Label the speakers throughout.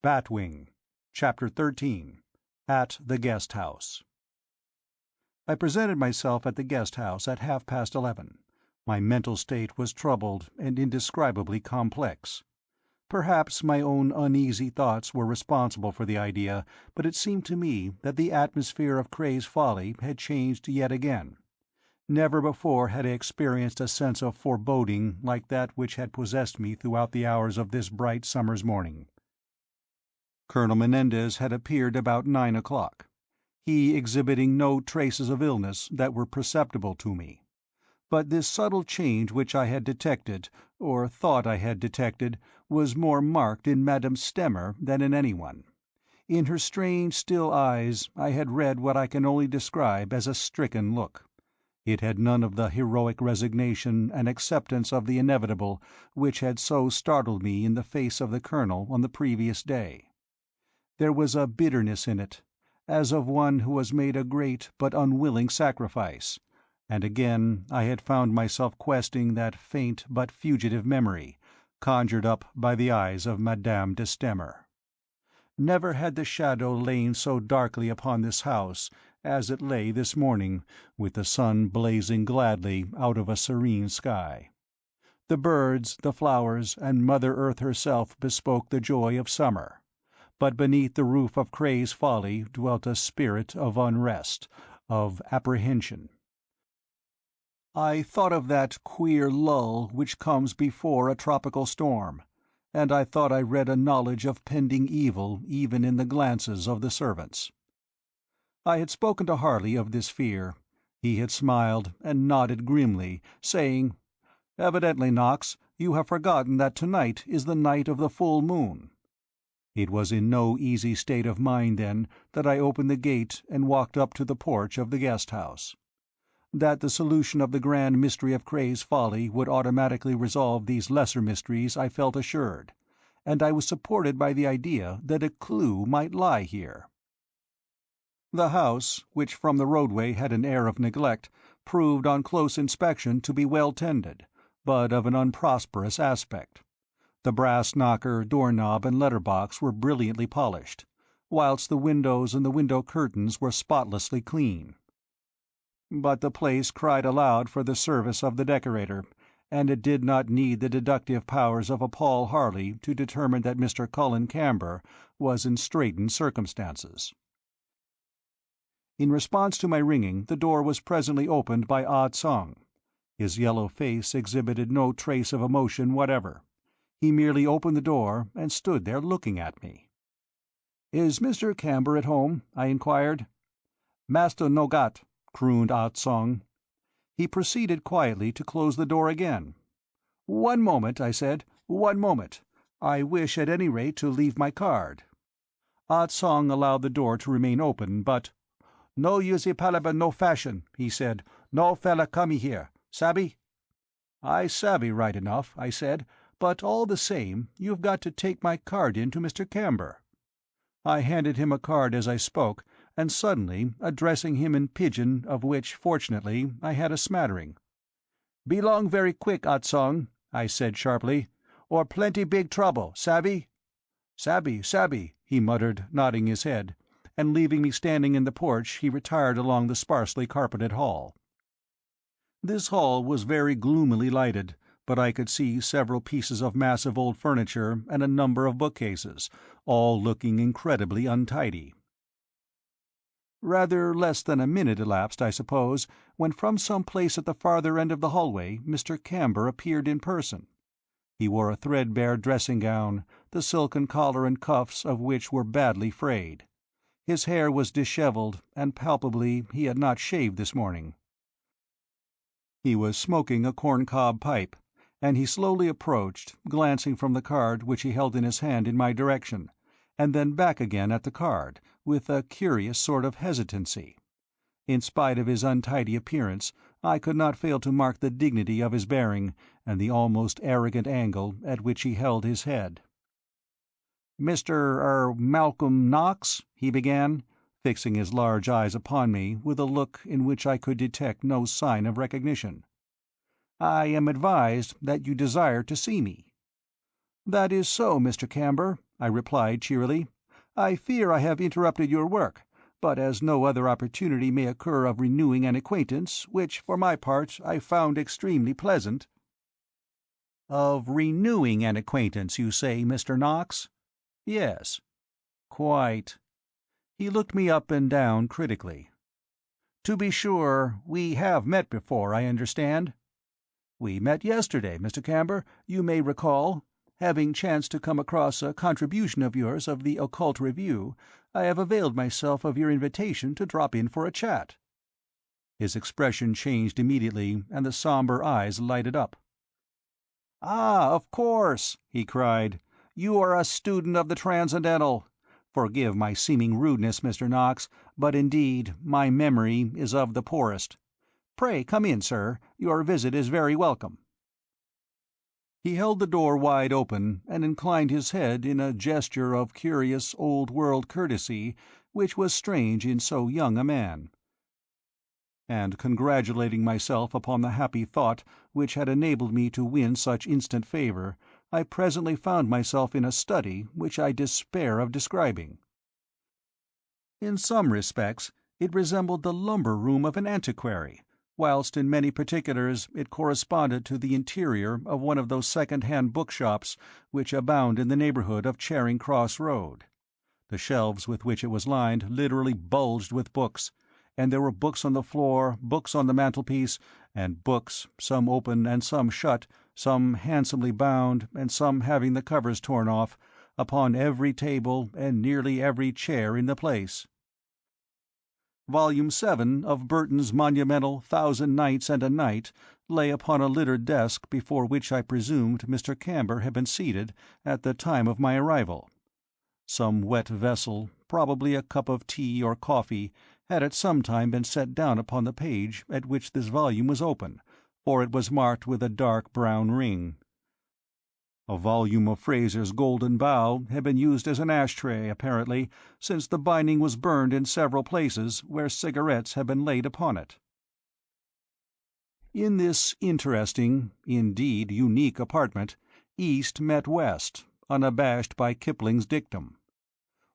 Speaker 1: Batwing, Chapter 13. At the Guest House. I presented myself at the guest house at 11:30. My mental state was troubled and indescribably complex. Perhaps my own uneasy thoughts were responsible for the idea, but it seemed to me that the atmosphere of Cray's Folly had changed yet again. Never before had I experienced a sense of foreboding like that which had possessed me throughout the hours of this bright summer's morning. Colonel Menendez had appeared about 9 o'clock, he exhibiting no traces of illness that were perceptible to me. But this subtle change which I had detected, or thought I had detected, was more marked in Madame Stemmer than in anyone. In her strange, still eyes I had read what I can only describe as a stricken look. It had none of the heroic resignation and acceptance of the inevitable which had so startled me in the face of the colonel on the previous day. There was a bitterness in it, as of one who has made a great but unwilling sacrifice, and again I had found myself questing that faint but fugitive memory, conjured up by the eyes of Madame de Stemmer. Never had the shadow lain so darkly upon this house as it lay this morning, with the sun blazing gladly out of a serene sky. The birds, the flowers, and Mother Earth herself bespoke the joy of summer. But beneath the roof of Cray's Folly dwelt a spirit of unrest, of apprehension. I thought of that queer lull which comes before a tropical storm, and I thought I read a knowledge of pending evil even in the glances of the servants. I had spoken to Harley of this fear. He had smiled and nodded grimly, saying, "Evidently, Knox, you have forgotten that tonight is the night of the full moon." It was in no easy state of mind, then, that I opened the gate and walked up to the porch of the guest-house. That the solution of the grand mystery of Cray's Folly would automatically resolve these lesser mysteries I felt assured, and I was supported by the idea that a clue might lie here. The house, which from the roadway had an air of neglect, proved on close inspection to be well tended, but of an unprosperous aspect. The brass knocker, door-knob, and letter-box were brilliantly polished, whilst the windows and the window curtains were spotlessly clean. But the place cried aloud for the service of the decorator, and it did not need the deductive powers of a Paul Harley to determine that Mr. Cullen Camber was in straitened circumstances. In response to my ringing, the door was presently opened by Ah Tsong. His yellow face exhibited no trace of emotion whatever. He merely opened the door and stood there looking at me. "Is Mr. Camber at home?" I inquired. "Master no got," crooned Ah Tsong. He proceeded quietly to close the door again. "1 moment," I said. "1 moment. I wish at any rate to leave my card." Ah Tsong allowed the door to remain open, but "No usey palaba no fashion," he said. "No fella comey here. Sabby?" "I savvy right enough," I said, "but all the same, you've got to take my card in to Mr. Camber." I handed him a card as I spoke, and suddenly, addressing him in pidgin, of which, fortunately, I had a smattering, "Be long very quick, Ah Tsong," I said sharply, "or plenty big trouble, savvy?" "Savvy, savvy," he muttered, nodding his head, and leaving me standing in the porch he retired along the sparsely carpeted hall. This hall was very gloomily lighted, but I could see several pieces of massive old furniture and a number of bookcases, all looking incredibly untidy. Rather less than a minute elapsed, I suppose, when from some place at the farther end of the hallway Mr. Camber appeared in person. He wore a threadbare dressing-gown, the silken collar and cuffs of which were badly frayed. His hair was dishevelled, and palpably he had not shaved this morning. He was smoking a corncob pipe, and he slowly approached, glancing from the card which he held in his hand in my direction, and then back again at the card, with a curious sort of hesitancy. In spite of his untidy appearance, I could not fail to mark the dignity of his bearing, and the almost arrogant angle at which he held his head. "Mr. Malcolm Knox," he began, fixing his large eyes upon me with a look in which I could detect no sign of recognition. "I am advised that you desire to see me." "That is so, Mr. Camber. I replied cheerily. "I fear I have interrupted your work, but as no other opportunity may occur of renewing an acquaintance, which, for my part, I found extremely pleasant—" "Of renewing an acquaintance, you say, Mr. Knox?" "Yes." "Quite." He looked me up and down critically. "To be sure, we have met before, I understand?" "We met yesterday, Mr. Camber, you may recall. Having chanced to come across a contribution of yours of the Occult Review, I have availed myself of your invitation to drop in for a chat." His expression changed immediately, and the sombre eyes lighted up. "Ah, of course!" he cried. "You are a student of the Transcendental. Forgive my seeming rudeness, Mr. Knox, but indeed my memory is of the poorest. Pray come in, sir. Your visit is very welcome." He held the door wide open, and inclined his head in a gesture of curious old-world courtesy which was strange in so young a man. And congratulating myself upon the happy thought which had enabled me to win such instant favour, I presently found myself in a study which I despair of describing. In some respects it resembled the lumber-room of an antiquary, whilst in many particulars it corresponded to the interior of one of those second-hand bookshops which abound in the neighbourhood of Charing Cross Road. The shelves with which it was lined literally bulged with books, and there were books on the floor, books on the mantelpiece, and books, some open and some shut, some handsomely bound and some having the covers torn off, upon every table and nearly every chair in the place. Volume 7 of Burton's monumental Thousand Nights and a Night lay upon a littered desk before which I presumed Mr. Camber had been seated at the time of my arrival. Some wet vessel, probably a cup of tea or coffee, had at some time been set down upon the page at which this volume was open, for it was marked with a dark brown ring. A volume of Fraser's Golden Bough had been used as an ashtray, apparently, since the binding was burned in several places where cigarettes had been laid upon it. In this interesting, indeed unique apartment, East met West, unabashed by Kipling's dictum.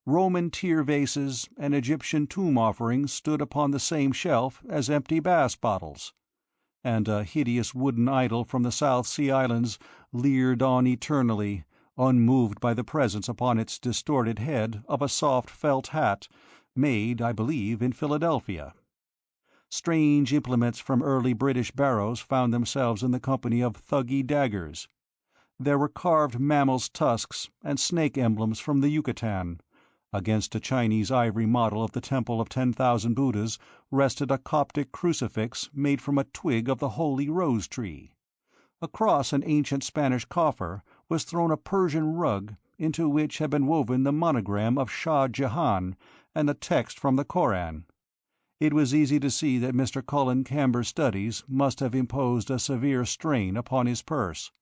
Speaker 1: Roman tear vases and Egyptian tomb offerings stood upon the same shelf as empty Bass bottles, and a hideous wooden idol from the South Sea Islands leered on eternally, unmoved by the presence upon its distorted head of a soft felt hat, made, I believe, in Philadelphia. Strange implements from early British barrows found themselves in the company of thuggy daggers. There were carved mammals' tusks and snake emblems from the Yucatan. Against a Chinese ivory model of the Temple of 10,000 Buddhas rested a Coptic crucifix made from a twig of the holy rose tree. Across an ancient Spanish coffer was thrown a Persian rug into which had been woven the monogram of Shah Jahan and a text from the Koran. It was easy to see that Mr. Cullen Camber's studies must have imposed a severe strain upon his purse.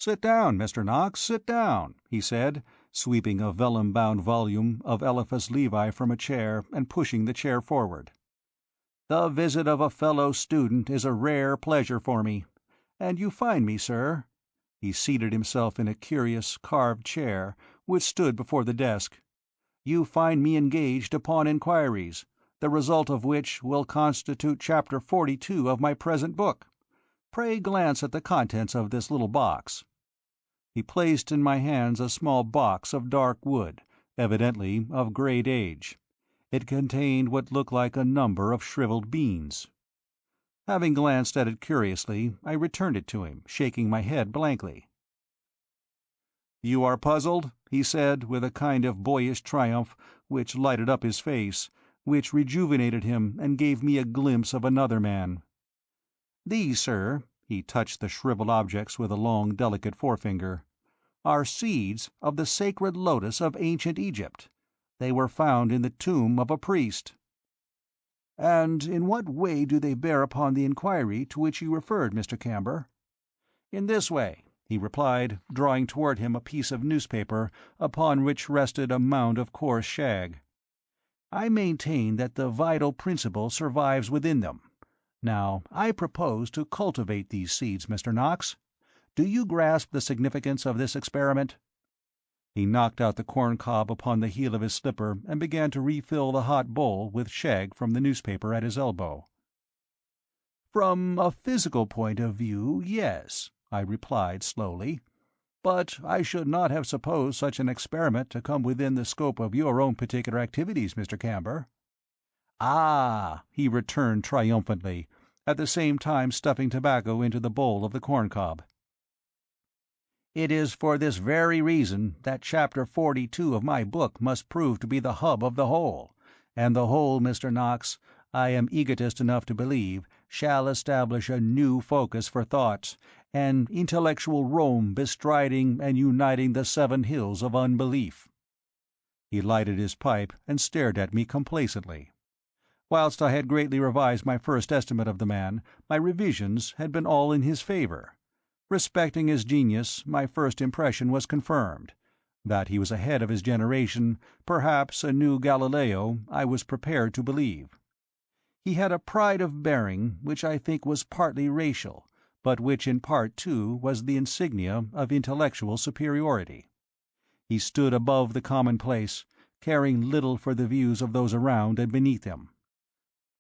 Speaker 1: "Sit down, Mr. Knox, sit down," he said, sweeping a vellum-bound volume of Eliphas Levi from a chair and pushing the chair forward. "The visit of a fellow student is a rare pleasure for me, and you find me, sir—" He seated himself in a curious carved chair which stood before the desk. "You find me engaged upon inquiries, the result of which will constitute chapter 42 of my present book. Pray glance at the contents of this little box." He placed in my hands a small box of dark wood, evidently of great age. It contained what looked like a number of shriveled beans. Having glanced at it curiously, I returned it to him, shaking my head blankly. "You are puzzled?" he said, with a kind of boyish triumph which lighted up his face, which rejuvenated him and gave me a glimpse of another man. "These, sir," he touched the shriveled objects with a long, delicate forefinger, "are seeds of the sacred lotus of ancient Egypt. They were found in the tomb of a priest." "And in what way do they bear upon the inquiry to which you referred, Mr. Camber?" "In this way," he replied, drawing toward him a piece of newspaper upon which rested a mound of coarse shag. "I maintain that the vital principle survives within them. Now, I propose to cultivate these seeds, Mr. Knox. Do you grasp the significance of this experiment?" He knocked out the corn-cob upon the heel of his slipper and began to refill the hot bowl with shag from the newspaper at his elbow. "From a physical point of view, yes," I replied slowly. "But I should not have supposed such an experiment to come within the scope of your own particular activities, Mr. Camber." "Ah," he returned triumphantly, at the same time stuffing tobacco into the bowl of the corn-cob. "It is for this very reason that Chapter 42 of my book must prove to be the hub of the whole, and the whole, Mr. Knox, I am egotist enough to believe, shall establish a new focus for thought, an intellectual Rome bestriding and uniting the 7 hills of unbelief." He lighted his pipe and stared at me complacently. Whilst I had greatly revised my first estimate of the man, my revisions had been all in his favour. Respecting his genius, my first impression was confirmed. That he was ahead of his generation, perhaps a new Galileo, I was prepared to believe. He had a pride of bearing which I think was partly racial, but which in part too was the insignia of intellectual superiority. He stood above the commonplace, caring little for the views of those around and beneath him.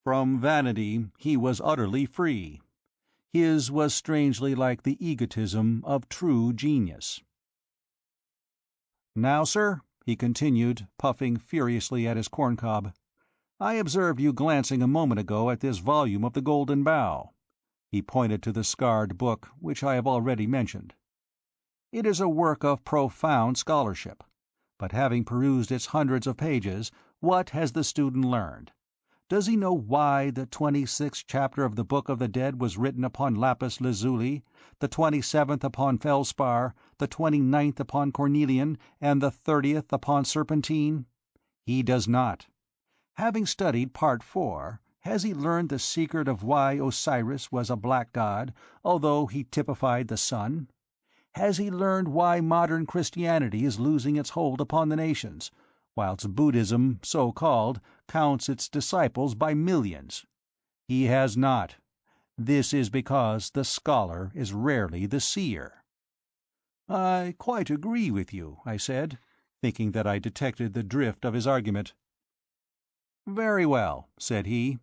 Speaker 1: From vanity he was utterly free. His was strangely like the egotism of true genius. "Now, sir," he continued, puffing furiously at his corn-cob, "I observed you glancing a moment ago at this volume of the Golden Bough." He pointed to the scarred book which I have already mentioned. "It is a work of profound scholarship. But having perused its hundreds of pages, what has the student learned? Does he know why the 26th chapter of the Book of the Dead was written upon lapis lazuli, the 27th upon felspar, the 29th upon cornelian, and the 30th upon serpentine? He does not. Having studied Part 4, has he learned the secret of why Osiris was a black god, although he typified the sun? Has he learned why modern Christianity is losing its hold upon the nations, whilst Buddhism, so called, counts its disciples by millions? He has not. This is because the scholar is rarely the seer." "I quite agree with you," I said, thinking that I detected the drift of his argument. "Very well," said he.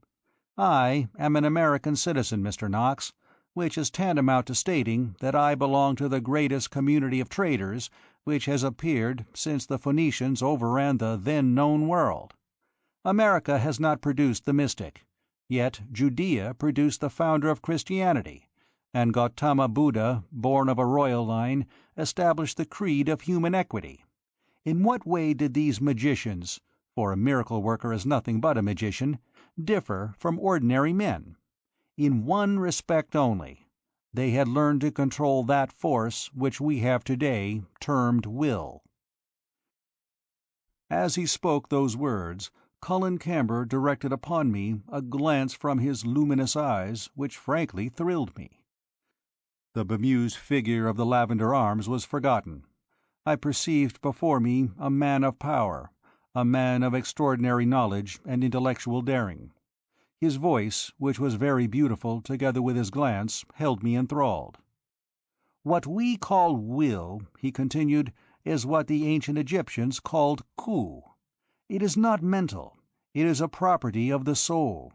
Speaker 1: "I am an American citizen, Mr. Knox, which is tantamount to stating that I belong to the greatest community of traders which has appeared since the Phoenicians overran the then known world. America has not produced the mystic, yet Judea produced the founder of Christianity, and Gautama Buddha, born of a royal line, established the creed of human equity. In what way did these magicians, for a miracle worker is nothing but a magician, differ from ordinary men? In one respect only: they had learned to control that force which we have today termed will." As he spoke those words, Colin Camber directed upon me a glance from his luminous eyes which frankly thrilled me. The bemused figure of the Lavender Arms was forgotten. I perceived before me a man of power, a man of extraordinary knowledge and intellectual daring. His voice, which was very beautiful, together with his glance, held me enthralled. "What we call will," he continued, "is what the ancient Egyptians called ku. It is not mental. It is a property of the soul.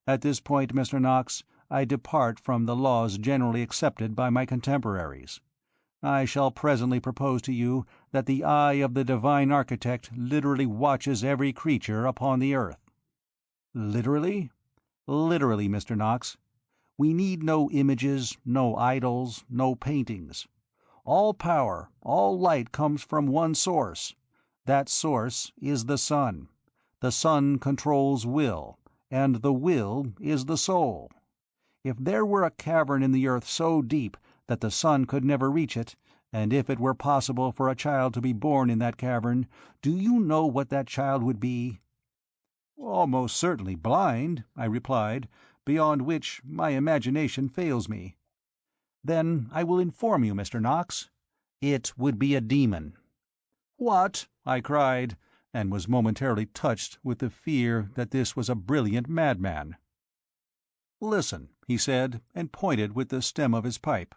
Speaker 1: At this point, Mr. Knox, I depart from the laws generally accepted by my contemporaries. I shall presently propose to you that the eye of the divine architect literally watches every creature upon the earth." "Literally?" "Literally, Mr. Knox. We need no images, no idols, no paintings. All power, all light comes from one source. That source is the sun. The sun controls will, and the will is the soul. If there were a cavern in the earth so deep that the sun could never reach it, and if it were possible for a child to be born in that cavern, do you know what that child would be?" "Almost certainly blind," I replied, "beyond which my imagination fails me." "Then I will inform you, Mr. Knox. It would be a demon." "What?" I cried, and was momentarily touched with the fear that this was a brilliant madman. "Listen," he said, and pointed with the stem of his pipe.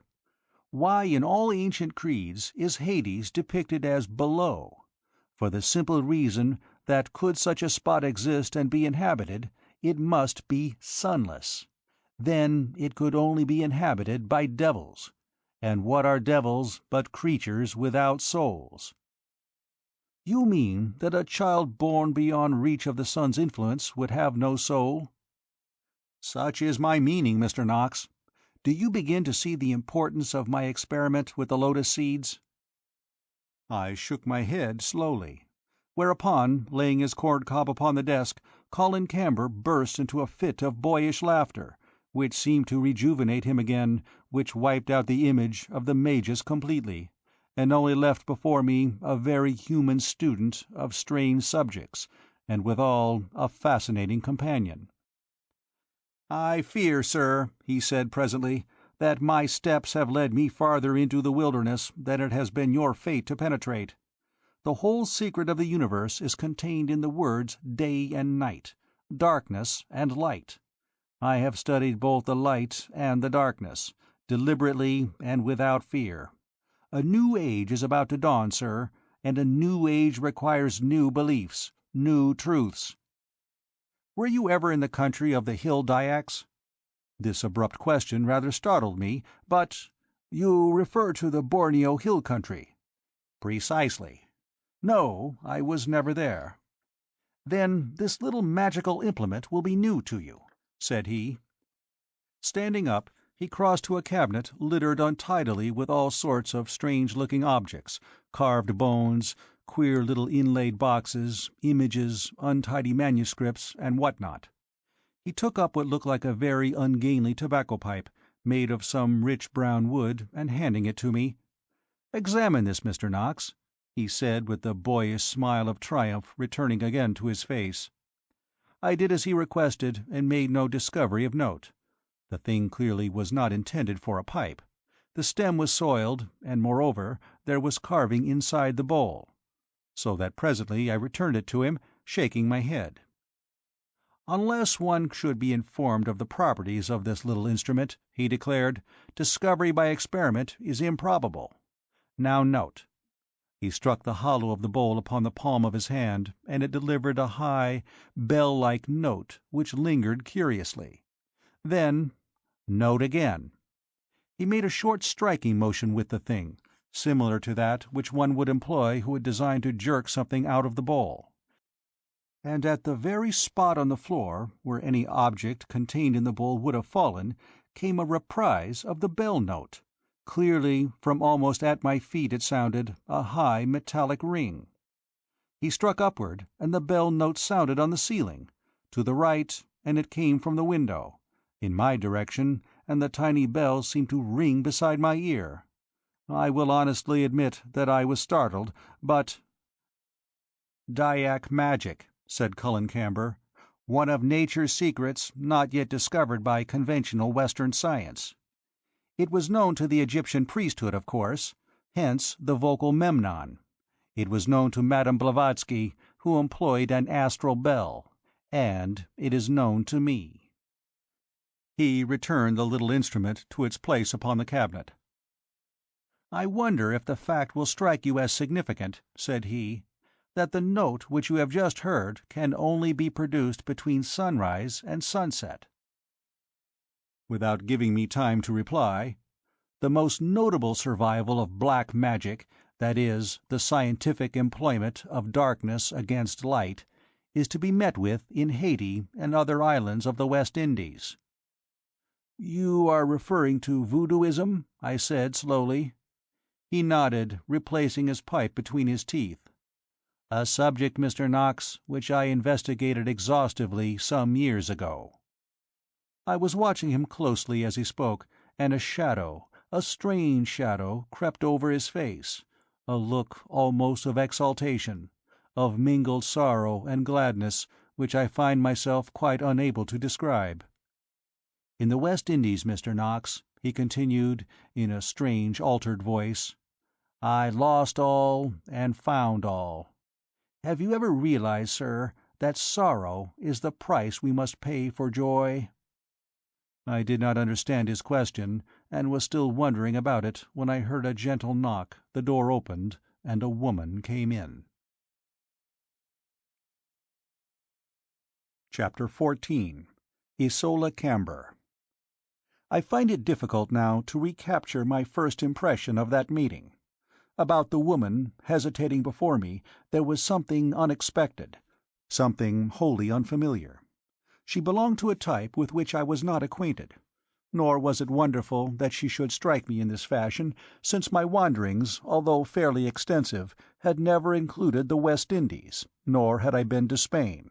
Speaker 1: Why in all ancient creeds is Hades depicted as below? For the simple reason that could such a spot exist and be inhabited, it must be sunless. Then it could only be inhabited by devils. And what are devils but creatures without souls? You mean that a child born beyond reach of the sun's influence would have no soul? Such is my meaning, Mr. Knox. Do you begin to see the importance of my experiment with the lotus seeds? I shook my head slowly, whereupon, laying his corncob upon the desk, Colin Camber burst into a fit of boyish laughter, which seemed to rejuvenate him again, which wiped out the image of the magus completely, and only left before me a very human student of strange subjects, and withal a fascinating companion. "I fear, sir," he said presently, "that my steps have led me farther into the wilderness than it has been your fate to penetrate. The whole secret of the universe is contained in the words day and night, darkness and light. I have studied both the light and the darkness, deliberately and without fear. A new age is about to dawn, sir, and a new age requires new beliefs, new truths." "Were you ever in the country of the Hill Dyaks?" This abrupt question rather startled me, but— "You refer to the Borneo Hill country?" "Precisely." "No, I was never there." "Then this little magical implement will be new to you," said he. Standing up, he crossed to a cabinet littered untidily with all sorts of strange-looking objects, carved bones, queer little inlaid boxes, images, untidy manuscripts, and what not. He took up what looked like a very ungainly tobacco pipe, made of some rich brown wood, and handing it to me, "Examine this, Mr. Knox," he said with the boyish smile of triumph returning again to his face. I did as he requested, and made no discovery of note. The thing clearly was not intended for a pipe. The stem was soiled, and moreover there was carving inside the bowl, so that presently I returned it to him, shaking my head. "Unless one should be informed of the properties of this little instrument," he declared, "discovery by experiment is improbable. Now note." He struck the hollow of the bowl upon the palm of his hand, and it delivered a high, bell-like note which lingered curiously. Then, "Note again." He made a short striking motion with the thing, similar to that which one would employ who had designed to jerk something out of the bowl. And at the very spot on the floor where any object contained in the bowl would have fallen came a reprise of the bell note. Clearly, from almost at my feet it sounded, a high metallic ring. He struck upward, and the bell note sounded on the ceiling. To the right, and it came from the window. In my direction, and the tiny bell seemed to ring beside my ear. I will honestly admit that I was startled, but— "Dyak magic," said Colin Camber. "One of nature's secrets not yet discovered by conventional Western science. It was known to the Egyptian priesthood, of course, hence the vocal memnon. It was known to Madame Blavatsky, who employed an astral bell, and it is known to me." He returned the little instrument to its place upon the cabinet. "I wonder if the fact will strike you as significant," said he, "that the note which you have just heard can only be produced between sunrise and sunset." Without giving me time to reply, "The most notable survival of black magic, that is, the scientific employment of darkness against light, is to be met with in Haiti and other islands of the West Indies." "You are referring to voodooism?" I said slowly. He nodded, replacing his pipe between his teeth. "A subject, Mr. Knox, which I investigated exhaustively some years ago." I was watching him closely as he spoke, and a shadow, a strange shadow, crept over his face, a look almost of exaltation, of mingled sorrow and gladness, which I find myself quite unable to describe. "In the West Indies, Mr. Knox," he continued, in a strange altered voice, "I lost all and found all. Have you ever realized, sir, that sorrow is the price we must pay for joy?" I did not understand his question, and was still wondering about it when I heard a gentle knock, the door opened, and a woman came in. Chapter 14. Isola Camber. I find it difficult now to recapture my first impression of that meeting. About the woman hesitating before me there was something unexpected, something wholly unfamiliar. She belonged to a type with which I was not acquainted. Nor was it wonderful that she should strike me in this fashion, since my wanderings, although fairly extensive, had never included the West Indies, nor had I been to Spain.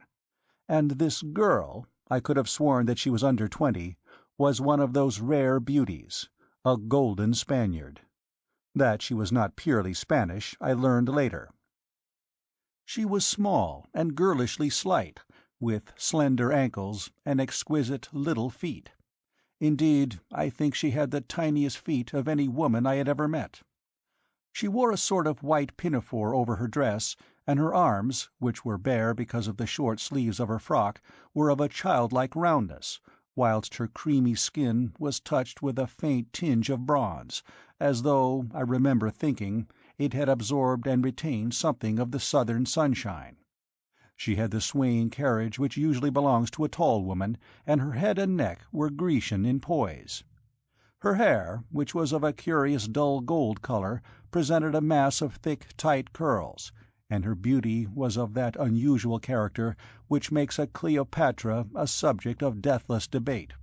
Speaker 1: And this girl, I could have sworn that she was under 20, was one of those rare beauties, a golden Spaniard. That she was not purely Spanish I learned later. She was small and girlishly slight, with slender ankles and exquisite little feet. Indeed, I think she had the tiniest feet of any woman I had ever met. She wore a sort of white pinafore over her dress, and her arms, which were bare because of the short sleeves of her frock, were of a childlike roundness, whilst her creamy skin was touched with a faint tinge of bronze, as though, I remember thinking, it had absorbed and retained something of the southern sunshine. She had the swaying carriage which usually belongs to a tall woman, and her head and neck were Grecian in poise. Her hair, which was of a curious dull gold colour, presented a mass of thick, tight curls, and her beauty was of that unusual character which makes a Cleopatra a subject of deathless debate.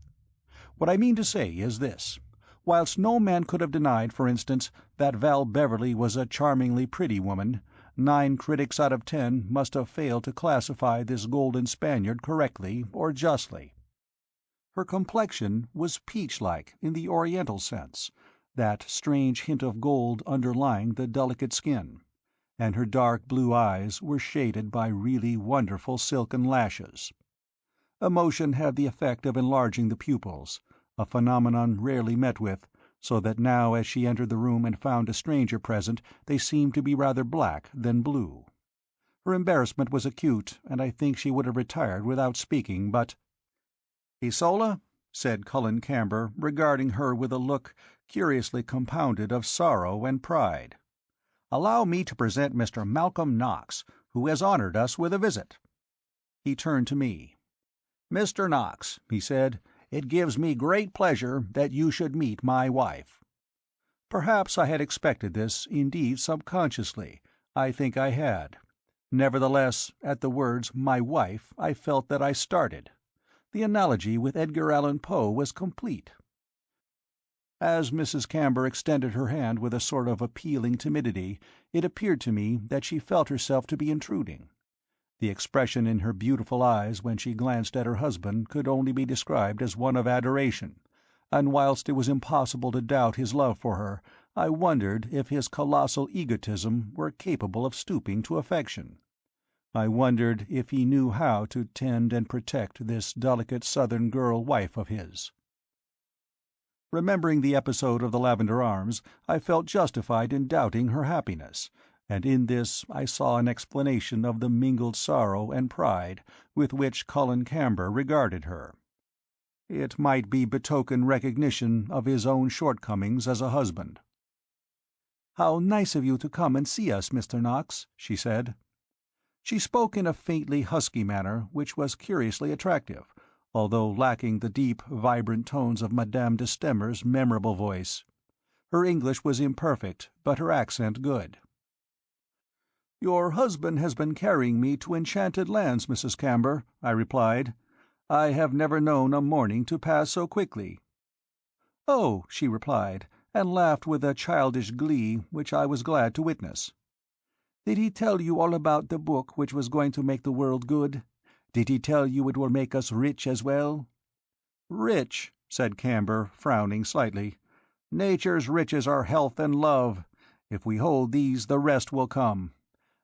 Speaker 1: What I mean to say is this. Whilst no man could have denied, for instance, that Val Beverley was a charmingly pretty woman, 9 critics out of 10 must have failed to classify this golden Spaniard correctly or justly. Her complexion was peach-like in the Oriental sense, that strange hint of gold underlying the delicate skin, and her dark blue eyes were shaded by really wonderful silken lashes. Emotion had the effect of enlarging the pupils, a phenomenon rarely met with, so that now as she entered the room and found a stranger present they seemed to be rather black than blue. Her embarrassment was acute, and I think she would have retired without speaking, but— "Isola," said Colin Camber, regarding her with a look curiously compounded of sorrow and pride, "allow me to present Mr. Malcolm Knox, who has honoured us with a visit." He turned to me. "Mr. Knox," he said, "it gives me great pleasure that you should meet my wife." Perhaps I had expected this, indeed subconsciously. I think I had. Nevertheless, at the words "my wife" I felt that I started. The analogy with Edgar Allan Poe was complete. As Mrs. Camber extended her hand with a sort of appealing timidity, it appeared to me that she felt herself to be intruding. The expression in her beautiful eyes when she glanced at her husband could only be described as one of adoration, and whilst it was impossible to doubt his love for her, I wondered if his colossal egotism were capable of stooping to affection. I wondered if he knew how to tend and protect this delicate Southern girl wife of his. Remembering the episode of the Lavender Arms, I felt justified in doubting her happiness, and in this I saw an explanation of the mingled sorrow and pride with which Colin Camber regarded her. It might be betoken recognition of his own shortcomings as a husband. "How nice of you to come and see us, Mr. Knox," she said. She spoke in a faintly husky manner which was curiously attractive, although lacking the deep, vibrant tones of Madame de Stamer's memorable voice. Her English was imperfect, but her accent good. "Your husband has been carrying me to enchanted lands, Mrs. Camber," I replied. "I have never known a morning to pass so quickly." "Oh," she replied, and laughed with a childish glee which I was glad to witness. "Did he tell you all about the book which was going to make the world good? Did he tell you it will make us rich as well?" "Rich," said Camber, frowning slightly. "Nature's riches are health and love. If we hold these, the rest will come.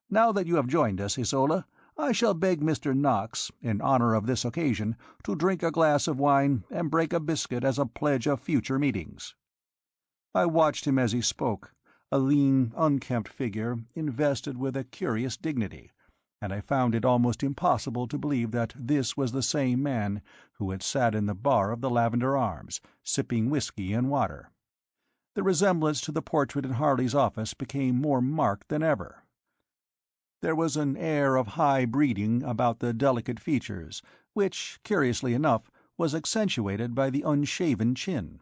Speaker 1: Now that you have joined us, Isola, I shall beg Mr. Knox, in honour of this occasion, to drink a glass of wine and break a biscuit as a pledge of future meetings." I watched him as he spoke, a lean, unkempt figure invested with a curious dignity, and I found it almost impossible to believe that this was the same man who had sat in the bar of the Lavender Arms, sipping whisky and water. The resemblance to the portrait in Harley's office became more marked than ever. There was an air of high breeding about the delicate features, which, curiously enough, was accentuated by the unshaven chin.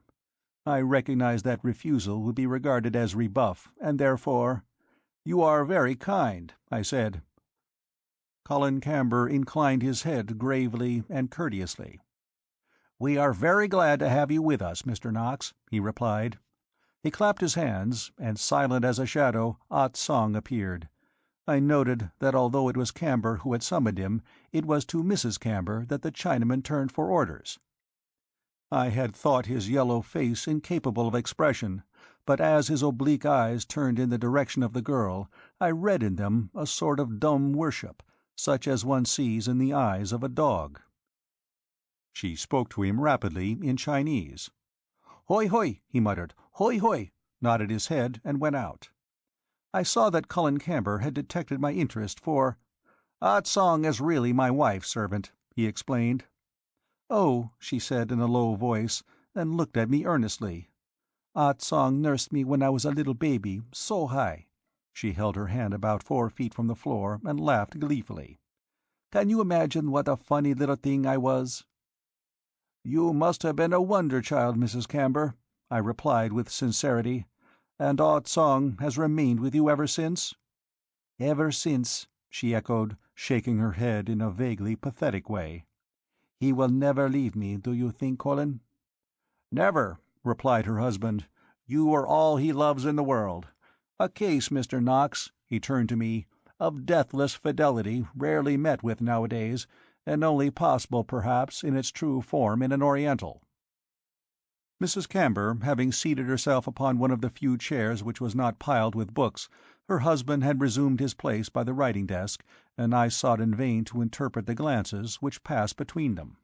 Speaker 1: I recognized that refusal would be regarded as rebuff, and therefore— "You are very kind," I said. Colin Camber inclined his head gravely and courteously. "We are very glad to have you with us, Mr. Knox," he replied. He clapped his hands, and silent as a shadow, Ah Tsong appeared. I noted that although it was Camber who had summoned him, it was to Mrs. Camber that the Chinaman turned for orders. I had thought his yellow face incapable of expression, but as his oblique eyes turned in the direction of the girl, I read in them a sort of dumb worship, such as one sees in the eyes of a dog. She spoke to him rapidly in Chinese. "Hoi hoi," he muttered. "Hoi hoi," nodded his head, and went out. I saw that Colin Camber had detected my interest, for "Ah Tsong is really my wife, servant," he explained. "Oh," she said in a low voice, and looked at me earnestly. "Ah Tsong nursed me when I was a little baby, so high." She held her hand about 4 feet from the floor and laughed gleefully. "Can you imagine what a funny little thing I was?" "You must have been a wonder child, Mrs. Camber," I replied with sincerity. "And Ah Tsong has remained with you ever since?" "Ever since," she echoed, shaking her head in a vaguely pathetic way. "He will never leave me, do you think, Colin?" "Never," replied her husband. "You are all he loves in the world. A case, Mr. Knox," he turned to me, "of deathless fidelity rarely met with nowadays, and only possible, perhaps, in its true form in an Oriental." Mrs. Camber having seated herself upon one of the few chairs which was not piled with books, her husband had resumed his place by the writing-desk, and I sought in vain to interpret the glances which passed between them.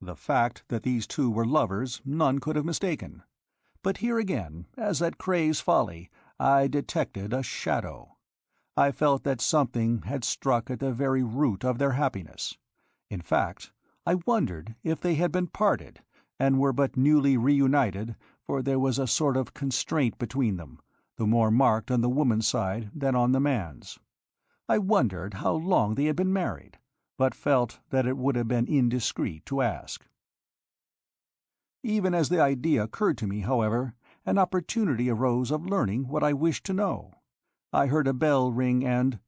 Speaker 1: The fact that these two were lovers none could have mistaken. But here again, as at Cray's Folly, I detected a shadow. I felt that something had struck at the very root of their happiness. In fact, I wondered if they had been parted, and were but newly reunited, for there was a sort of constraint between them, the more marked on the woman's side than on the man's. I wondered how long they had been married, but felt that it would have been indiscreet to ask. Even as the idea occurred to me, however, an opportunity arose of learning what I wished to know. I heard a bell ring and—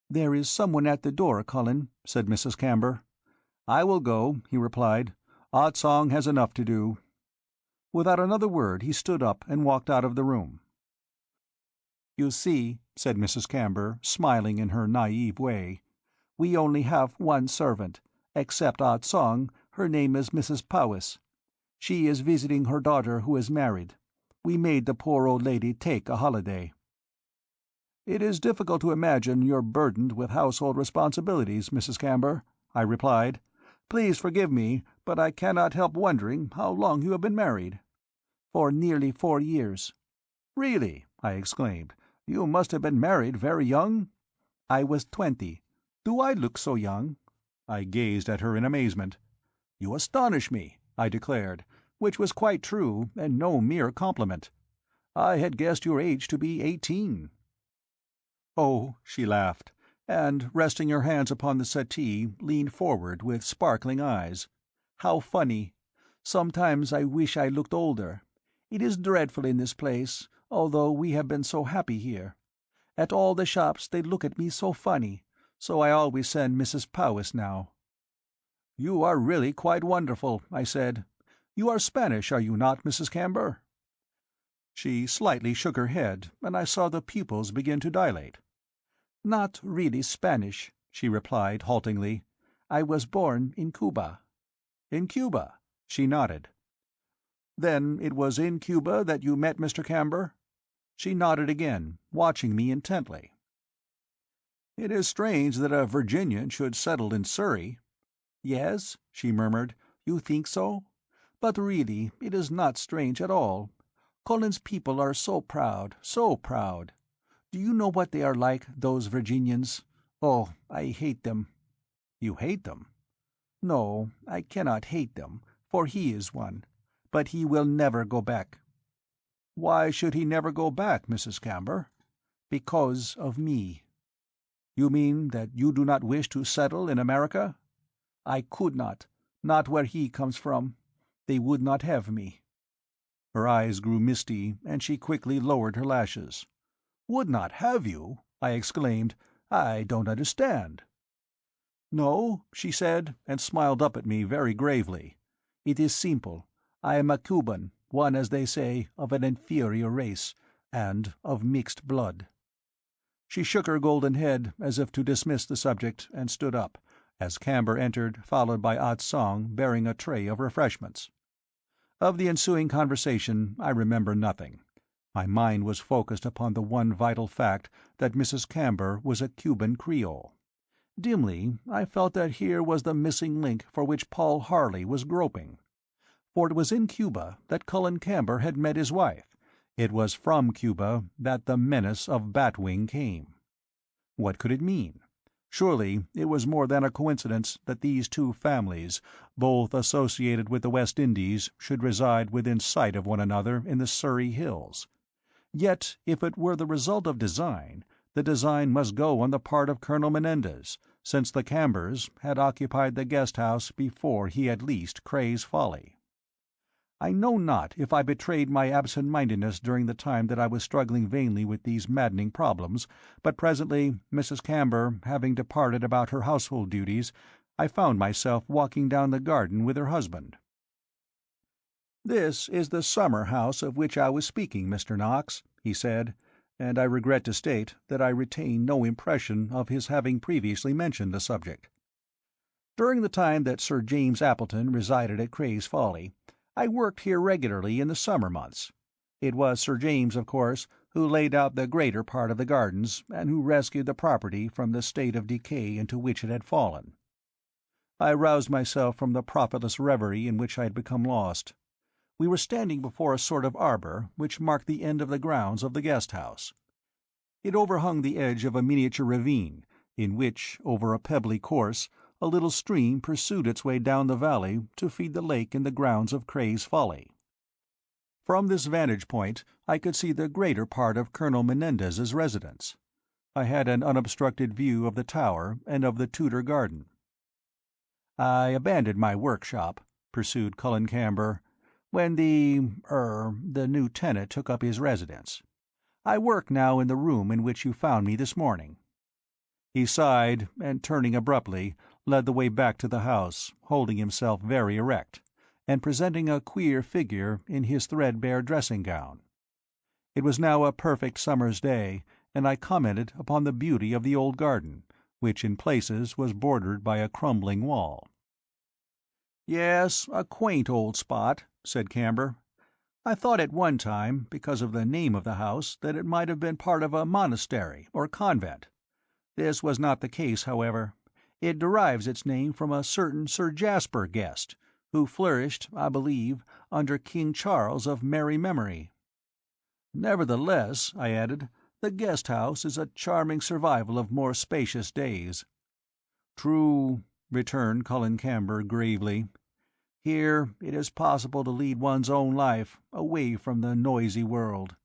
Speaker 1: "There is someone at the door, Colin," said Mrs. Camber. "I will go," he replied. "Ah Tsong has enough to do." Without another word he stood up and walked out of the room. "You see," said Mrs. Camber, smiling in her naive way, "we only have one servant. Except Ah Tsong, her name is Mrs. Powis. She is visiting her daughter who is married. We made the poor old lady take a holiday." "It is difficult to imagine you're burdened with household responsibilities, Mrs. Camber," I replied. "Please forgive me, but I cannot help wondering how long you have been married." "For nearly 4 years." "Really?" I exclaimed. "You must have been married very young?" "I was 20. Do I look so young?" I gazed at her in amazement. "You astonish me," I declared, which was quite true and no mere compliment. "I had guessed your age to be 18." "Oh," she laughed, and, resting her hands upon the settee, leaned forward with sparkling eyes. "How funny! Sometimes I wish I looked older. It is dreadful in this place, although we have been so happy here. At all the shops they look at me so funny, so I always send Mrs. Powis now." "You are really quite wonderful," I said. "You are Spanish, are you not, Mrs. Camber?" She slightly shook her head, and I saw the pupils begin to dilate. "Not really Spanish," she replied haltingly. "I was born in Cuba." "In Cuba?" She nodded. "Then it was in Cuba that you met Mr. Camber?" She nodded again, watching me intently. "It is strange that a Virginian should settle in Surrey." "Yes?" she murmured. "You think so? But really it is not strange at all. Colin's people are so proud, so proud. Do you know what they are like, those Virginians? Oh, I hate them." "You hate them?" "No, I cannot hate them, for he is one. But he will never go back." "Why should he never go back, Mrs. Camber?" "Because of me." "You mean that you do not wish to settle in America?" "I could not where he comes from. They would not have me." Her eyes grew misty, and she quickly lowered her lashes. "Would not have you?" I exclaimed. "I don't understand." "No," she said, and smiled up at me very gravely. "It is simple. I am a Cuban, one, as they say, of an inferior race, and of mixed blood." She shook her golden head as if to dismiss the subject, and stood up, as Camber entered, followed by Ah Tsong bearing a tray of refreshments. Of the ensuing conversation I remember nothing. My mind was focused upon the one vital fact that Mrs. Camber was a Cuban Creole. Dimly I felt that here was the missing link for which Paul Harley was groping. For it was in Cuba that Cullen Camber had met his wife. It was from Cuba that the menace of Batwing came. What could it mean? Surely it was more than a coincidence that these two families, both associated with the West Indies, should reside within sight of one another in the Surrey hills. Yet if it were the result of design, the design must go on the part of Colonel Menendez, since the Cambers had occupied the guest-house before he had leased Cray's Folly. I know not if I betrayed my absent-mindedness during the time that I was struggling vainly with these maddening problems, but presently, Mrs. Camber having departed about her household duties, I found myself walking down the garden with her husband. "This is the summer house of which I was speaking, Mr. Knox," he said, and I regret to state that I retain no impression of his having previously mentioned the subject. "During the time that Sir James Appleton resided at Cray's Folly, I worked here regularly in the summer months. It was Sir James, of course, who laid out the greater part of the gardens, and who rescued the property from the state of decay into which it had fallen." I roused myself from the profitless reverie in which I had become lost. We were standing before a sort of arbour which marked the end of the grounds of the guest-house. It overhung the edge of a miniature ravine, in which, over a pebbly course, a little stream pursued its way down the valley to feed the lake in the grounds of Cray's Folly. From this vantage point I could see the greater part of Colonel Menendez's residence. I had an unobstructed view of the tower and of the Tudor garden. "I abandoned my workshop," pursued Cullen Camber, "when the new tenant took up his residence. I work now in the room in which you found me this morning." He sighed, and turning abruptly, led the way back to the house, holding himself very erect, and presenting a queer figure in his threadbare dressing-gown. It was now a perfect summer's day, and I commented upon the beauty of the old garden, which in places was bordered by a crumbling wall. "Yes, a quaint old spot," said Camber. "I thought at one time, because of the name of the house, that it might have been part of a monastery or convent. This was not the case, however. It derives its name from a certain Sir Jasper Guest, who flourished, I believe, under King Charles of merry memory." "Nevertheless," I added, "the guest-house is a charming survival of more spacious days." "True," returned Cullen Camber gravely. "Here it is possible to lead one's own life, away from the noisy world."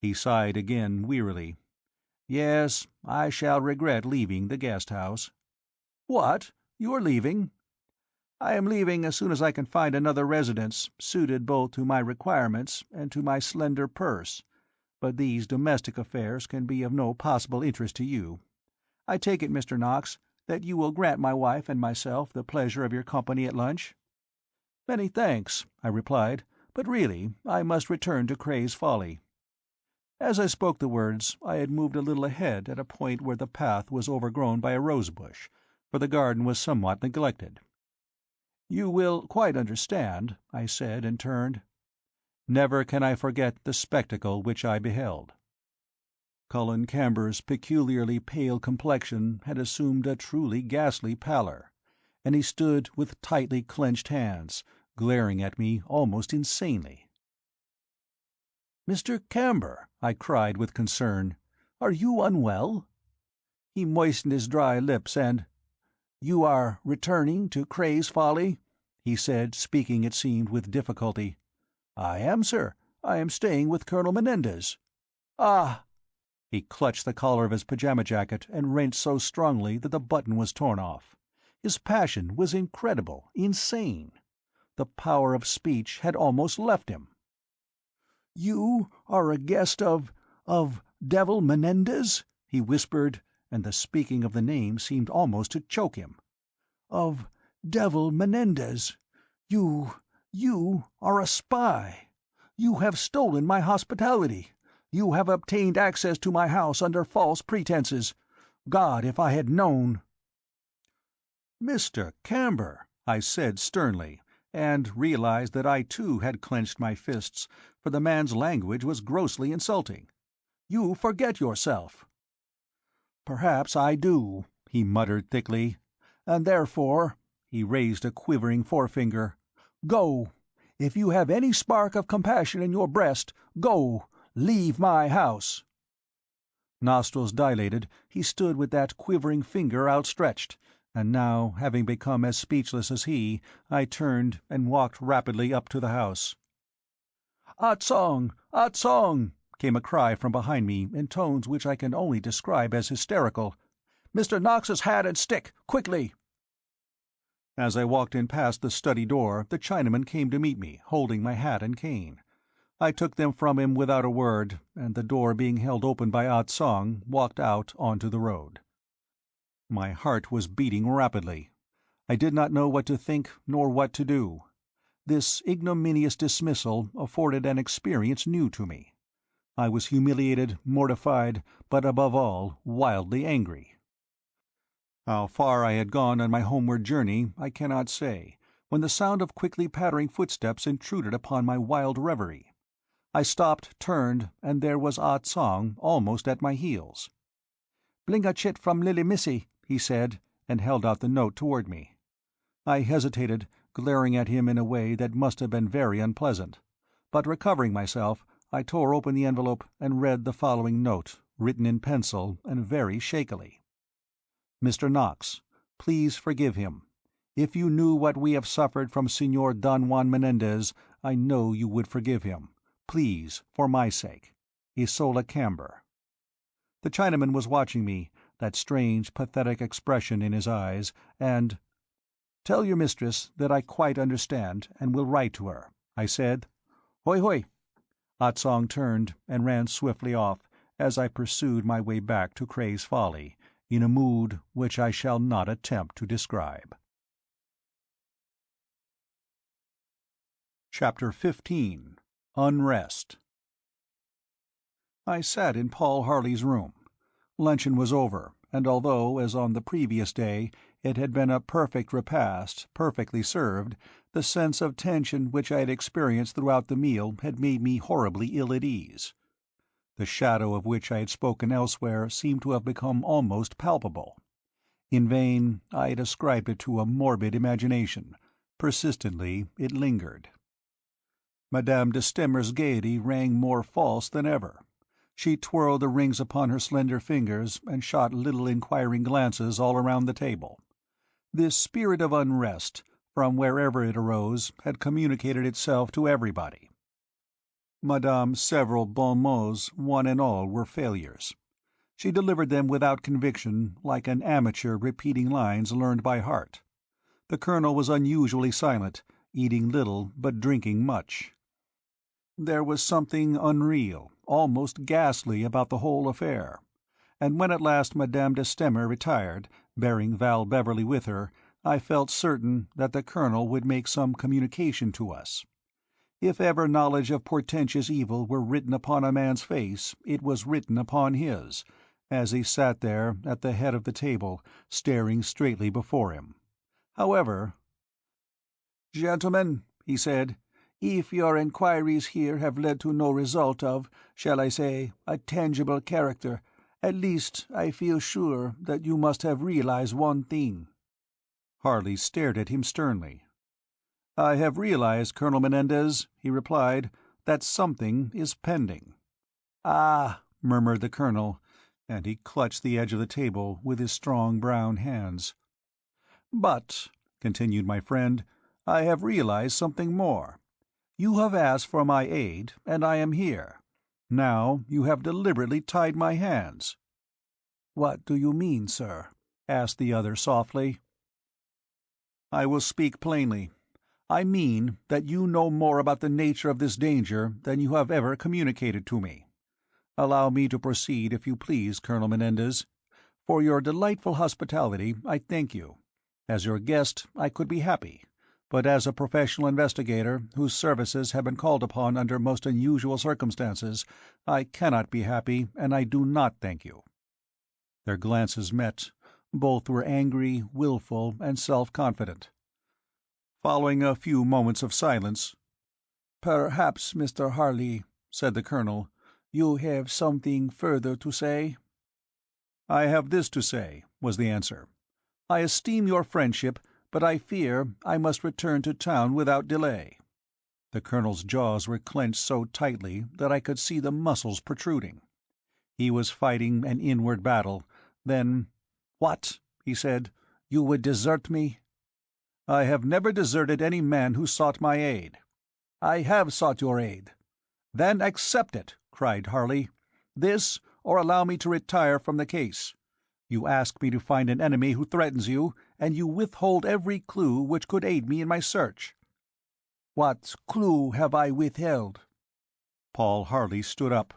Speaker 1: He sighed again wearily. "Yes, I shall regret leaving the guest-house." "What? You are leaving?" "I am leaving as soon as I can find another residence, suited both to my requirements and to my slender purse. But these domestic affairs can be of no possible interest to you. I take it, Mr. Knox, that you will grant my wife and myself the pleasure of your company at lunch?" "Many thanks," I replied, "but really I must return to Cray's Folly." As I spoke the words I had moved a little ahead at a point where the path was overgrown by a rose-bush, for the garden was somewhat neglected. "You will quite understand," I said, and turned. Never can I forget the spectacle which I beheld. Cullen Camber's peculiarly pale complexion had assumed a truly ghastly pallor, and he stood with tightly clenched hands, glaring at me almost insanely. "Mr. Camber," I cried with concern, "are you unwell?" He moistened his dry lips and— "You are returning to Cray's Folly?" he said, speaking, it seemed, with difficulty. "I am, sir. I am staying with Colonel Menendez." "Ah!" He clutched the collar of his pajama jacket and wrenched so strongly that the button was torn off. His passion was incredible, insane. The power of speech had almost left him. "You are a guest of Devil Menendez?" he whispered, and the speaking of the name seemed almost to choke him. "Of Devil Menendez. You are a spy. You have stolen my hospitality. You have obtained access to my house under false pretenses. God, if I had known—" "Mr. Camber," I said sternly, and realized that I too had clenched my fists, for the man's language was grossly insulting. "You forget yourself." "Perhaps I do," he muttered thickly. "And therefore," he raised a quivering forefinger, "go. If you have any spark of compassion in your breast, go. Leave my house." Nostrils dilated, he stood with that quivering finger outstretched, and now, having become as speechless as he, I turned and walked rapidly up to the house. "Ah Tsong! Ah Tsong!" came a cry from behind me in tones which I can only describe as hysterical. "Mr. Knox's hat and stick! Quickly!" As I walked in past the study door, the Chinaman came to meet me, holding my hat and cane. I took them from him without a word, and the door being held open by Ah Tsong, walked out onto the road. My heart was beating rapidly. I did not know what to think nor what to do. This ignominious dismissal afforded an experience new to me. I was humiliated, mortified, but above all wildly angry. How far I had gone on my homeward journey I cannot say, when the sound of quickly pattering footsteps intruded upon my wild reverie. I stopped, turned, and there was Ah Tsong almost at my heels. "Bling a chit from Lily Missy," he said, and held out the note toward me. I hesitated, glaring at him in a way that must have been very unpleasant, but recovering myself, I tore open the envelope and read the following note, written in pencil and very shakily. "Mr. Knox, please forgive him. If you knew what we have suffered from Senor Don Juan Menendez, I know you would forgive him. Please, for my sake. Isola Camber." The Chinaman was watching me, that strange, pathetic expression in his eyes, and— "Tell your mistress that I quite understand, and will write to her," I said. "Hoi hoi!" Ah Tsong turned and ran swiftly off, as I pursued my way back to Cray's Folly, in a mood which I shall not attempt to describe. Chapter 15. Unrest. I sat in Paul Harley's room. Luncheon was over, and although, as on the previous day, it had been a perfect repast, perfectly served, the sense of tension which I had experienced throughout the meal had made me horribly ill at ease. The shadow of which I had spoken elsewhere seemed to have become almost palpable. In vain I had ascribed it to a morbid imagination. Persistently it lingered. Madame de Stamer's gaiety rang more false than ever. She twirled the rings upon her slender fingers and shot little inquiring glances all around the table. This spirit of unrest, from wherever it arose, had communicated itself to everybody. Madame's several bon mots, one and all, were failures. She delivered them without conviction, like an amateur repeating lines learned by heart. The Colonel was unusually silent, eating little but drinking much. There was something unreal, almost ghastly, about the whole affair, and when at last Madame de Stamer retired, bearing Val Beverley with her, I felt certain that the Colonel would make some communication to us. If ever knowledge of portentous evil were written upon a man's face, it was written upon his, as he sat there at the head of the table, staring straightly before him. However— "Gentlemen," he said, "if your inquiries here have led to no result of, shall I say, a tangible character, at least I feel sure that you must have realized one thing." Harley stared at him sternly. "I have realized, Colonel Menendez," he replied, "that something is pending." "Ah," murmured the Colonel, and he clutched the edge of the table with his strong brown hands. "But," continued my friend, "I have realized something more. You have asked for my aid, and I am here. Now you have deliberately tied my hands." "What do you mean, sir?" asked the other softly. "I will speak plainly. I mean that you know more about the nature of this danger than you have ever communicated to me. Allow me to proceed, if you please, Colonel Menendez. For your delightful hospitality I thank you. As your guest I could be happy, but as a professional investigator whose services have been called upon under most unusual circumstances, I cannot be happy, and I do not thank you." Their glances met. Both were angry, willful, and self-confident. Following a few moments of silence, "Perhaps, Mr. Harley," said the colonel, "you have something further to say?" "I have this to say," was the answer. "I esteem your friendship, but I fear I must return to town without delay." The colonel's jaws were clenched so tightly that I could see the muscles protruding. He was fighting an inward battle. Then, "What?" he said. "You would desert me?" "I have never deserted any man who sought my aid." "I have sought your aid." "Then accept it," cried Harley. "This, or allow me to retire from the case. You ask me to find an enemy who threatens you, and you withhold every clue which could aid me in my search." "What clue have I withheld?" Paul Harley stood up.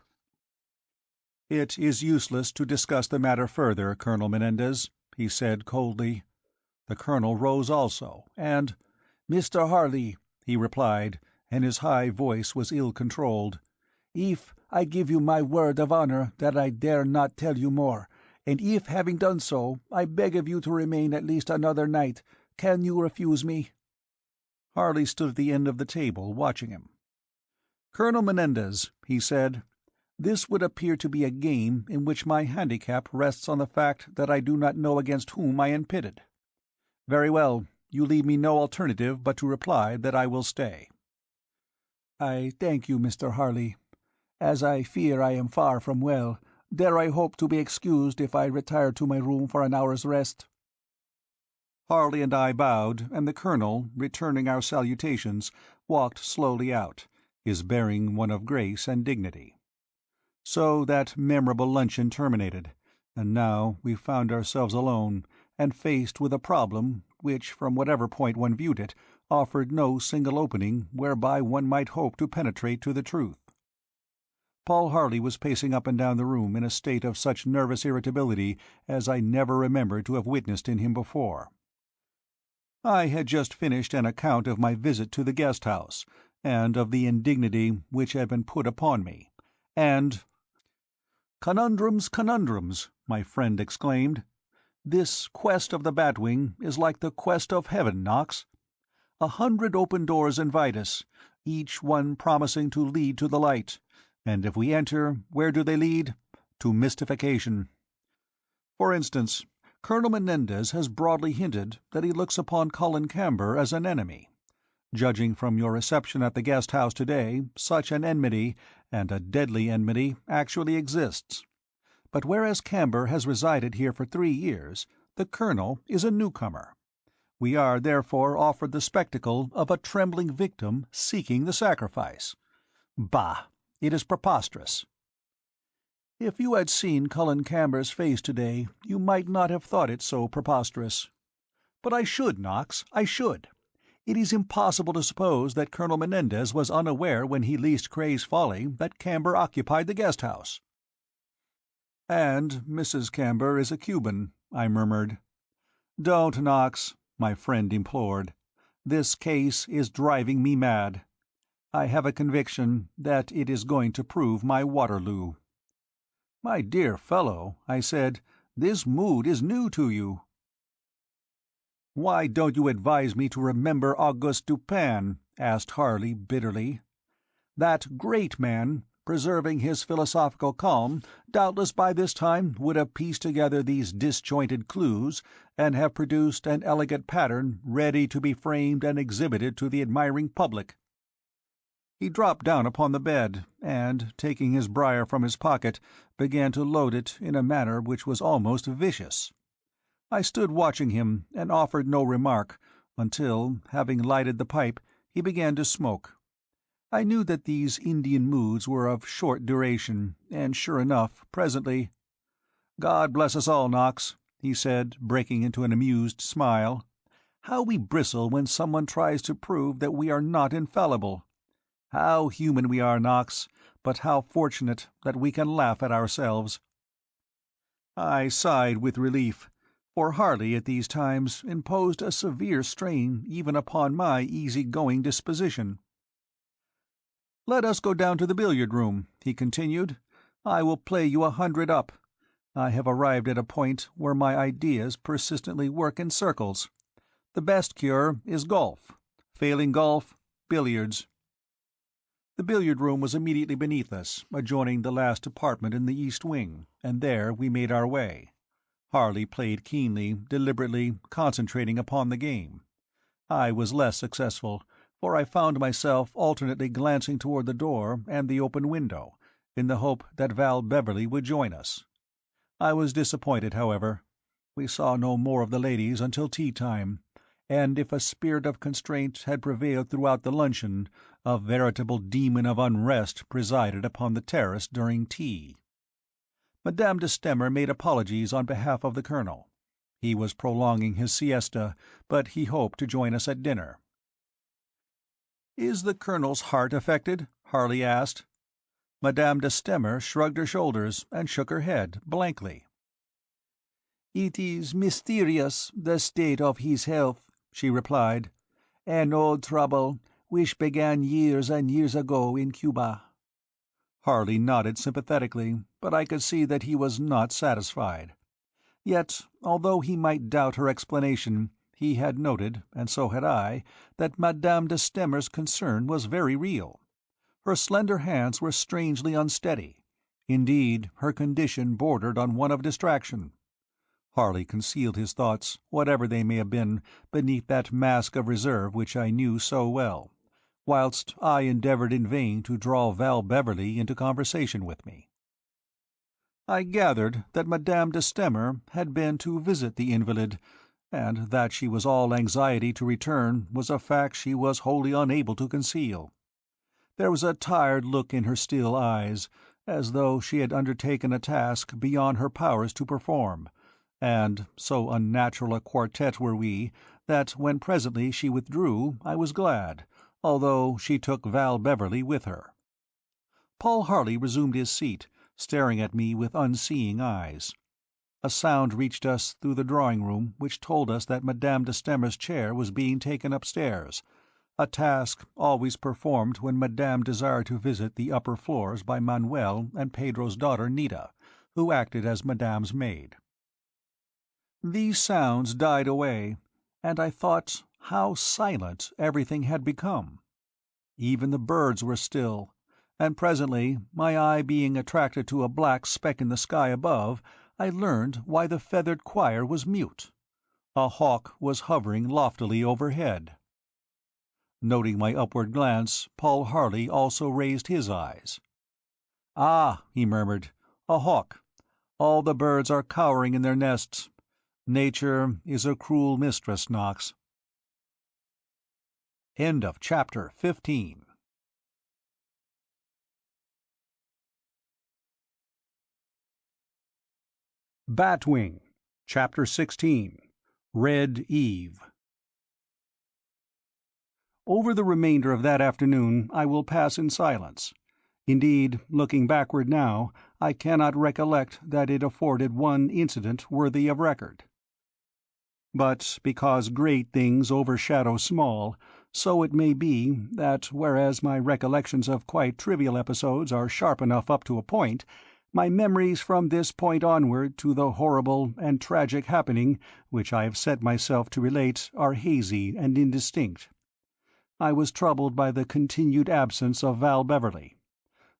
Speaker 1: "It is useless to discuss the matter further, Colonel Menendez," he said coldly. The colonel rose also, and, "Mr. Harley," he replied, and his high voice was ill-controlled, "if I give you my word of honor that I dare not tell you more, and if, having done so, I beg of you to remain at least another night, can you refuse me?" Harley stood at the end of the table watching him. "Colonel Menendez," he said, "this would appear to be a game in which my handicap rests on the fact that I do not know against whom I am pitted. Very well, you leave me no alternative but to reply that I will stay." "I thank you, Mr. Harley. As I fear I am far from well, dare I hope to be excused if I retire to my room for an hour's rest?" Harley and I bowed, and the colonel, returning our salutations, walked slowly out, his bearing one of grace and dignity. So that memorable luncheon terminated, and now we found ourselves alone, and faced with a problem which, from whatever point one viewed it, offered no single opening whereby one might hope to penetrate to the truth. Paul Harley was pacing up and down the room in a state of such nervous irritability as I never remembered to have witnessed in him before. I had just finished an account of my visit to the guest-house, and of the indignity which had been put upon me, and— "Conundrums, conundrums!" my friend exclaimed. "This quest of the Batwing is like the quest of heaven, Knox. 100 open doors invite us, each one promising to lead to the light, and if we enter, where do they lead? To mystification. For instance, Colonel Menendez has broadly hinted that he looks upon Colin Camber as an enemy. Judging from your reception at the guest house today, such an enmity, and a deadly enmity, actually exists. But whereas Camber has resided here for 3 years, the Colonel is a newcomer. We are therefore offered the spectacle of a trembling victim seeking the sacrifice. Bah! It is preposterous. If you had seen Colin Camber's face today, you might not have thought it so preposterous. But I should, Knox, I should. It is impossible to suppose that Colonel Menendez was unaware when he leased Cray's Folly that Camber occupied the guest-house. "And Mrs. Camber is a Cuban," I murmured. "Don't, Knox," my friend implored. "This case is driving me mad. I have a conviction that it is going to prove my Waterloo." "My dear fellow," I said, "this mood is new to you." "Why don't you advise me to remember Auguste Dupin?" asked Harley bitterly. "That great man, preserving his philosophical calm, doubtless by this time would have pieced together these disjointed clues, and have produced an elegant pattern ready to be framed and exhibited to the admiring public." He dropped down upon the bed, and, taking his briar from his pocket, began to load it in a manner which was almost vicious. I stood watching him, and offered no remark, until, having lighted the pipe, he began to smoke. I knew that these Indian moods were of short duration, and sure enough, presently— "God bless us all, Knox," he said, breaking into an amused smile. "How we bristle when someone tries to prove that we are not infallible! How human we are, Knox, but how fortunate that we can laugh at ourselves!" I sighed with relief, for Harley at these times imposed a severe strain even upon my easy-going disposition. "Let us go down to the billiard-room," he continued. "I will play you 100 up. I have arrived at a point where my ideas persistently work in circles. The best cure is golf. Failing golf, billiards." The billiard-room was immediately beneath us, adjoining the last apartment in the east wing, and there we made our way. Harley played keenly, deliberately, concentrating upon the game. I was less successful, for I found myself alternately glancing toward the door and the open window, in the hope that Val Beverley would join us. I was disappointed, however. We saw no more of the ladies until tea-time, and if a spirit of constraint had prevailed throughout the luncheon, a veritable demon of unrest presided upon the terrace during tea. Madame de Stamer made apologies on behalf of the Colonel. He was prolonging his siesta, but he hoped to join us at dinner. "Is the Colonel's heart affected?" Harley asked. Madame de Stamer shrugged her shoulders and shook her head blankly. "It is mysterious, the state of his health," she replied. "An old trouble, which began years and years ago in Cuba." Harley nodded sympathetically, but I could see that he was not satisfied. Yet, although he might doubt her explanation, he had noted, and so had I, that Madame de Stamer's concern was very real. Her slender hands were strangely unsteady. Indeed, her condition bordered on one of distraction. Harley concealed his thoughts, whatever they may have been, beneath that mask of reserve which I knew so well, whilst I endeavoured in vain to draw Val Beverley into conversation with me. I gathered that Madame de Stamer had been to visit the invalid, and that she was all anxiety to return was a fact she was wholly unable to conceal. There was a tired look in her still eyes, as though she had undertaken a task beyond her powers to perform, and so unnatural a quartet were we that when presently she withdrew I was glad, although she took Val Beverley with her. Paul Harley resumed his seat, staring at me with unseeing eyes. A sound reached us through the drawing-room which told us that Madame de Stamer's chair was being taken upstairs, a task always performed when Madame desired to visit the upper floors by Manuel and Pedro's daughter Nita, who acted as Madame's maid. These sounds died away, and I thought how silent everything had become. Even the birds were still, and presently, my eye being attracted to a black speck in the sky above, I learned why the feathered choir was mute. A hawk was hovering loftily overhead. Noting my upward glance, Paul Harley also raised his eyes. "Ah," he murmured, "a hawk. All the birds are cowering in their nests. Nature is a cruel mistress, Knox." End of chapter 15. Batwing, Chapter 16. Red Eve. Over the remainder of that afternoon I will pass in silence. Indeed, looking backward now, I cannot recollect that it afforded one incident worthy of record. But because great things overshadow small, so it may be that whereas my recollections of quite trivial episodes are sharp enough up to a point, my memories from this point onward to the horrible and tragic happening which I have set myself to relate are hazy and indistinct. I was troubled by the continued absence of Val Beverley.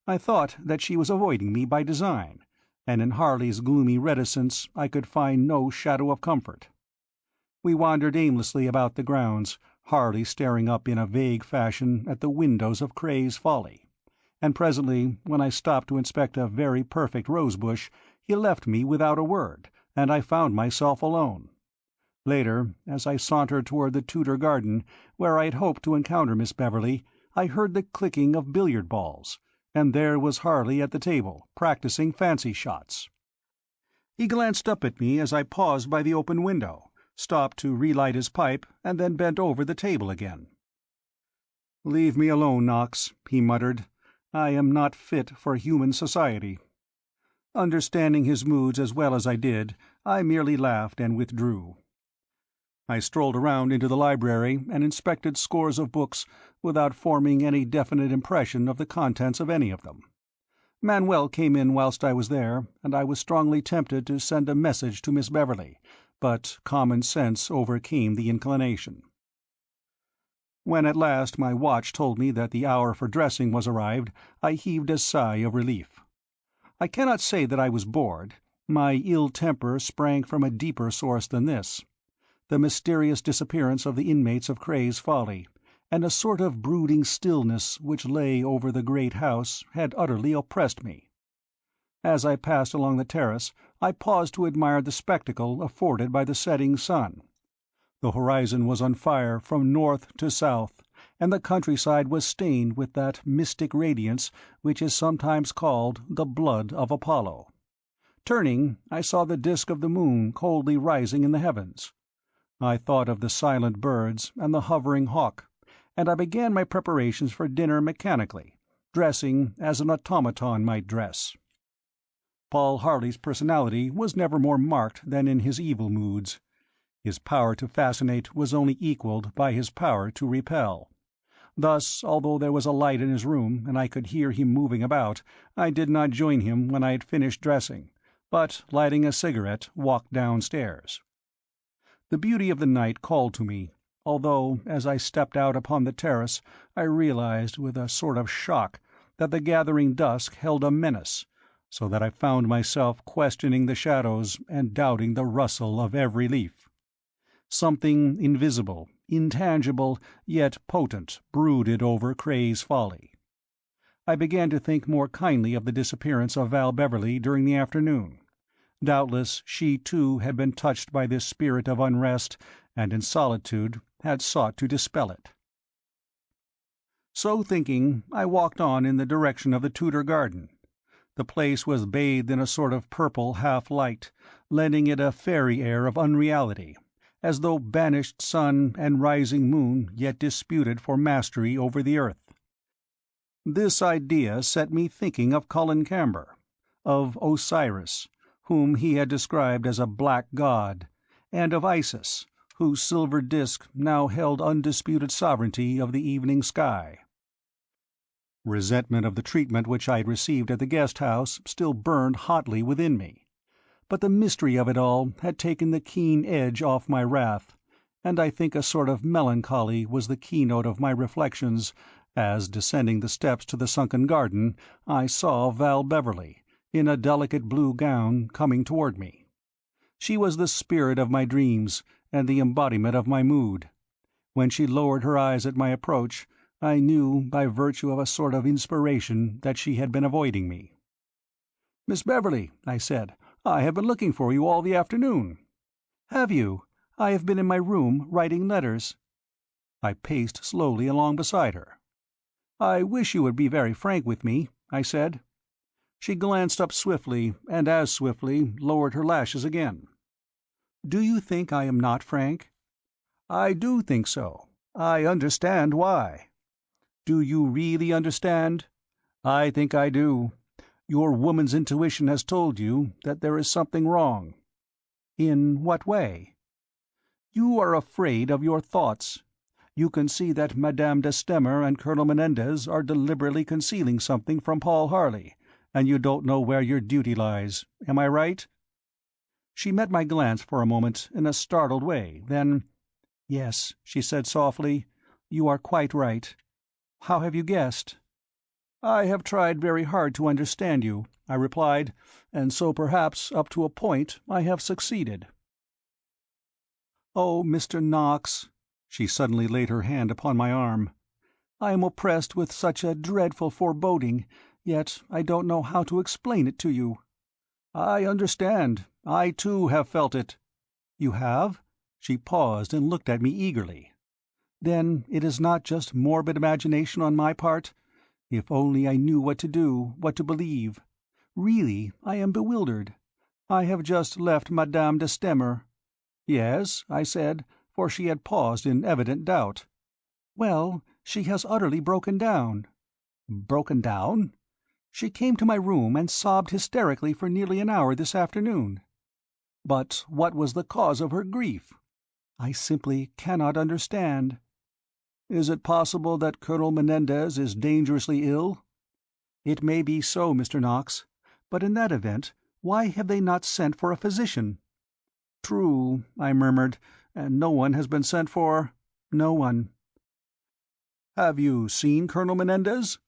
Speaker 1: I thought that she was avoiding me by design, and in Harley's gloomy reticence I could find no shadow of comfort. We wandered aimlessly about the grounds, Harley staring up in a vague fashion at the windows of Cray's Folly, and presently, when I stopped to inspect a very perfect rose-bush, he left me without a word, and I found myself alone. Later, as I sauntered toward the Tudor garden, where I had hoped to encounter Miss Beverley, I heard the clicking of billiard balls, and there was Harley at the table, practicing fancy shots. He glanced up at me as I paused by the open window, stopped to relight his pipe, and then bent over the table again. "Leave me alone, Knox," he muttered. "I am not fit for human society." Understanding his moods as well as I did, I merely laughed and withdrew. I strolled around into the library and inspected scores of books without forming any definite impression of the contents of any of them. Manuel came in whilst I was there, and I was strongly tempted to send a message to Miss Beverley, but common sense overcame the inclination. When at last my watch told me that the hour for dressing was arrived, I heaved a sigh of relief. I cannot say that I was bored. My ill temper sprang from a deeper source than this. The mysterious disappearance of the inmates of Cray's Folly, and a sort of brooding stillness which lay over the great house, had utterly oppressed me. As I passed along the terrace, I paused to admire the spectacle afforded by the setting sun. The horizon was on fire from north to south, and the countryside was stained with that mystic radiance which is sometimes called the blood of Apollo. Turning, I saw the disk of the moon coldly rising in the heavens. I thought of the silent birds and the hovering hawk, and I began my preparations for dinner mechanically, dressing as an automaton might dress. Paul Harley's personality was never more marked than in his evil moods. His power to fascinate was only equalled by his power to repel. Thus, although there was a light in his room and I could hear him moving about, I did not join him when I had finished dressing, but, lighting a cigarette, walked downstairs. The beauty of the night called to me, although, as I stepped out upon the terrace, I realized with a sort of shock that the gathering dusk held a menace, so that I found myself questioning the shadows and doubting the rustle of every leaf. Something invisible, intangible, yet potent, brooded over Cray's Folly. I began to think more kindly of the disappearance of Val Beverley during the afternoon. Doubtless she too had been touched by this spirit of unrest, and in solitude had sought to dispel it. So thinking, I walked on in the direction of the Tudor garden. The place was bathed in a sort of purple half-light, lending it a fairy air of unreality, as though banished sun and rising moon yet disputed for mastery over the earth. This idea set me thinking of Colin Camber, of Osiris, whom he had described as a black god, and of Isis, whose silver disk now held undisputed sovereignty of the evening sky. Resentment of the treatment which I had received at the guest-house still burned hotly within me, but the mystery of it all had taken the keen edge off my wrath, and I think a sort of melancholy was the keynote of my reflections as, descending the steps to the sunken garden, I saw Val Beverley, in a delicate blue gown, coming toward me. She was the spirit of my dreams, and the embodiment of my mood. When she lowered her eyes at my approach, I knew, by virtue of a sort of inspiration, that she had been avoiding me. "Miss Beverley," I said, "I have been looking for you all the afternoon." "Have you? I have been in my room, writing letters." I paced slowly along beside her. "I wish you would be very frank with me," I said. She glanced up swiftly, and as swiftly lowered her lashes again. "Do you think I am not frank?" "I do think so. I understand why." "Do you really understand?" "I think I do. Your woman's intuition has told you that there is something wrong." "In what way?" "You are afraid of your thoughts. You can see that Madame de Stamer and Colonel Menendez are deliberately concealing something from Paul Harley, and you don't know where your duty lies. Am I right?" She met my glance for a moment in a startled way, then, "Yes," she said softly, "you are quite right. How have you guessed?" "I have tried very hard to understand you," I replied, "and so perhaps up to a point I have succeeded." "Oh, Mr. Knox," she suddenly laid her hand upon my arm, "I am oppressed with such a dreadful foreboding, yet I don't know how to explain it to you." "I understand. I too have felt it." "You have?" She paused and looked at me eagerly. Then it is not just morbid imagination on my part? If only I knew what to do, what to believe. Really, I am bewildered. I have just left Madame de Stamer." "Yes," I said, for she had paused in evident doubt. "Well, she has utterly broken down." "Broken down?" "She came to my room and sobbed hysterically for nearly an hour this afternoon." "But what was the cause of her grief?" "I simply cannot understand." "Is it possible that Colonel Menendez is dangerously ill?" "It may be so, Mr. Knox. But in that event, why have they not sent for a physician?" "True," I murmured, "and no one has been sent for?" "No one." "Have you seen Colonel Menendez?"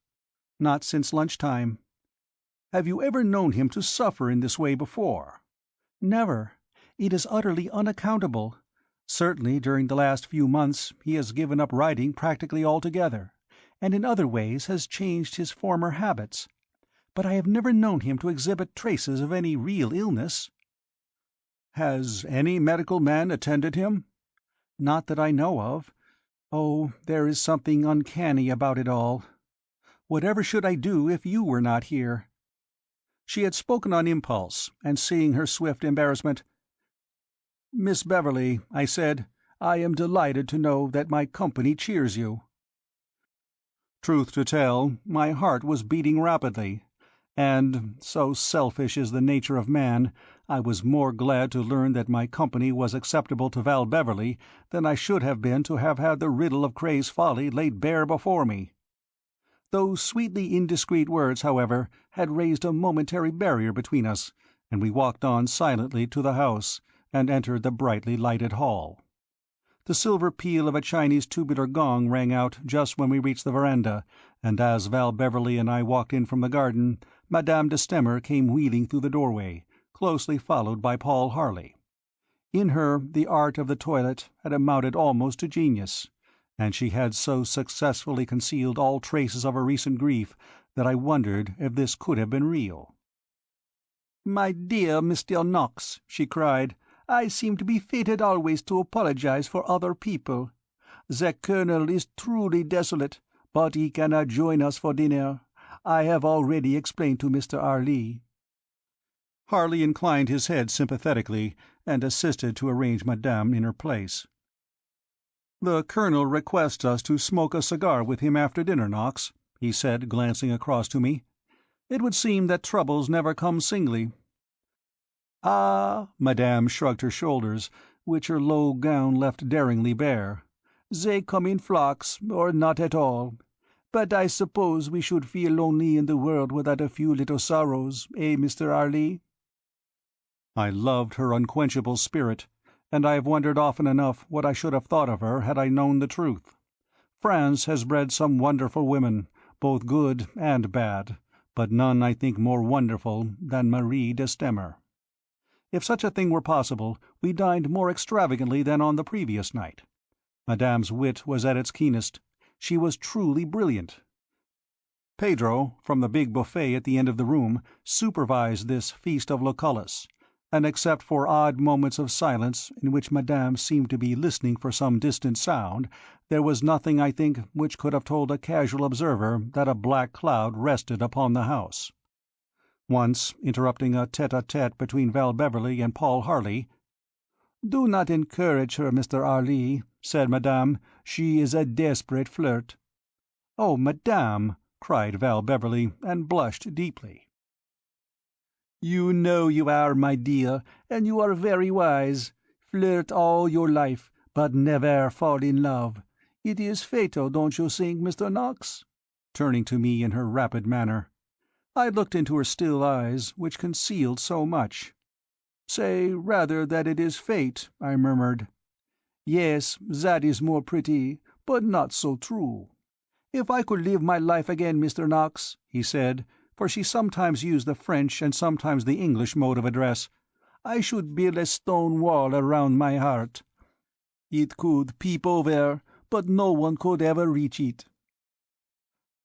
Speaker 1: "Not since lunchtime." "Have you ever known him to suffer in this way before?" "Never. It is utterly unaccountable. Certainly during the last few months he has given up riding practically altogether, and in other ways has changed his former habits. But I have never known him to exhibit traces of any real illness." "Has any medical man attended him?" "Not that I know of. Oh, there is something uncanny about it all. Whatever should I do if you were not here?" She had spoken on impulse, and seeing her swift embarrassment, "Miss Beverley," I said, "I am delighted to know that my company cheers you." Truth to tell, my heart was beating rapidly, and, so selfish is the nature of man, I was more glad to learn that my company was acceptable to Val Beverley than I should have been to have had the riddle of Cray's folly laid bare before me. Those sweetly indiscreet words, however, had raised a momentary barrier between us, and we walked on silently to the house, and entered the brightly lighted hall. The silver peal of a Chinese tubular gong rang out just when we reached the veranda, and as Val Beverley and I walked in from the garden, Madame de Stamer came wheeling through the doorway, closely followed by Paul Harley. In her the art of the toilet had amounted almost to genius, and she had so successfully concealed all traces of her recent grief that I wondered if this could have been real. "My dear Mr. Knox," she cried, "I seem to be fated always to apologize for other people. The Colonel is truly desolate, but he cannot join us for dinner. I have already explained to Mr. Harley." Harley inclined his head sympathetically, and assisted to arrange Madame in her place. "The Colonel requests us to smoke a cigar with him after dinner, Knox," he said, glancing across to me. "It would seem that troubles never come singly." "Ah," Madame shrugged her shoulders, which her low gown left daringly bare, "they come in flocks, or not at all. But I suppose we should feel lonely in the world without a few little sorrows, eh, Mr. Harley?" I loved her unquenchable spirit, and I have wondered often enough what I should have thought of her had I known the truth. France has bred some wonderful women, both good and bad, but none I think more wonderful than Marie de Stamer. If such a thing were possible, we dined more extravagantly than on the previous night. Madame's wit was at its keenest. She was truly brilliant. Pedro, from the big buffet at the end of the room, supervised this feast of Lucullus, and except for odd moments of silence in which Madame seemed to be listening for some distant sound, there was nothing, I think, which could have told a casual observer that a black cloud rested upon the house. Once, interrupting a tete-a-tete between Val Beverley and Paul Harley, "Do not encourage her, Mr. Harley," said Madame. "She is a desperate flirt." "Oh, Madame!" cried Val Beverley, and blushed deeply. "You know you are, my dear, and you are very wise. Flirt all your life, but never fall in love. It is fatal, don't you think, Mr. Knox?" turning to me in her rapid manner. I looked into her still eyes, which concealed so much. "Say rather that it is fate," I murmured. "Yes, that is more pretty, but not so true. If I could live my life again, Mr. Knox," he said, for she sometimes used the French and sometimes the English mode of address, "I should build a stone wall around my heart. It could peep over, but no one could ever reach it."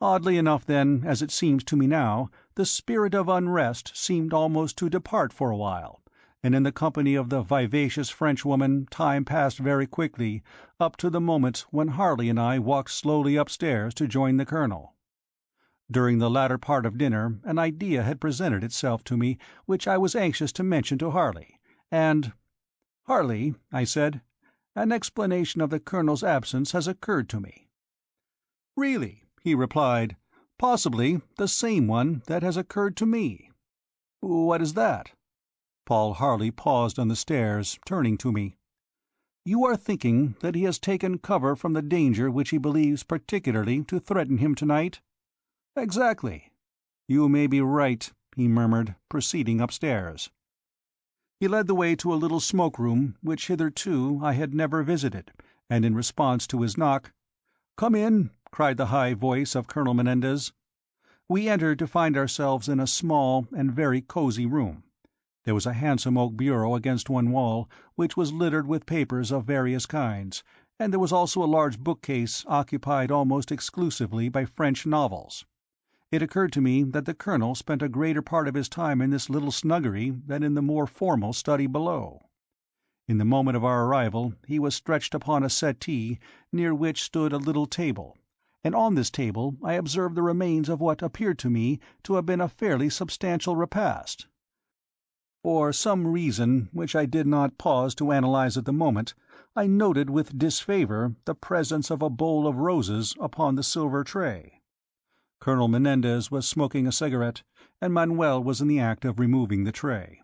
Speaker 1: Oddly enough, then, as it seems to me now, the spirit of unrest seemed almost to depart for a while, and in the company of the vivacious Frenchwoman time passed very quickly, up to the moment when Harley and I walked slowly upstairs to join the Colonel. During the latter part of dinner an idea had presented itself to me which I was anxious to mention to Harley, and— "Harley," I said, "an explanation of the Colonel's absence has occurred to me." "Really," he replied, "possibly the same one that has occurred to me." "What is that?" Paul Harley paused on the stairs, turning to me. "You are thinking that he has taken cover from the danger which he believes particularly to threaten him tonight?" "Exactly." "You may be right," he murmured, proceeding upstairs. He led the way to a little smoke-room which hitherto I had never visited, and in response to his knock, "Come in," cried the high voice of Colonel Menendez. We entered to find ourselves in a small and very cosy room. There was a handsome oak bureau against one wall, which was littered with papers of various kinds, and there was also a large bookcase occupied almost exclusively by French novels. It occurred to me that the Colonel spent a greater part of his time in this little snuggery than in the more formal study below. In the moment of our arrival he was stretched upon a settee, near which stood a little table, and on this table I observed the remains of what appeared to me to have been a fairly substantial repast. For some reason which I did not pause to analyze at the moment, I noted with disfavour the presence of a bowl of roses upon the silver tray. Colonel Menendez was smoking a cigarette, and Manuel was in the act of removing the tray.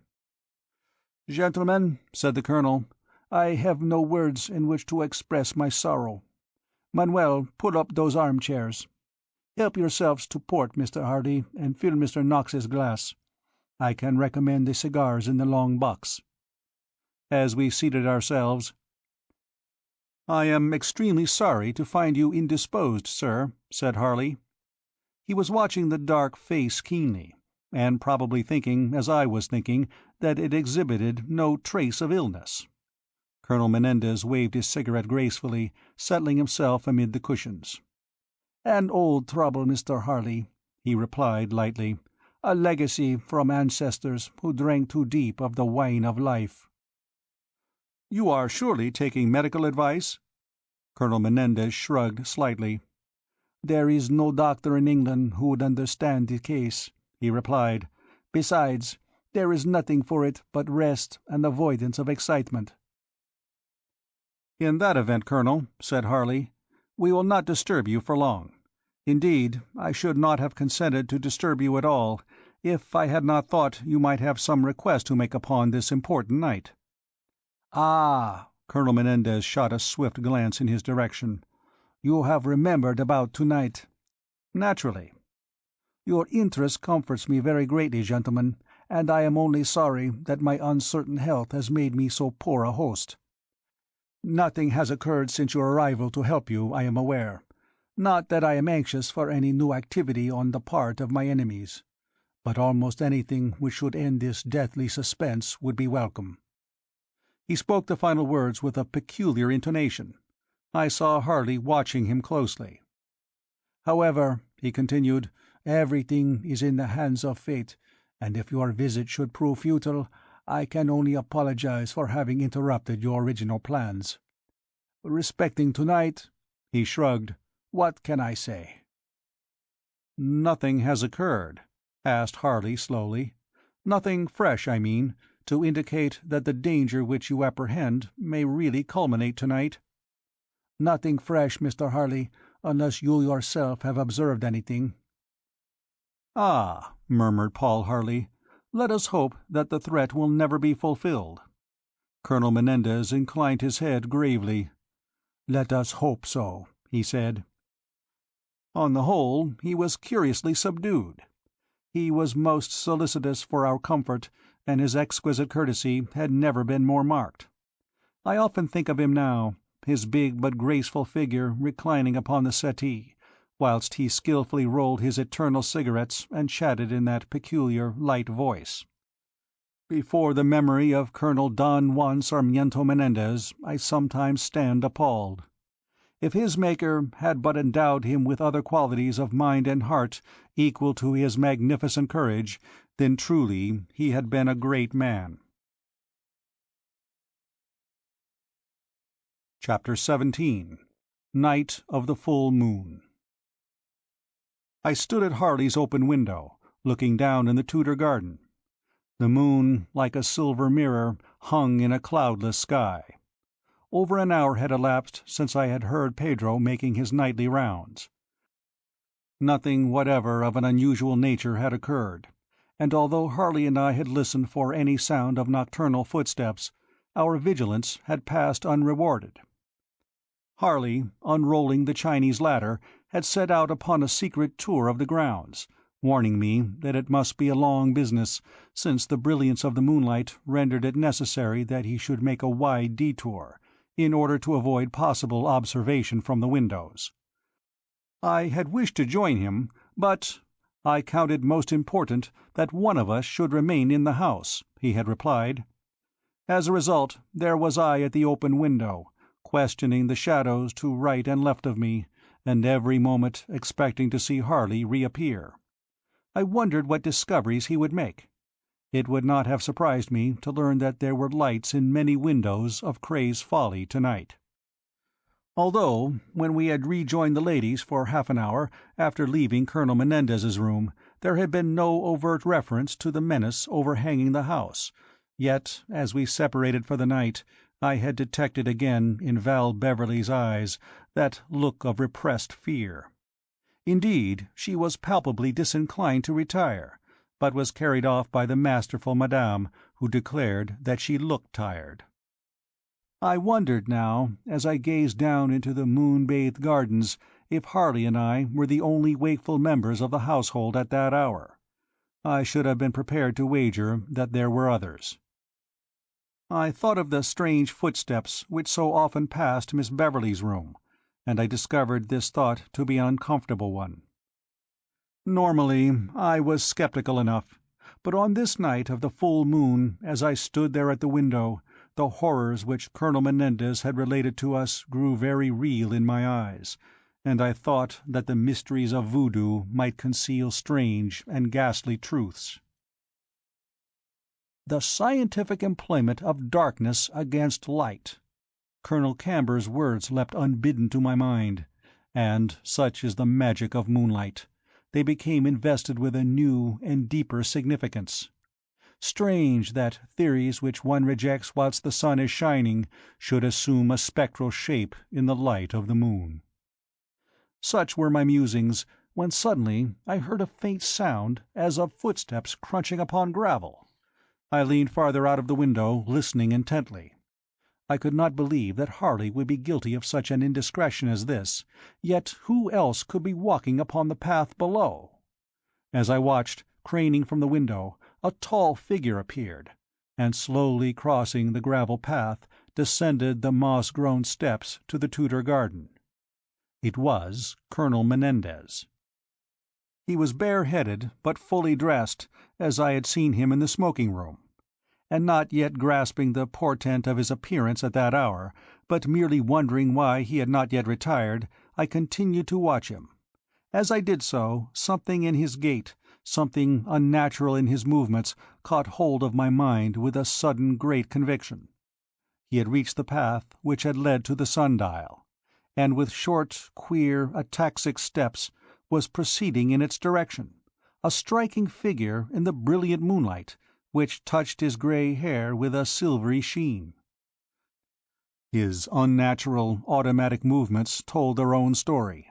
Speaker 1: "Gentlemen," said the Colonel, "I have no words in which to express my sorrow. Manuel, pull up those armchairs. Help yourselves to port, Mr. Hardy, and fill Mr. Knox's glass. I can recommend the cigars in the long box." As we seated ourselves, "I am extremely sorry to find you indisposed, sir," said Harley. He was watching the dark face keenly, and probably thinking, as I was thinking, that it exhibited no trace of illness. Colonel Menendez waved his cigarette gracefully, settling himself amid the cushions. "An old trouble, Mr. Harley," he replied lightly. "A legacy from ancestors who drank too deep of the wine of life." "You are surely taking medical advice?" Colonel Menendez shrugged slightly. "There is no doctor in England who would understand the case," he replied. "Besides, there is nothing for it but rest and avoidance of excitement." "In that event, Colonel," said Harley, "we will not disturb you for long. Indeed, I should not have consented to disturb you at all, if I had not thought you might have some request to make upon this important night." "Ah!" Colonel Menendez shot a swift glance in his direction. "You have remembered about tonight." "Naturally." "Your interest comforts me very greatly, gentlemen, and I am only sorry that my uncertain health has made me so poor a host. Nothing has occurred since your arrival to help you, I am aware. Not that I am anxious for any new activity on the part of my enemies, but almost anything which should end this deathly suspense would be welcome." He spoke the final words with a peculiar intonation. I saw Harley watching him closely. "However," he continued, "everything is in the hands of fate, and if your visit should prove futile, I can only apologize for having interrupted your original plans. Respecting tonight," he shrugged, "what can I say?" "Nothing has occurred?" asked Harley slowly. "Nothing fresh, I mean, to indicate that the danger which you apprehend may really culminate tonight?" "Nothing fresh, Mr. Harley, unless you yourself have observed anything." "Ah," murmured Paul Harley, "let us hope that the threat will never be fulfilled." Colonel Menendez inclined his head gravely. "Let us hope so," he said. On the whole, he was curiously subdued. He was most solicitous for our comfort, and his exquisite courtesy had never been more marked. I often think of him now, his big but graceful figure reclining upon the settee, whilst he skilfully rolled his eternal cigarettes and chatted in that peculiar, light voice. Before the memory of Colonel Don Juan Sarmiento Menendez I sometimes stand appalled. If his Maker had but endowed him with other qualities of mind and heart equal to his magnificent courage, then truly he had been a great man. Chapter 17. Night of the Full Moon. I stood at Harley's open window, looking down in the Tudor garden. The moon, like a silver mirror, hung in a cloudless sky. Over an hour had elapsed since I had heard Pedro making his nightly rounds. Nothing whatever of an unusual nature had occurred, and although Harley and I had listened for any sound of nocturnal footsteps, our vigilance had passed unrewarded. Harley, unrolling the Chinese ladder, had set out upon a secret tour of the grounds, warning me that it must be a long business, since the brilliance of the moonlight rendered it necessary that he should make a wide detour, in order to avoid possible observation from the windows. I had wished to join him, but I counted most important that one of us should remain in the house, he had replied. As a result, there was I at the open window, questioning the shadows to right and left of me, and every moment expecting to see Harley reappear. I wondered what discoveries he would make. It would not have surprised me to learn that there were lights in many windows of Cray's Folly tonight. Although, when we had rejoined the ladies for half an hour after leaving Colonel Menendez's room, there had been no overt reference to the menace overhanging the house, yet, as we separated for the night, I had detected again in Val Beverley's eyes that look of repressed fear. Indeed, she was palpably disinclined to retire, but was carried off by the masterful Madame, who declared that she looked tired. I wondered now, as I gazed down into the moon-bathed gardens, if Harley and I were the only wakeful members of the household at that hour. I should have been prepared to wager that there were others. I thought of the strange footsteps which so often passed Miss Beverley's room, and I discovered this thought to be an uncomfortable one. Normally I was sceptical enough, but on this night of the full moon, as I stood there at the window, the horrors which Colonel Menendez had related to us grew very real in my eyes, and I thought that the mysteries of voodoo might conceal strange and ghastly truths. The scientific employment of darkness against light. Colonel Camber's words leapt unbidden to my mind, and, such is the magic of moonlight, they became invested with a new and deeper significance. Strange that theories which one rejects whilst the sun is shining should assume a spectral shape in the light of the moon. Such were my musings, when suddenly I heard a faint sound as of footsteps crunching upon gravel. I leaned farther out of the window, listening intently. I could not believe that Harley would be guilty of such an indiscretion as this, yet who else could be walking upon the path below? As I watched, craning from the window, a tall figure appeared, and slowly crossing the gravel path, descended the moss-grown steps to the Tudor garden. It was Colonel Menendez. He was bare-headed, but fully dressed, as I had seen him in the smoking-room, and not yet grasping the portent of his appearance at that hour, but merely wondering why he had not yet retired, I continued to watch him. As I did so, something in his gait, something unnatural in his movements, caught hold of my mind with a sudden great conviction. He had reached the path which had led to the sundial, and with short, queer, ataxic steps was proceeding in its direction, a striking figure in the brilliant moonlight, which touched his grey hair with a silvery sheen. His unnatural, automatic movements told their own story.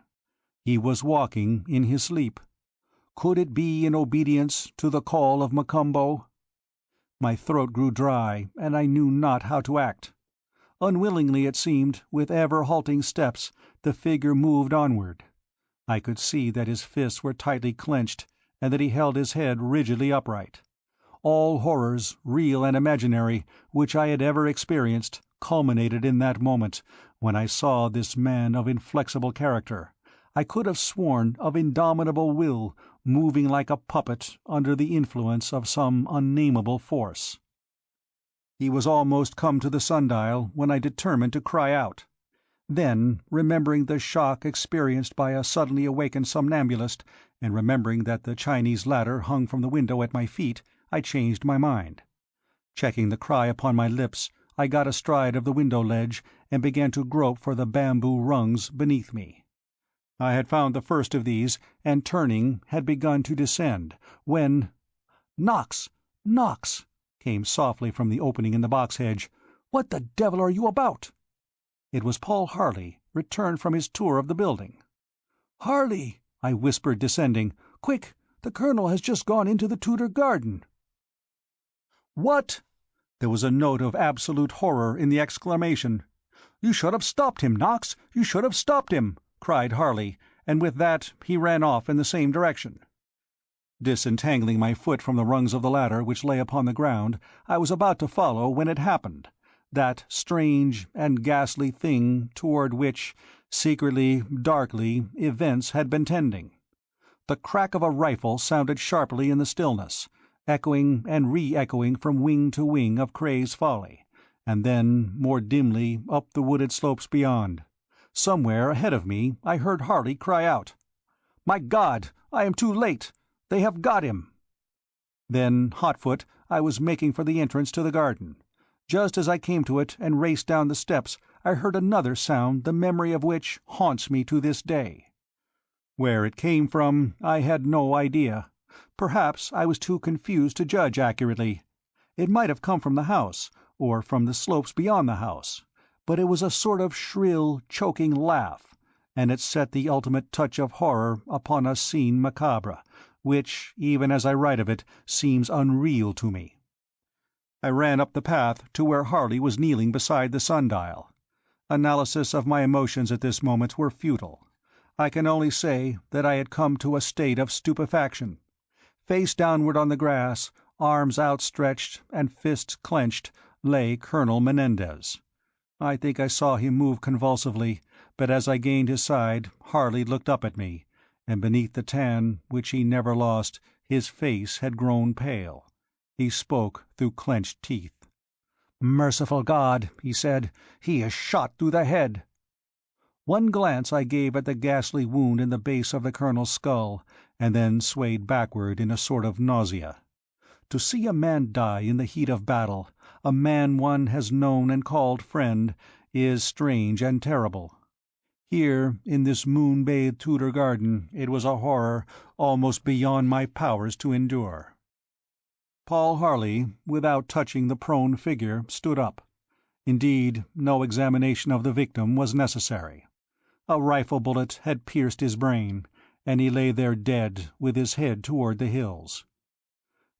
Speaker 1: He was walking in his sleep. Could it be in obedience to the call of Macumbo? My throat grew dry, and I knew not how to act. Unwillingly, it seemed, with ever-halting steps, the figure moved onward. I could see that his fists were tightly clenched, and that he held his head rigidly upright. All horrors, real and imaginary, which I had ever experienced, culminated in that moment, when I saw this man of inflexible character, I could have sworn of indomitable will, moving like a puppet under the influence of some unnameable force. He was almost come to the sundial when I determined to cry out. Then, remembering the shock experienced by a suddenly awakened somnambulist, and remembering that the Chinese ladder hung from the window at my feet, I changed my mind. Checking the cry upon my lips, I got astride of the window ledge and began to grope for the bamboo rungs beneath me. I had found the first of these, and turning, had begun to descend, when— "Knox! Knox!" came softly from the opening in the box hedge. "What the devil are you about?" It was Paul Harley, returned from his tour of the building. "Harley!" I whispered, descending. "Quick! The Colonel has just gone into the Tudor garden." "What?" There was a note of absolute horror in the exclamation. "You should have stopped him, Knox! You should have stopped him!" cried Harley, and with that he ran off in the same direction. Disentangling my foot from the rungs of the ladder which lay upon the ground, I was about to follow when it happened, that strange and ghastly thing toward which, secretly, darkly, events had been tending. The crack of a rifle sounded sharply in the stillness, echoing and re-echoing from wing to wing of Cray's Folly, and then, more dimly, up the wooded slopes beyond. Somewhere ahead of me I heard Harley cry out, "My God! I am too late! They have got him!" Then, hotfoot, I was making for the entrance to the garden. Just as I came to it and raced down the steps, I heard another sound the memory of which haunts me to this day. Where it came from, I had no idea. Perhaps I was too confused to judge accurately. It might have come from the house, or from the slopes beyond the house, but it was a sort of shrill, choking laugh, and it set the ultimate touch of horror upon a scene macabre, which, even as I write of it, seems unreal to me. I ran up the path to where Harley was kneeling beside the sundial. Analysis of my emotions at this moment were futile. I can only say that I had come to a state of stupefaction. Face downward on the grass, arms outstretched and fists clenched, lay Colonel Menendez. I think I saw him move convulsively, but as I gained his side Harley looked up at me, and beneath the tan, which he never lost, his face had grown pale. He spoke through clenched teeth. "Merciful God," he said, "he is shot through the head." One glance I gave at the ghastly wound in the base of the Colonel's skull, and then swayed backward in a sort of nausea. To see a man die in the heat of battle, a man one has known and called friend, is strange and terrible. Here, in this moon-bathed Tudor garden, it was a horror almost beyond my powers to endure. Paul Harley, without touching the prone figure, stood up. Indeed, no examination of the victim was necessary. A rifle bullet had pierced his brain, and he lay there dead, with his head toward the hills.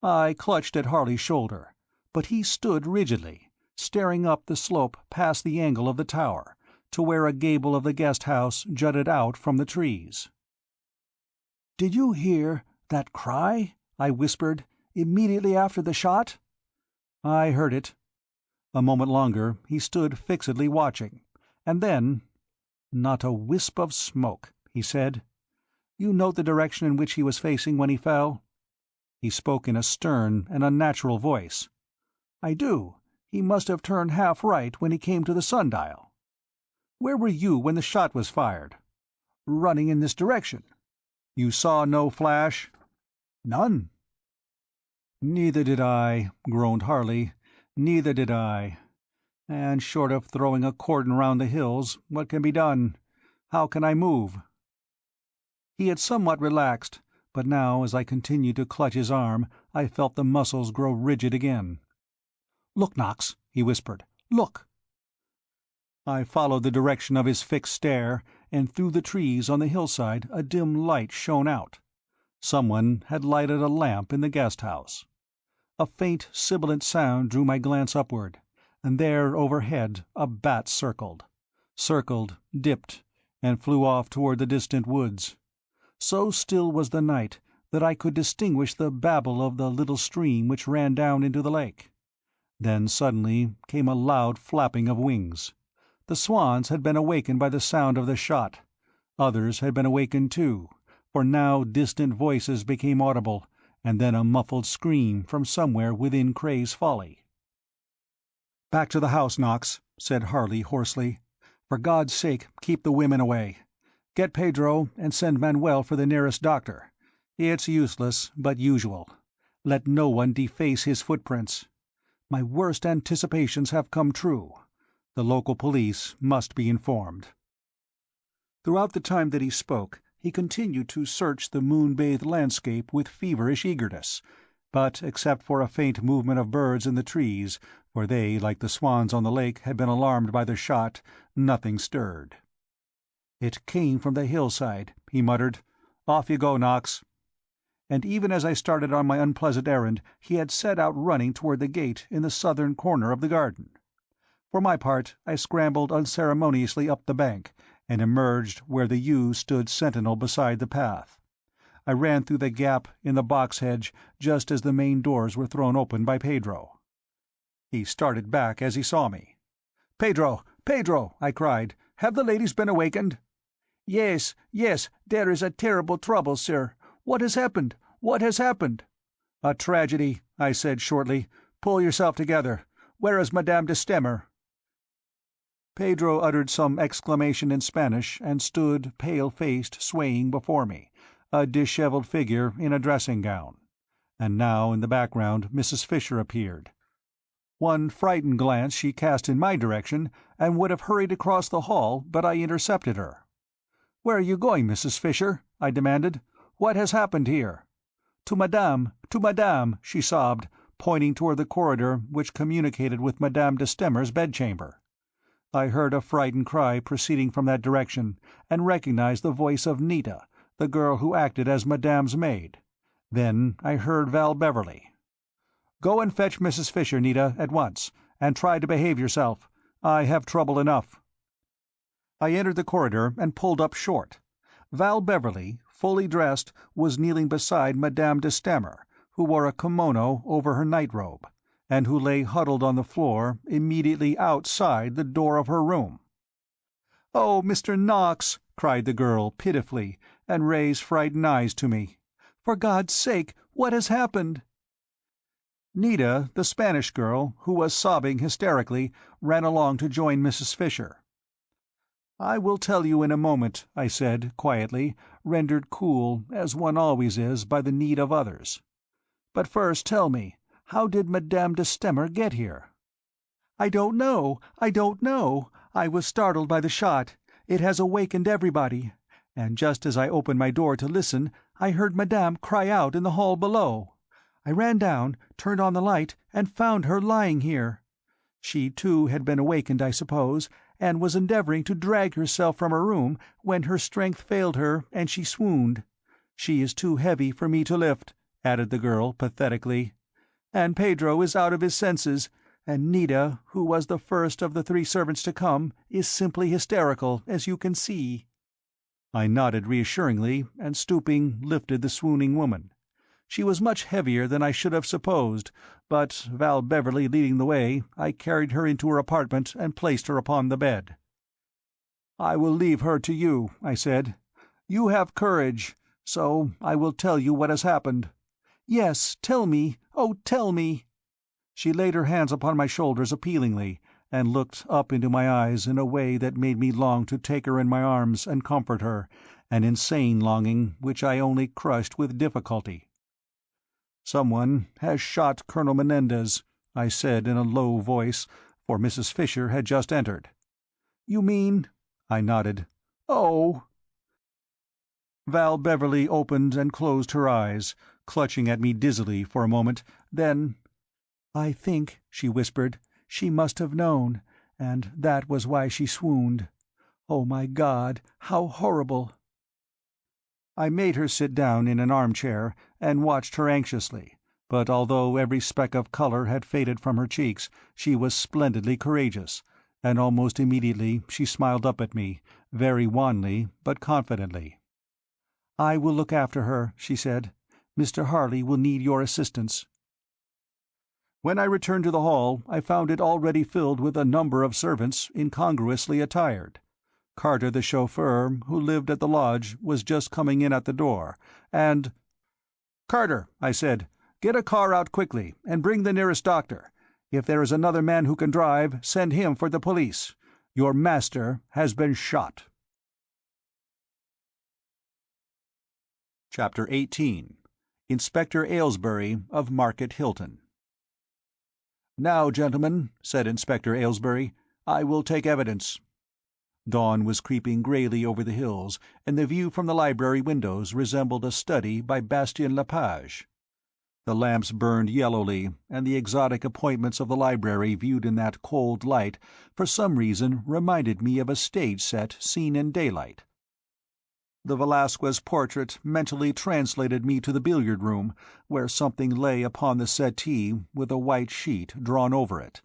Speaker 1: I clutched at Harley's shoulder, but he stood rigidly, staring up the slope past the angle of the tower, to where a gable of the guest-house jutted out from the trees. "Did you hear that cry?" I whispered, "immediately after the shot?" "I heard it." A moment longer he stood fixedly watching, and then— "Not a wisp of smoke," he said. "You note the direction in which he was facing when he fell?" He spoke in a stern and unnatural voice. "I do. He must have turned half right when he came to the sundial." "Where were you when the shot was fired?" "Running in this direction." "You saw no flash?" "None." "Neither did I," groaned Harley. "Neither did I. And short of throwing a cordon round the hills, what can be done? How can I move?" He had somewhat relaxed, but now as I continued to clutch his arm I felt the muscles grow rigid again. "Look, Knox," he whispered. "Look!" I followed the direction of his fixed stare, and through the trees on the hillside a dim light shone out. Someone had lighted a lamp in the guest-house. A faint, sibilant sound drew my glance upward, and there overhead a bat circled, dipped, and flew off toward the distant woods. So still was the night that I could distinguish the babble of the little stream which ran down into the lake. Then suddenly came a loud flapping of wings. The swans had been awakened by the sound of the shot. Others had been awakened too, for now distant voices became audible, and then a muffled scream from somewhere within Cray's Folly. "Back to the house, Knox," said Harley hoarsely. "For God's sake, keep the women away. Get Pedro, and send Manuel for the nearest doctor. It's useless, but usual. Let no one deface his footprints. My worst anticipations have come true. The local police must be informed." Throughout the time that he spoke, he continued to search the moon-bathed landscape with feverish eagerness, but except for a faint movement of birds in the trees, for they, like the swans on the lake, had been alarmed by the shot, nothing stirred. "It came from the hillside," he muttered. "Off you go, Knox." And even as I started on my unpleasant errand, he had set out running toward the gate in the southern corner of the garden. For my part, I scrambled unceremoniously up the bank, and emerged where the yew stood sentinel beside the path. I ran through the gap in the box hedge just as the main doors were thrown open by Pedro. He started back as he saw me. "Pedro! Pedro!" I cried. "Have the ladies been awakened?" "Yes, yes, there is a terrible trouble, sir. What has happened? What has happened?" "A tragedy," I said shortly. "Pull yourself together. Where is Madame de Stemmer?" Pedro uttered some exclamation in Spanish and stood, pale-faced, swaying before me, a dishevelled figure in a dressing-gown. And now in the background Mrs. Fisher appeared. One frightened glance she cast in my direction, and would have hurried across the hall, but I intercepted her. "Where are you going, Mrs. Fisher?" I demanded. "What has happened here?" To Madame," she sobbed, pointing toward the corridor which communicated with Madame de Stemmer's bedchamber. I heard a frightened cry proceeding from that direction, and recognized the voice of Nita, the girl who acted as Madame's maid. Then I heard Val Beverley. "Go and fetch Mrs. Fisher, Nita, at once, and try to behave yourself. I have trouble enough." I entered the corridor and pulled up short. Val Beverley, fully dressed, was kneeling beside Madame de Stemmer, who wore a kimono over her nightrobe, and who lay huddled on the floor immediately outside the door of her room. "Oh, Mr. Knox!" cried the girl pitifully, and raised frightened eyes to me. "For God's sake, what has happened?" Nita, the Spanish girl, who was sobbing hysterically, ran along to join Mrs. Fisher. "I will tell you in a moment," I said, quietly, rendered cool, as one always is, by the need of others. "But first tell me, how did Madame de Stemmer get here?" "I don't know. I was startled by the shot. It has awakened everybody. And just as I opened my door to listen, I heard Madame cry out in the hall below. I ran down, turned on the light, and found her lying here. She, too, had been awakened, I suppose, and was endeavouring to drag herself from her room when her strength failed her and she swooned. She is too heavy for me to lift," added the girl, pathetically. "And Pedro is out of his senses, and Nita, who was the first of the 3 servants to come, is simply hysterical, as you can see." I nodded reassuringly, and stooping, lifted the swooning woman. She was much heavier than I should have supposed, but, Val Beverley leading the way, I carried her into her apartment and placed her upon the bed. "I will leave her to you," I said. "You have courage, so I will tell you what has happened." "Yes, tell me, oh, tell me!" She laid her hands upon my shoulders appealingly, and looked up into my eyes in a way that made me long to take her in my arms and comfort her, an insane longing which I only crushed with difficulty. "Someone has shot Colonel Menendez," I said in a low voice, for Mrs. Fisher had just entered. "You mean—" I nodded. "Oh!" Val Beverley opened and closed her eyes, clutching at me dizzily for a moment, then— "I think," she whispered, "she must have known, and that was why she swooned. Oh, my God, how horrible!" I made her sit down in an armchair, and watched her anxiously, but although every speck of colour had faded from her cheeks, she was splendidly courageous, and almost immediately she smiled up at me, very wanly but confidently. "I will look after her," she said. "Mr. Harley will need your assistance." When I returned to the hall, I found it already filled with a number of servants incongruously attired. Carter the chauffeur, who lived at the lodge, was just coming in at the door, and— "Carter," I said, "get a car out quickly, and bring the nearest doctor. If there is another man who can drive, send him for the police. Your master has been shot." Chapter 18. Inspector Aylesbury of Market Hilton. "Now, gentlemen," said Inspector Aylesbury, "I will take evidence." Dawn was creeping greyly over the hills, and the view from the library windows resembled a study by Bastien Lepage. The lamps burned yellowly, and the exotic appointments of the library viewed in that cold light for some reason reminded me of a stage set seen in daylight. The Velasquez portrait mentally translated me to the billiard-room, where something lay upon the settee with a white sheet drawn over it,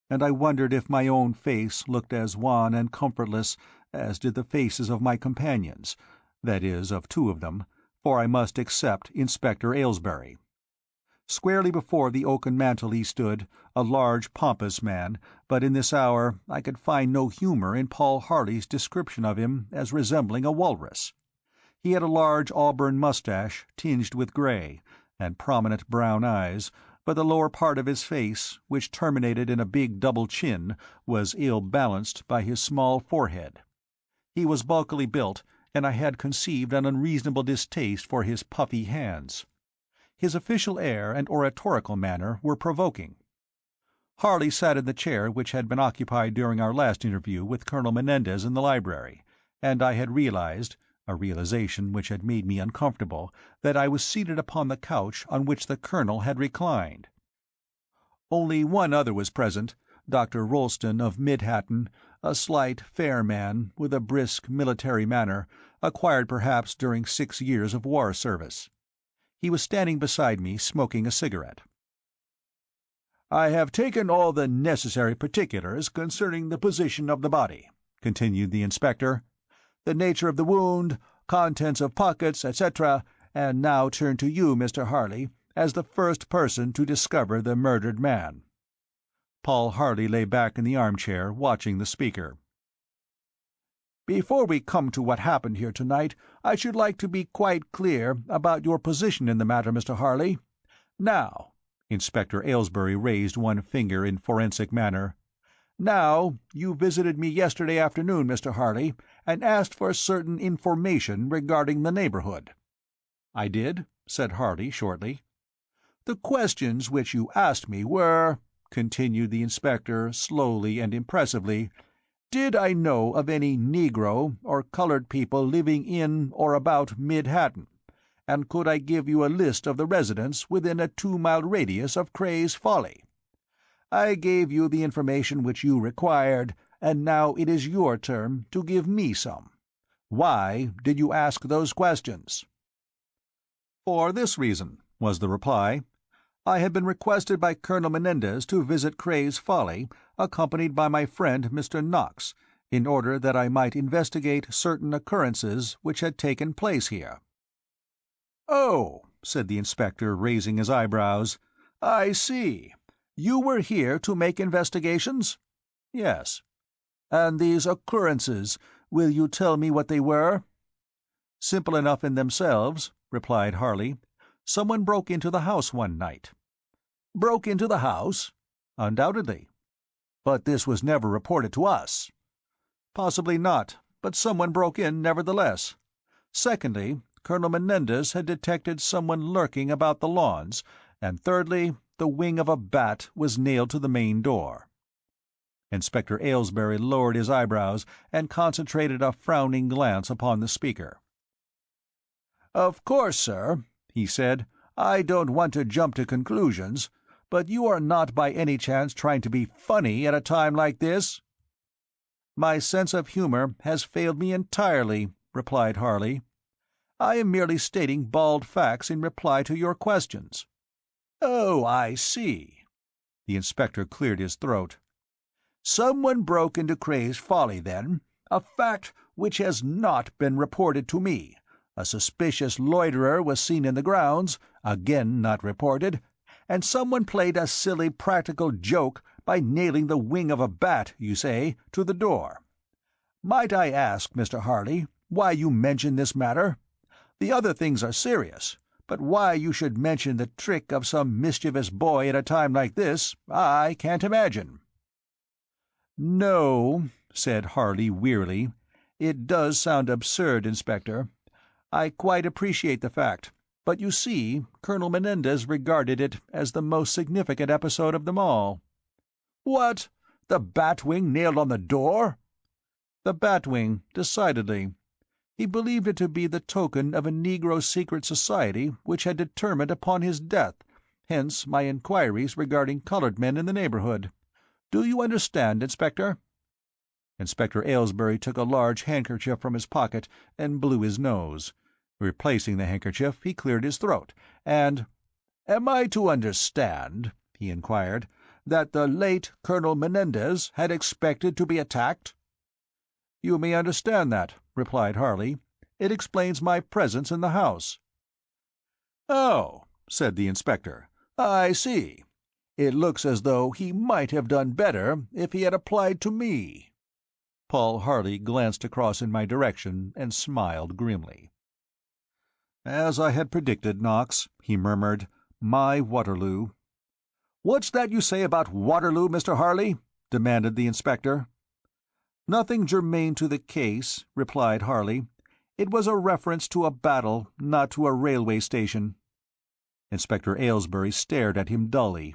Speaker 1: and I wondered if my own face looked as wan and comfortless as did the faces of my companions, that is, of two of them, for I must except Inspector Aylesbury. Squarely before the oaken mantel he stood, a large, pompous man, but in this hour I could find no humour in Paul Harley's description of him as resembling a walrus. He had a large auburn moustache tinged with grey, and prominent brown eyes, but the lower part of his face, which terminated in a big double chin, was ill-balanced by his small forehead. He was bulkily built, and I had conceived an unreasonable distaste for his puffy hands. His official air and oratorical manner were provoking. Harley sat in the chair which had been occupied during our last interview with Colonel Menendez in the library, and I had realized, a realization which had made me uncomfortable, that I was seated upon the couch on which the Colonel had reclined. Only one other was present, Dr. Rolleston of Mid-Hatton, a slight, fair man, with a brisk military manner, acquired perhaps during 6 years of war service. He was standing beside me, smoking a cigarette. "I have taken all the necessary particulars concerning the position of the body," continued the inspector, "the nature of the wound, contents of pockets, etc., and now turn to you, Mr. Harley, as the first person to discover the murdered man." Paul Harley lay back in the armchair, watching the speaker. "Before we come to what happened here tonight, I should like to be quite clear about your position in the matter, Mr. Harley. Now," Inspector Aylesbury raised one finger in forensic manner, "now, you visited me yesterday afternoon, Mr. Harley, and asked for certain information regarding the neighbourhood." "I did," said Harley shortly. "The questions which you asked me were," continued the inspector slowly and impressively, "did I know of any Negro or coloured people living in or about Mid-Hatton, and could I give you a list of the residents within a 2-mile radius of Cray's Folly? I gave you the information which you required, and now it is your turn to give me some. Why did you ask those questions?" "For this reason," was the reply. "I had been requested by Colonel Menendez to visit Cray's Folly, accompanied by my friend Mr. Knox, in order that I might investigate certain occurrences which had taken place here." "Oh," said the inspector, raising his eyebrows, "I see. You were here to make investigations?" "Yes." "And these occurrences, will you tell me what they were?" "Simple enough in themselves," replied Harley. "Someone broke into the house one night." "Broke into the house?" "Undoubtedly." "But this was never reported to us." "Possibly not, but someone broke in nevertheless. Secondly, Colonel Menendez had detected someone lurking about the lawns, and thirdly, the wing of a bat was nailed to the main door." Inspector Aylesbury lowered his eyebrows and concentrated a frowning glance upon the speaker. "Of course, sir," he said, "I don't want to jump to conclusions, but you are not by any chance trying to be funny at a time like this?" "My sense of humour has failed me entirely," replied Harley. "I am merely stating bald facts in reply to your questions." "Oh, I see." The inspector cleared his throat. "Someone broke into Cray's Folly, then, a fact which has not been reported to me. A suspicious loiterer was seen in the grounds, again not reported, and someone played a silly practical joke by nailing the wing of a bat, you say, to the door. Might I ask, Mr. Harley, why you mention this matter? The other things are serious, but why you should mention the trick of some mischievous boy at a time like this, I can't imagine." "No," said Harley wearily, "it does sound absurd, Inspector. I quite appreciate the fact, but you see, Colonel Menendez regarded it as the most significant episode of them all."
Speaker 2: "What? The batwing nailed on the door?"
Speaker 1: "The batwing, decidedly. He believed it to be the token of a Negro secret society which had determined upon his death, hence my inquiries regarding colored men in the neighborhood. Do you understand, Inspector?" Inspector Aylesbury took a large handkerchief from his pocket and blew his nose. Replacing the handkerchief, he cleared his throat, and—
Speaker 2: "Am I to understand," he inquired, "that the late Colonel Menendez had expected to be attacked?"
Speaker 1: "You may understand that," replied Harley. "It explains my presence in the house."
Speaker 2: "Oh," said the inspector, "I see. It looks as though he might have done better if he had applied to me."
Speaker 1: Paul Harley glanced across in my direction and smiled grimly. "As I had predicted, Knox," he murmured. "My Waterloo."
Speaker 2: "What's that you say about Waterloo, Mr. Harley?" demanded the inspector.
Speaker 1: "Nothing germane to the case," replied Harley. "It was a reference to a battle, not to a railway station." Inspector Aylesbury stared at him dully.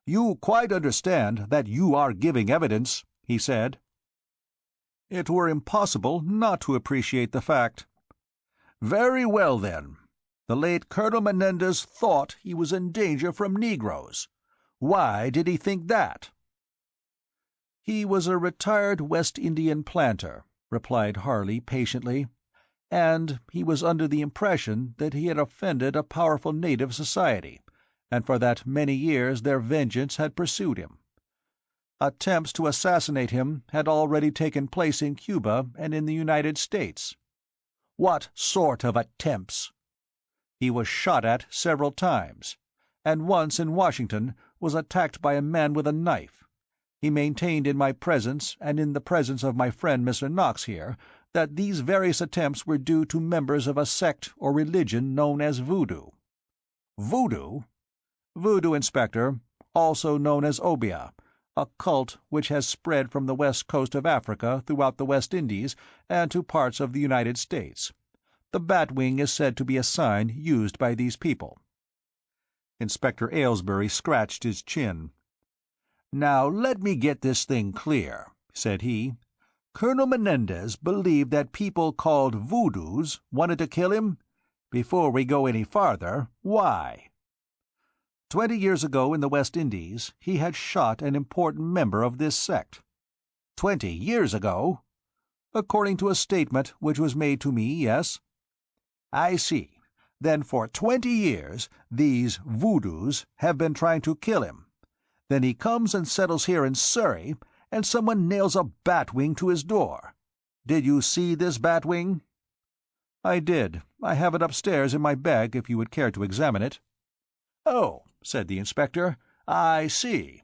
Speaker 2: "You quite understand that you are giving evidence," he said.
Speaker 1: "It were impossible not to appreciate the fact."
Speaker 2: "Very well, then. The late Colonel Menendez thought he was in danger from Negroes. Why did he think that?"
Speaker 1: "He was a retired West Indian planter," replied Harley patiently, "and he was under the impression that he had offended a powerful native society, and for that many years their vengeance had pursued him. Attempts to assassinate him had already taken place in Cuba and in the United States."
Speaker 2: "What sort of attempts?"
Speaker 1: "He was shot at several times, and once in Washington was attacked by a man with a knife. He maintained in my presence, and in the presence of my friend Mr. Knox here, that these various attempts were due to members of a sect or religion known as voodoo."
Speaker 2: "Voodoo?"
Speaker 1: "Voodoo, Inspector, also known as obeah, a cult which has spread from the west coast of Africa throughout the West Indies and to parts of the United States. The batwing is said to be a sign used by these people." Inspector Aylesbury scratched his chin.
Speaker 2: "Now let me get this thing clear," said he. "Colonel Menendez believed that people called voodoos wanted to kill him? Before we go any farther, why?"
Speaker 1: 20 years ago in the West Indies he had shot an important member of this sect."
Speaker 2: 20 years ago?
Speaker 1: "According to a statement which was made to me, yes."
Speaker 2: "I see. Then for 20 years these voodoos have been trying to kill him. Then he comes and settles here in Surrey, and someone nails a batwing to his door. Did you see this batwing?"
Speaker 1: "I did. I have it upstairs in my bag if you would care to examine it."
Speaker 2: "Oh," said the inspector, "I see.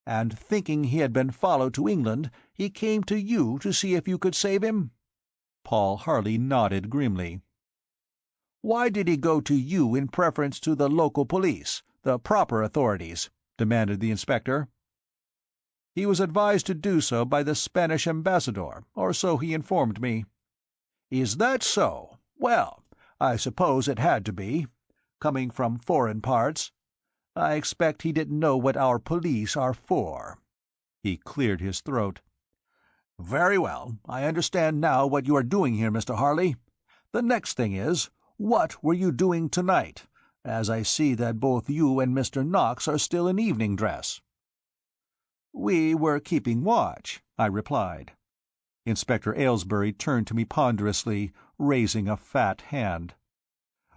Speaker 2: And thinking he had been followed to England, he came to you to see if you could save him?"
Speaker 1: Paul Harley nodded grimly.
Speaker 2: "Why did he go to you in preference to the local police, the proper authorities?" demanded the inspector.
Speaker 1: "He was advised to do so by the Spanish ambassador, or so he informed me."
Speaker 2: "Is that so? Well, I suppose it had to be, coming from foreign parts. I expect he didn't know what our police are for."
Speaker 1: He cleared his throat.
Speaker 2: "Very well, I understand now what you are doing here, Mr. Harley. The next thing is, what were you doing tonight, as I see that both you and Mr. Knox are still in evening dress?"
Speaker 1: "We were keeping watch," I replied. Inspector Aylesbury turned to me ponderously, raising a fat hand.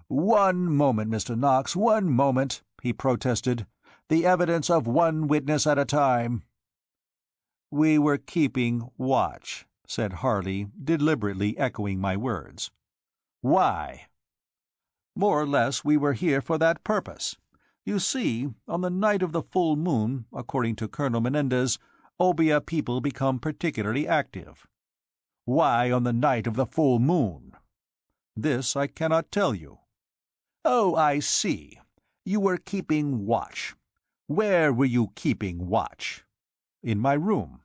Speaker 2: "One moment, Mr. Knox, one moment," he protested. "The evidence of one witness at a time."
Speaker 1: "We were keeping watch," said Harley, deliberately echoing my words.
Speaker 2: "Why?"
Speaker 1: "More or less we were here for that purpose. You see, on the night of the full moon, according to Colonel Menendez, obeah people become particularly active."
Speaker 2: "Why on the night of the full moon?"
Speaker 1: "This I cannot tell you."
Speaker 2: "Oh, I see. You were keeping watch. Where were you keeping watch?"
Speaker 1: "In my room."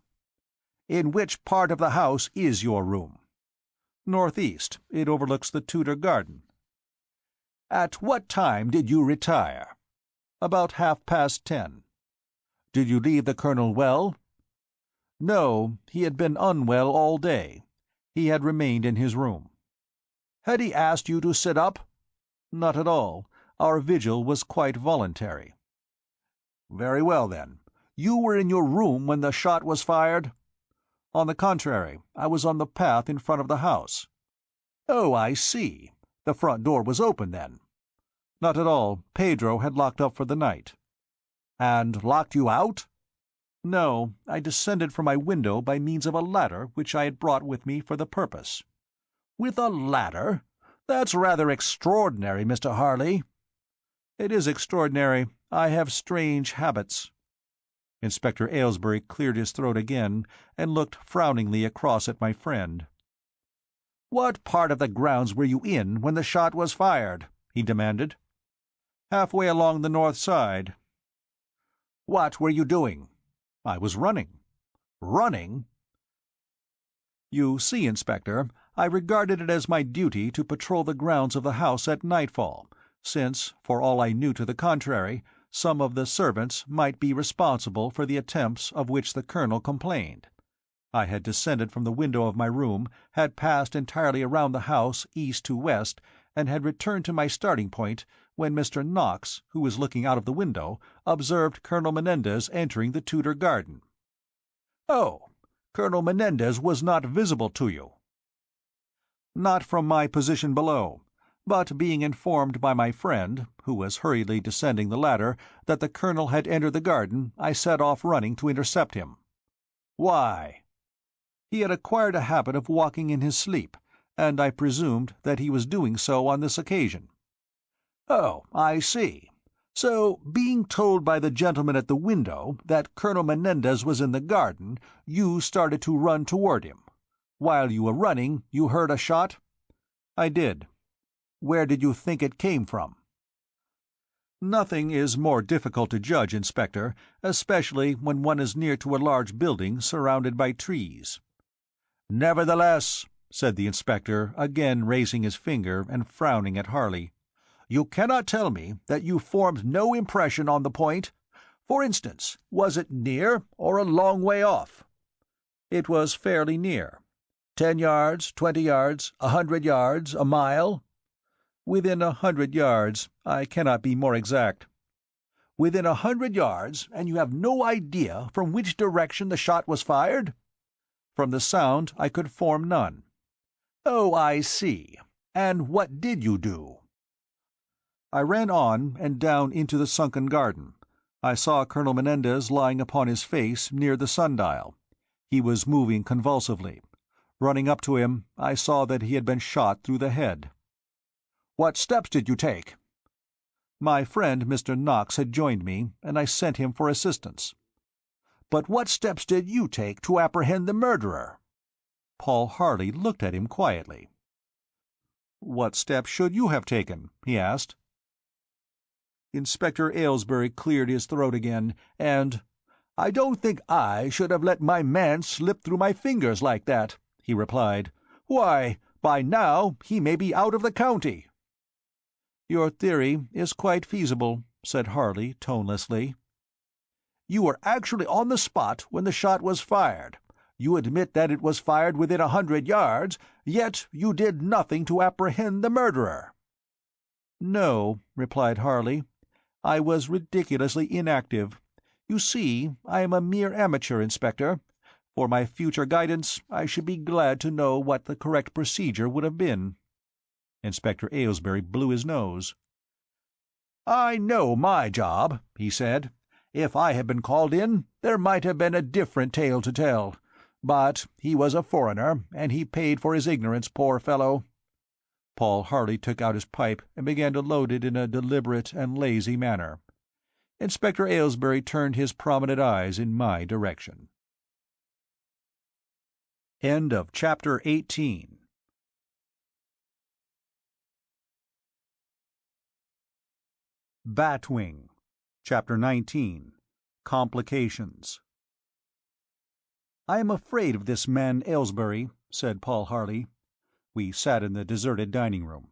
Speaker 2: "In which part of the house is your room?"
Speaker 1: "Northeast. It overlooks the Tudor garden."
Speaker 2: "At what time did you retire?"
Speaker 1: "About 10:30."
Speaker 2: Did you leave the colonel well?" "No, he had been unwell all day. He had remained in his room." "Had he asked you to sit up?" "Not at all. Our vigil was quite voluntary." "Very well, then. You were in your room when the shot was fired?" "On the contrary, I was on the path in front of the house." "Oh, I see. The front door was open, then?" "Not at all. Pedro had locked up for the night." "And locked you out?" "No, I descended from my window by means of a ladder which I had brought with me for the purpose." "With a ladder? That's rather extraordinary, Mr. Harley." "It is extraordinary. I have strange habits." Inspector Aylesbury cleared his throat again and looked frowningly across at my friend. "What part of the grounds were you in when the shot was fired?" he demanded. "Halfway along the north side." "What were you doing?" "I was running." "Running?" "You see, Inspector, I regarded it as my duty to patrol the grounds of the house at nightfall, since, for all I knew to the contrary, some of the servants might be responsible for the attempts of which the colonel complained. I had descended from the window of my room, had passed entirely around the house east to west, and had returned to my starting point, when Mr. Knox, who was looking out of the window, observed Colonel Menendez entering the Tudor garden." "Oh, Colonel Menendez was not visible to you?" "Not from my position below. But being informed by my friend, who was hurriedly descending the ladder, that the colonel had entered the garden, I set off running to intercept him." "Why?" "He had acquired a habit of walking in his sleep, and I presumed that he was doing so on this occasion." "Oh, I see. So, being told by the gentleman at the window that Colonel Menendez was in the garden, you started to run toward him. While you were running, you heard a shot?" "I did." "Where did you think it came from?" "Nothing is more difficult to judge, Inspector, especially when one is near to a large building surrounded by trees." "Nevertheless," said the inspector, again raising his finger and frowning at Harley, "you cannot tell me that you formed no impression on the point? For instance, was it near or a long way off?" "It was fairly near." 10 yards, 20 yards, 100 yards, a mile?" "Within 100 yards. I cannot be more exact." "Within 100 yards, and you have no idea from which direction the shot was fired?" "From the sound I could form none." "Oh, I see. And what did you do?" "I ran on and down into the sunken garden. I saw Colonel Menendez lying upon his face near the sundial. He was moving convulsively. Running up to him, I saw that he had been shot through the head." "What steps did you take?" "My friend Mr. Knox had joined me, and I sent him for assistance." "But what steps did you take to apprehend the murderer?" Paul Harley looked at him quietly. "What steps should you have taken?" he asked. Inspector Aylesbury cleared his throat again, and— "I don't think I should have let my man slip through my fingers like that," he replied. "Why, by now he may be out of the county." "Your theory is quite feasible," said Harley tonelessly. "You were actually on the spot when the shot was fired. You admit that it was fired within 100 yards, yet you did nothing to apprehend the murderer." "No," replied Harley. "I was ridiculously inactive. You see, I am a mere amateur, Inspector. For my future guidance, I should be glad to know what the correct procedure would have been." Inspector Aylesbury blew his nose. "I know my job," he said. "If I had been called in, there might have been a different tale to tell. But he was a foreigner, and he paid for his ignorance, poor fellow." Paul Harley took out his pipe and began to load it in a deliberate and lazy manner. Inspector Aylesbury turned his prominent eyes in my direction. End of Chapter 18. Batwing. Chapter 19. Complications. "I am afraid of this man Aylesbury," said Paul Harley. We sat in the deserted dining-room.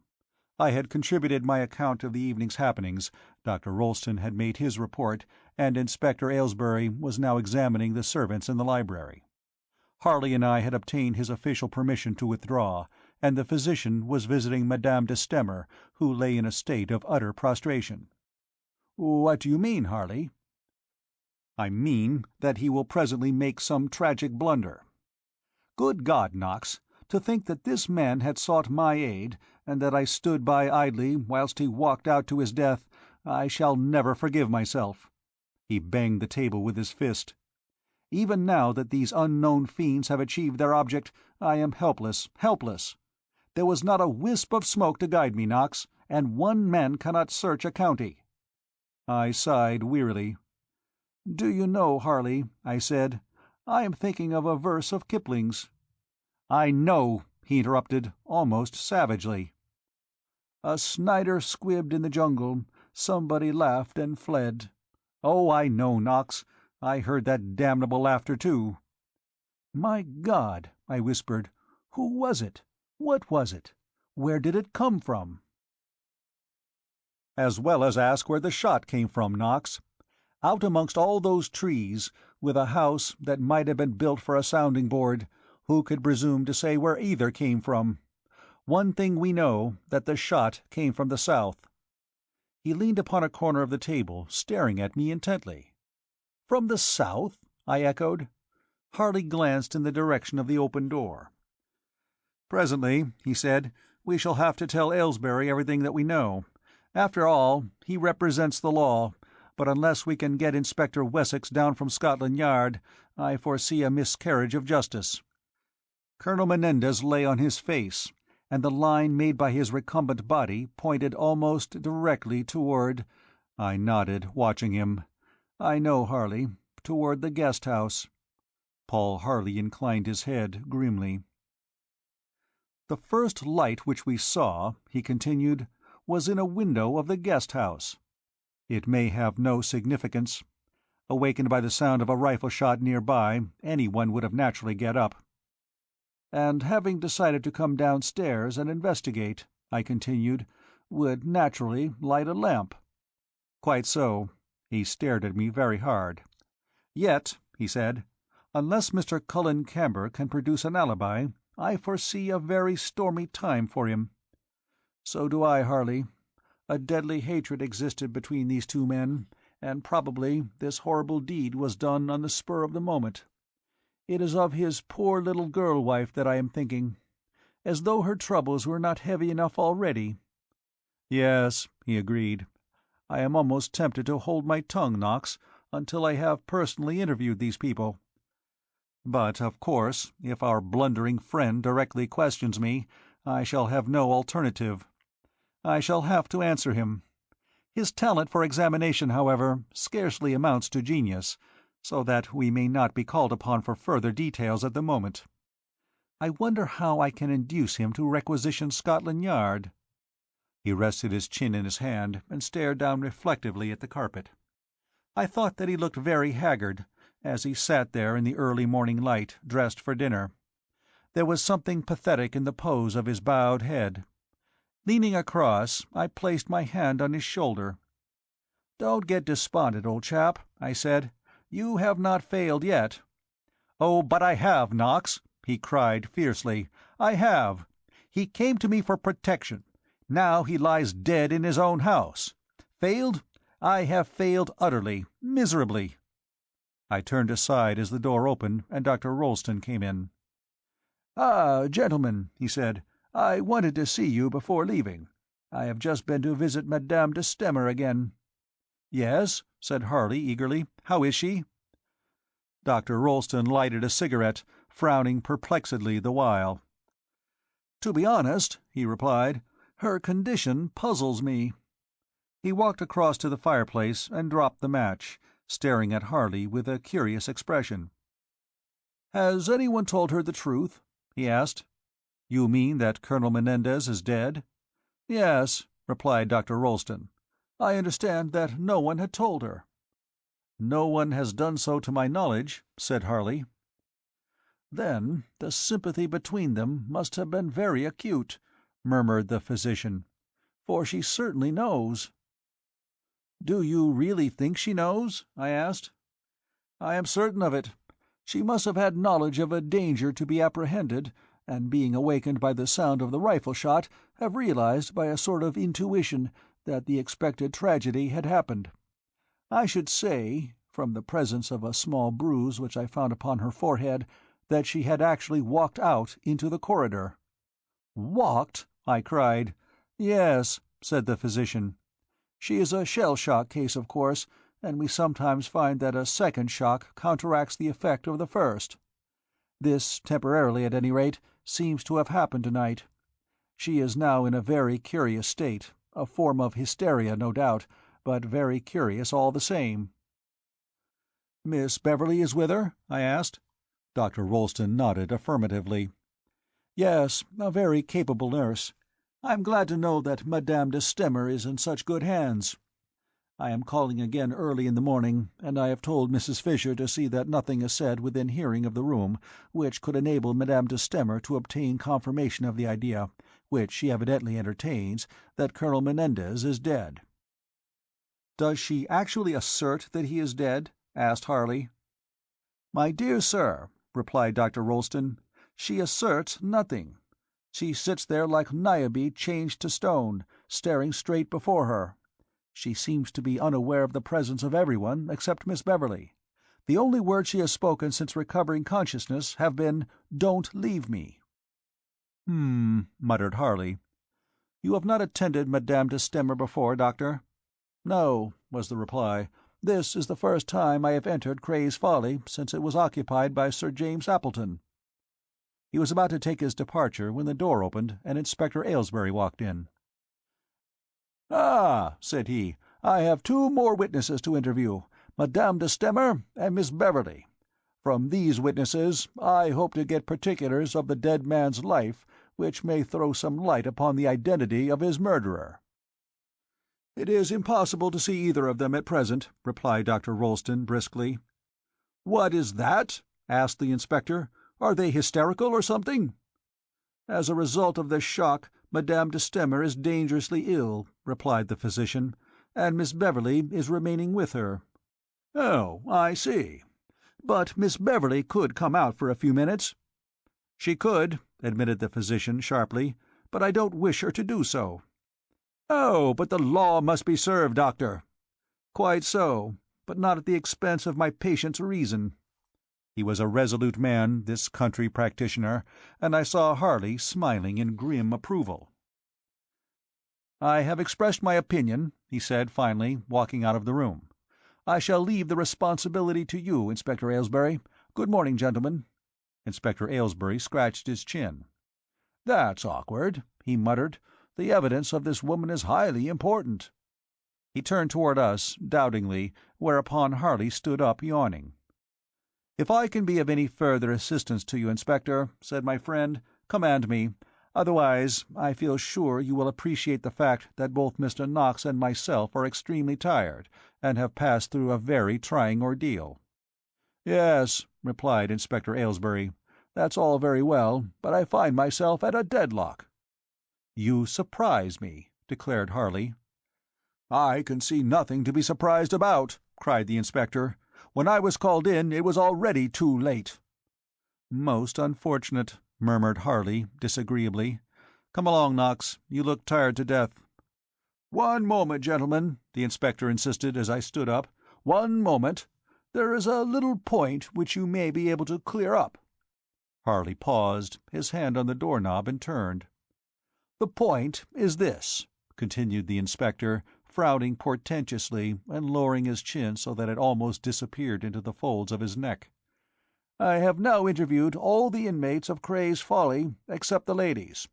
Speaker 2: I had contributed my account of the evening's happenings, Dr. Rolleston had made his report,
Speaker 1: and Inspector Aylesbury was now examining the servants in the library. Harley and I had obtained his official permission to withdraw, and the physician was visiting Madame de Stamer, who lay in a state of utter prostration. "What do you mean, Harley?" "I mean that he will presently make some tragic blunder. Good God, Knox, to think that this man had sought my aid, and that I stood by idly whilst he walked out to his death. I shall never forgive myself." He banged the table with his fist. "Even now that these unknown fiends have achieved their object, I am helpless, helpless. There was not a wisp of smoke to guide me, Knox, and one man cannot search a county." I sighed wearily. "Do you know, Harley," I said, "I am thinking of a verse of Kipling's." "I know," he interrupted, almost savagely. "A Snider squibbed in the jungle, somebody laughed and fled." "Oh, I know, Knox. I heard that damnable laughter, too." "My God," I whispered, "who was it? What was it? Where did it come from?" "As well as ask where the shot came from, Knox. Out amongst all those trees, with a house that might have been built for a sounding board, who could presume to say where either came from? One thing we know, that the shot came from the south." He leaned upon a corner of the table, staring at me intently. "From the south?" I echoed. Harley glanced in the direction of the open door. "Presently," he said, "we shall have to tell Aylesbury everything that we know. After all, he represents the law, but unless we can get Inspector Wessex down from Scotland Yard, I foresee a miscarriage of justice." Colonel Menendez lay on his face, and the line made by his recumbent body pointed almost directly toward— I nodded, watching him. "I know, Harley. Toward the guest house." Paul Harley inclined his head grimly. "The first light which we saw," he continued, "was in a window of the guest house. It may have no significance. Awakened by the sound of a rifle shot near by, anyone would have naturally get up." "And having decided to come downstairs and investigate," I continued, "would naturally light a lamp." "Quite so." He stared at me very hard. "Yet," he said, "unless Mr. Cullen Camber can produce an alibi, I foresee a very stormy time for him." "So do I, Harley. A deadly hatred existed between these two men, and probably this horrible deed was done on the spur of the moment. It is of his poor little girl-wife that I am thinking. As though her troubles were not heavy enough already." "Yes," he agreed. "I am almost tempted to hold my tongue, Knox, until I have personally interviewed these people. But, of course, if our blundering friend directly questions me, I shall have no alternative. I shall have to answer him. His talent for examination, however, scarcely amounts to genius, so that we may not be called upon for further details at the moment. I wonder how I can induce him to requisition Scotland Yard." He rested his chin in his hand and stared down reflectively at the carpet. I thought that he looked very haggard, as he sat there in the early morning light, dressed for dinner. There was something pathetic in the pose of his bowed head. Leaning across, I placed my hand on his shoulder. "Don't get despondent, old chap," I said. "You have not failed yet." "Oh, but I have, Knox!" he cried fiercely. "I have! He came to me for protection. Now he lies dead in his own house. Failed? I have failed utterly, miserably." I turned aside as the door opened and Dr. Rolleston came in. "Ah, gentlemen," he said, "I wanted to see you before leaving. I have just been to visit Madame de Stamer again." "Yes?" said Harley eagerly. "How is she?" Dr. Rolleston lighted a cigarette, frowning perplexedly the while. "To be honest," he replied, "her condition puzzles me." He walked across to the fireplace and dropped the match, staring at Harley with a curious expression. "Has anyone told her the truth?" he asked. "You mean that Colonel Menendez is dead?" "Yes," replied Dr. Rolleston. "I understand that no one had told her." "No one has done so to my knowledge," said Harley. "Then the sympathy between them must have been very acute," murmured the physician, "for she certainly knows." "Do you really think she knows?" I asked.
Speaker 2: "I am certain of it. She must have had knowledge of a danger to be apprehended, and being awakened by the sound of the rifle shot, have realized by a sort of intuition that the expected tragedy had happened. I should say, from the presence of a small bruise which I found upon her forehead, that she had actually walked out into the corridor."
Speaker 1: "Walked?" I cried.
Speaker 2: "Yes," said the physician. "She is a shell-shock case, of course, and we sometimes find that a second shock counteracts the effect of the first. This, temporarily at any rate, seems to have happened tonight. She is now in a very curious state, a form of hysteria, no doubt, but very curious all the same."
Speaker 1: "Miss Beverley is with her?" I asked. Dr. Rolleston nodded affirmatively.
Speaker 2: "Yes, a very capable nurse. I am glad to know that Madame de Stamer is in such good hands. I am calling again early in the morning, and I have told Mrs. Fisher to see that nothing is said within hearing of the room which could enable Madame de Stamer to obtain confirmation of the idea, which she evidently entertains, that Colonel Menendez is dead."
Speaker 1: "Does she actually assert that he is dead?" asked Harley.
Speaker 2: "My dear sir," replied Dr. Rolleston, "she asserts nothing. She sits there like Niobe changed to stone, staring straight before her. She seems to be unaware of the presence of everyone except Miss Beverley. The only words she has spoken since recovering consciousness have been, 'Don't leave me.'"
Speaker 1: Muttered Harley. "You have not attended Madame de Stamer before, Doctor?"
Speaker 2: "No," was the reply. "This is the first time I have entered Cray's Folly since it was occupied by Sir James Appleton."
Speaker 1: He was about to take his departure when the door opened and Inspector Aylesbury walked in.
Speaker 2: "Ah," said he, "I have two more witnesses to interview, Madame de Stamer and Miss Beverley. From these witnesses I hope to get particulars of the dead man's life which may throw some light upon the identity of his murderer."
Speaker 1: "It is impossible to see either of them at present," replied Dr. Rolleston briskly.
Speaker 2: "What is that?" asked the inspector. "Are they hysterical or something?" "As a result of the shock, Madame de Stamer is dangerously ill," replied the physician, "and Miss Beverley is remaining with her." "Oh, I see. But Miss Beverley could come out for a few minutes."
Speaker 1: "She could," admitted the physician sharply, "but I don't wish her to do so."
Speaker 2: "Oh, but the law must be served, Doctor."
Speaker 1: "Quite so, but not at the expense of my patient's reason." He was a resolute man, this country practitioner, and I saw Harley smiling in grim approval.
Speaker 2: "I have expressed my opinion," he said finally, walking out of the room. "I shall leave the responsibility to you, Inspector Aylesbury. Good morning, gentlemen."
Speaker 1: Inspector Aylesbury scratched his chin.
Speaker 2: "That's awkward," he muttered. "The evidence of this woman is highly important."
Speaker 1: He turned toward us, doubtingly, whereupon Harley stood up, yawning. "If I can be of any further assistance to you, Inspector," said my friend, "command me. Otherwise, I feel sure you will appreciate the fact that both Mr. Knox and myself are extremely tired, and have passed through a very trying ordeal."
Speaker 2: "Yes," replied Inspector Aylesbury, "that's all very well, but I find myself at a deadlock."
Speaker 1: "You surprise me," declared Harley.
Speaker 2: "I can see nothing to be surprised about," cried the inspector. "When I was called in, it was already too late."
Speaker 1: "Most unfortunate," murmured Harley disagreeably. "Come along, Knox. You look tired to death."
Speaker 2: "One moment, gentlemen," the inspector insisted as I stood up. "One moment. There is a little point which you may be able to clear up."
Speaker 1: Harley paused, his hand on the doorknob, and turned.
Speaker 2: "The point is this," continued the inspector, frowning portentously and lowering his chin so that it almost disappeared into the folds of his neck. "I have now interviewed all the inmates of Cray's Folly except the ladies.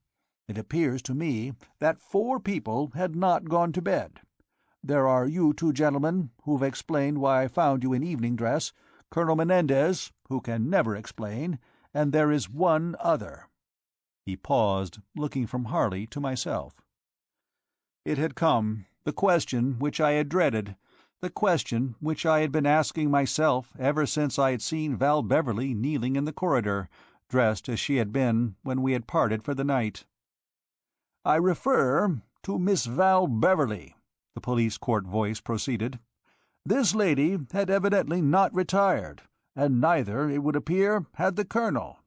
Speaker 2: It appears to me that 4 people had not gone to bed. There are you 2 gentlemen, who've explained why I found you in evening dress, Colonel Menendez, who can never explain, and there is one other."
Speaker 1: He paused, looking from Harley to myself.
Speaker 2: It had come, the question which I had dreaded, the question which I had been asking myself ever since I had seen Val Beverley kneeling in the corridor, dressed as she had been when we had parted for the night. "I refer to Miss Val Beverley," the police court voice proceeded. "This lady had evidently not retired, and neither, it would appear, had the Colonel."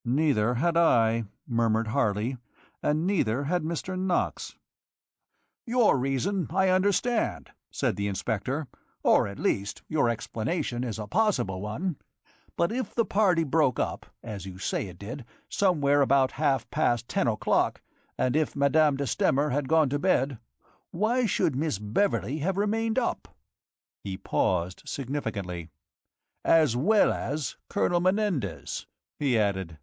Speaker 1: "Neither had I," murmured Harley, "and neither had Mr. Knox."
Speaker 2: "Your reason I understand," said the inspector, "or at least your explanation is a possible one. But if the party broke up, as you say it did, somewhere about 10:30 o'clock, and if Madame de Stamer had gone to bed, why should Miss Beverley have remained up?"
Speaker 1: He paused significantly.
Speaker 2: "As well as Colonel Menendez," he added.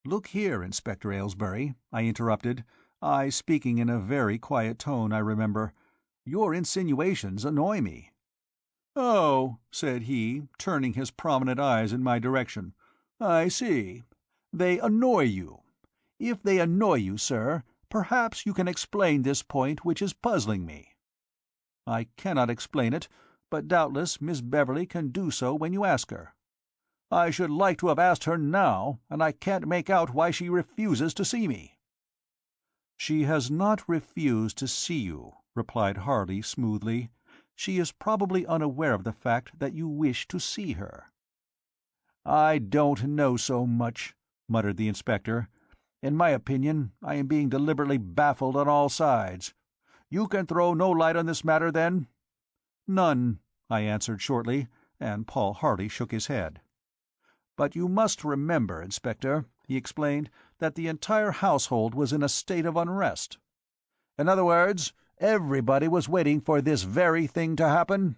Speaker 1: "Look here, Inspector Aylesbury," I interrupted, I speaking in a very quiet tone, I remember, "your insinuations annoy me."
Speaker 2: "Oh," said he, turning his prominent eyes in my direction, "I see. They annoy you. If they annoy you, sir, perhaps you can explain this point which is puzzling me."
Speaker 1: "I cannot explain it, but doubtless Miss Beverley can do so when you ask her."
Speaker 2: "I should like to have asked her now, and I can't make out why she refuses to see me."
Speaker 1: "She has not refused to see you," replied Harley smoothly. "She is probably unaware of the fact that you wish to see her."
Speaker 2: "I don't know so much," muttered the inspector. "In my opinion, I am being deliberately baffled on all sides. You can throw no light on this matter, then?"
Speaker 1: "None," I answered shortly, and Paul Harley shook his head.
Speaker 2: "But you must remember, Inspector," he explained, "that the entire household was in a state of unrest. In other words, everybody was waiting for this very thing to happen?"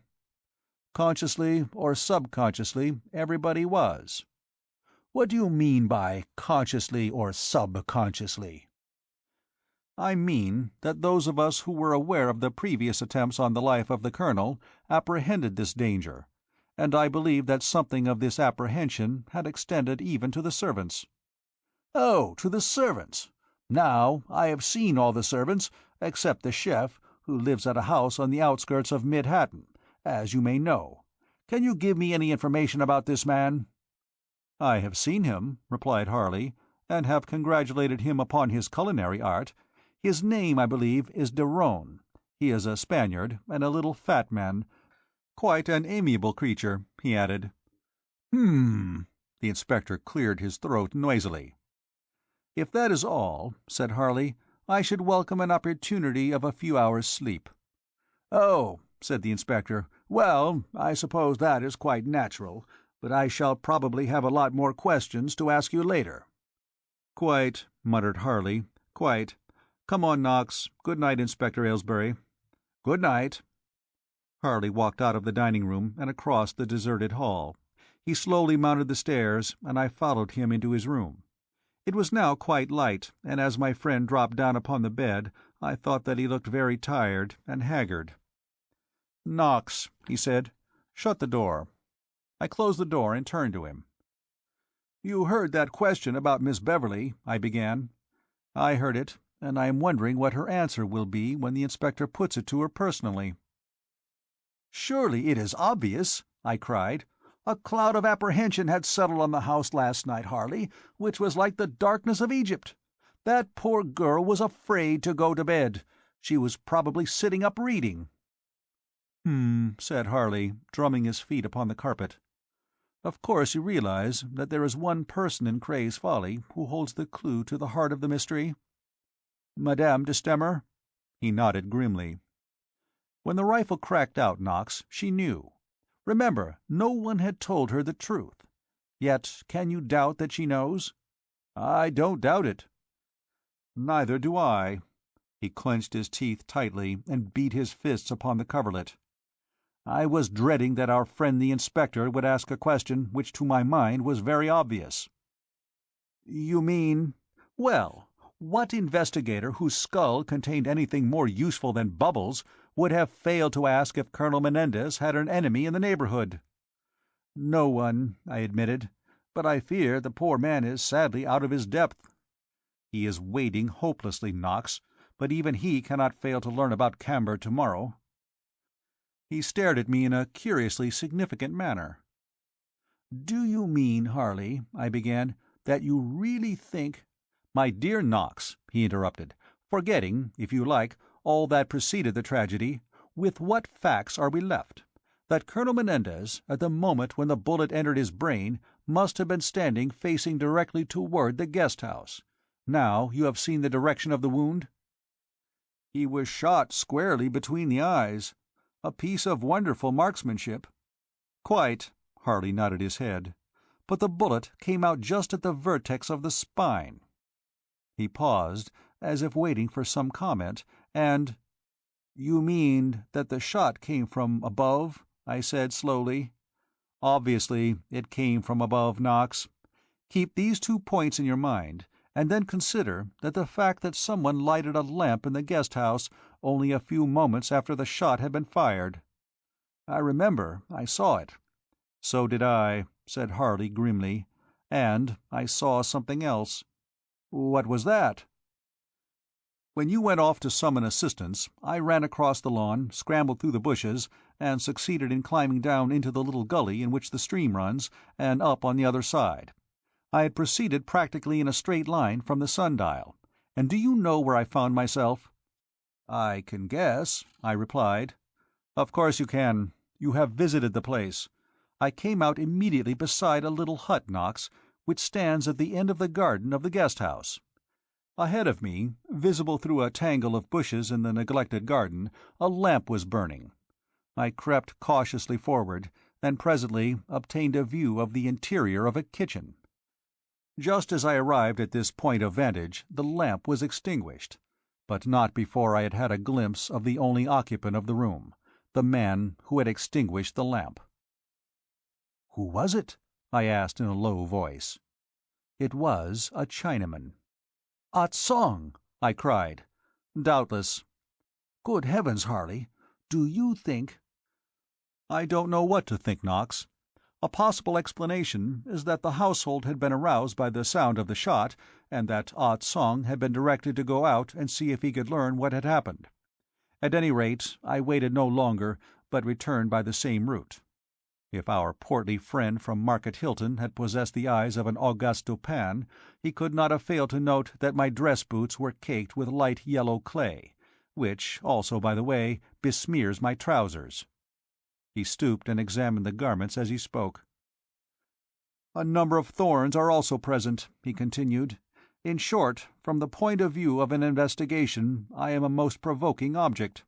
Speaker 1: "Consciously or subconsciously, everybody was."
Speaker 2: "What do you mean by consciously or subconsciously?"
Speaker 1: "I mean that those of us who were aware of the previous attempts on the life of the Colonel apprehended this danger, and I believe that something of this apprehension had extended even to the servants."
Speaker 2: "Oh, to the servants. Now, I have seen all the servants, except the chef, who lives at a house on the outskirts of Mid-Hatton, as you may know. Can you give me any information about this man?"
Speaker 1: "I have seen him," replied Harley, "and have congratulated him upon his culinary art. His name, I believe, is de Roon. He is a Spaniard, and a little fat man. Quite an amiable creature," he added.
Speaker 2: "Hmm."
Speaker 1: The inspector cleared his throat noisily. "If that is all," said Harley, "I should welcome an opportunity of a few hours' sleep."
Speaker 2: "Oh," said the inspector, "well, I suppose that is quite natural, but I shall probably have a lot more questions to ask you later."
Speaker 1: "Quite," muttered Harley, "quite. Come on, Knox. Good night, Inspector Aylesbury."
Speaker 2: "Good night."
Speaker 1: Harley walked out of the dining-room and across the deserted hall. He slowly mounted the stairs, and I followed him into his room. It was now quite light, and as my friend dropped down upon the bed I thought that he looked very tired and haggard. "Knox," he said, "shut the door." I closed the door and turned to him.
Speaker 2: "You heard that question about Miss Beverley," I began.
Speaker 1: "I heard it, and I am wondering what her answer will be when the inspector puts it to her personally."
Speaker 2: "Surely it is obvious," I cried. "A cloud of apprehension had settled on the house last night, Harley, which was like the darkness of Egypt. That poor girl was afraid to go to bed. She was probably sitting up reading."
Speaker 1: Said Harley, drumming his feet upon the carpet. "Of course you realize that there is one person in Cray's Folly who holds the clue to the heart of the mystery?"
Speaker 2: "Madame de Stamer?"
Speaker 1: He nodded grimly. "When the rifle cracked out, Knox, she knew. Remember, no one had told her the truth. Yet can you doubt that she knows?"
Speaker 2: "I don't doubt it."
Speaker 1: "Neither do I." He clenched his teeth tightly and beat his fists upon the coverlet. "I was dreading that our friend the inspector would ask a question which to my mind was very obvious."
Speaker 2: "You mean—"
Speaker 1: "Well, what investigator whose skull contained anything more useful than bubbles would have failed to ask if Colonel Menendez had an enemy in the neighborhood?"
Speaker 2: "No one," I admitted, "but I fear the poor man is sadly out of his depth."
Speaker 1: "He is wading hopelessly, Knox, but even he cannot fail to learn about Camber tomorrow." He stared at me in a curiously significant manner.
Speaker 2: "Do you mean, Harley," I began, "that you really think—"
Speaker 1: "My dear Knox," he interrupted, "forgetting, if you like, all that preceded the tragedy, with what facts are we left? That Colonel Menendez, at the moment when the bullet entered his brain, must have been standing facing directly toward the guest house. Now you have seen the direction of the wound?" "He was shot squarely between the eyes. A piece of wonderful marksmanship." "Quite." Harley nodded his head. "But the bullet came out just at the vertex of the spine." He paused, as if waiting for some comment, and— "You mean that the shot came from above?" I said slowly. "Obviously it came from above, Knox. Keep these 2 points in your mind, and then consider that the fact that someone lighted a lamp in the guest house only a few moments after the shot had been fired. I remember, I saw it." "So did I," said Harley grimly. "And I saw something else." "What was that?" "When you went off to summon assistance, I ran across the lawn, scrambled through the bushes, and succeeded in climbing down into the little gully in which the stream runs, and up on the other side. I had proceeded practically in a straight line from the sundial, and do you know where I found myself?" "I can guess," I replied. "Of course you can. You have visited the place. I came out immediately beside a little hut, Knox, which stands at the end of the garden of the guest house. Ahead of me, visible through a tangle of bushes in the neglected garden, a lamp was burning. I crept cautiously forward, and presently obtained a view of the interior of a kitchen. Just as I arrived at this point of vantage the lamp was extinguished, but not before I had had a glimpse of the only occupant of the room, the man who had extinguished the lamp." "Who was it?" I asked in a low voice. It was a Chinaman. "Ah Tsong!" I cried. "Doubtless." "Good heavens, Harley! Do you think—" "I don't know what to think, Knox. A possible explanation is that the household had been aroused by the sound of the shot, and that Ah Tsong had been directed to go out and see if he could learn what had happened. At any rate, I waited no longer, but returned by the same route. If our portly friend from Market Hilton had possessed the eyes of an Auguste Dupin, he could not have failed to note that my dress boots were caked with light yellow clay, which also, by the way, besmears my trousers." He stooped and examined the garments as he spoke. "A number of thorns are also present," he continued. "In short, from the point of view of an investigation, I am a most provoking object."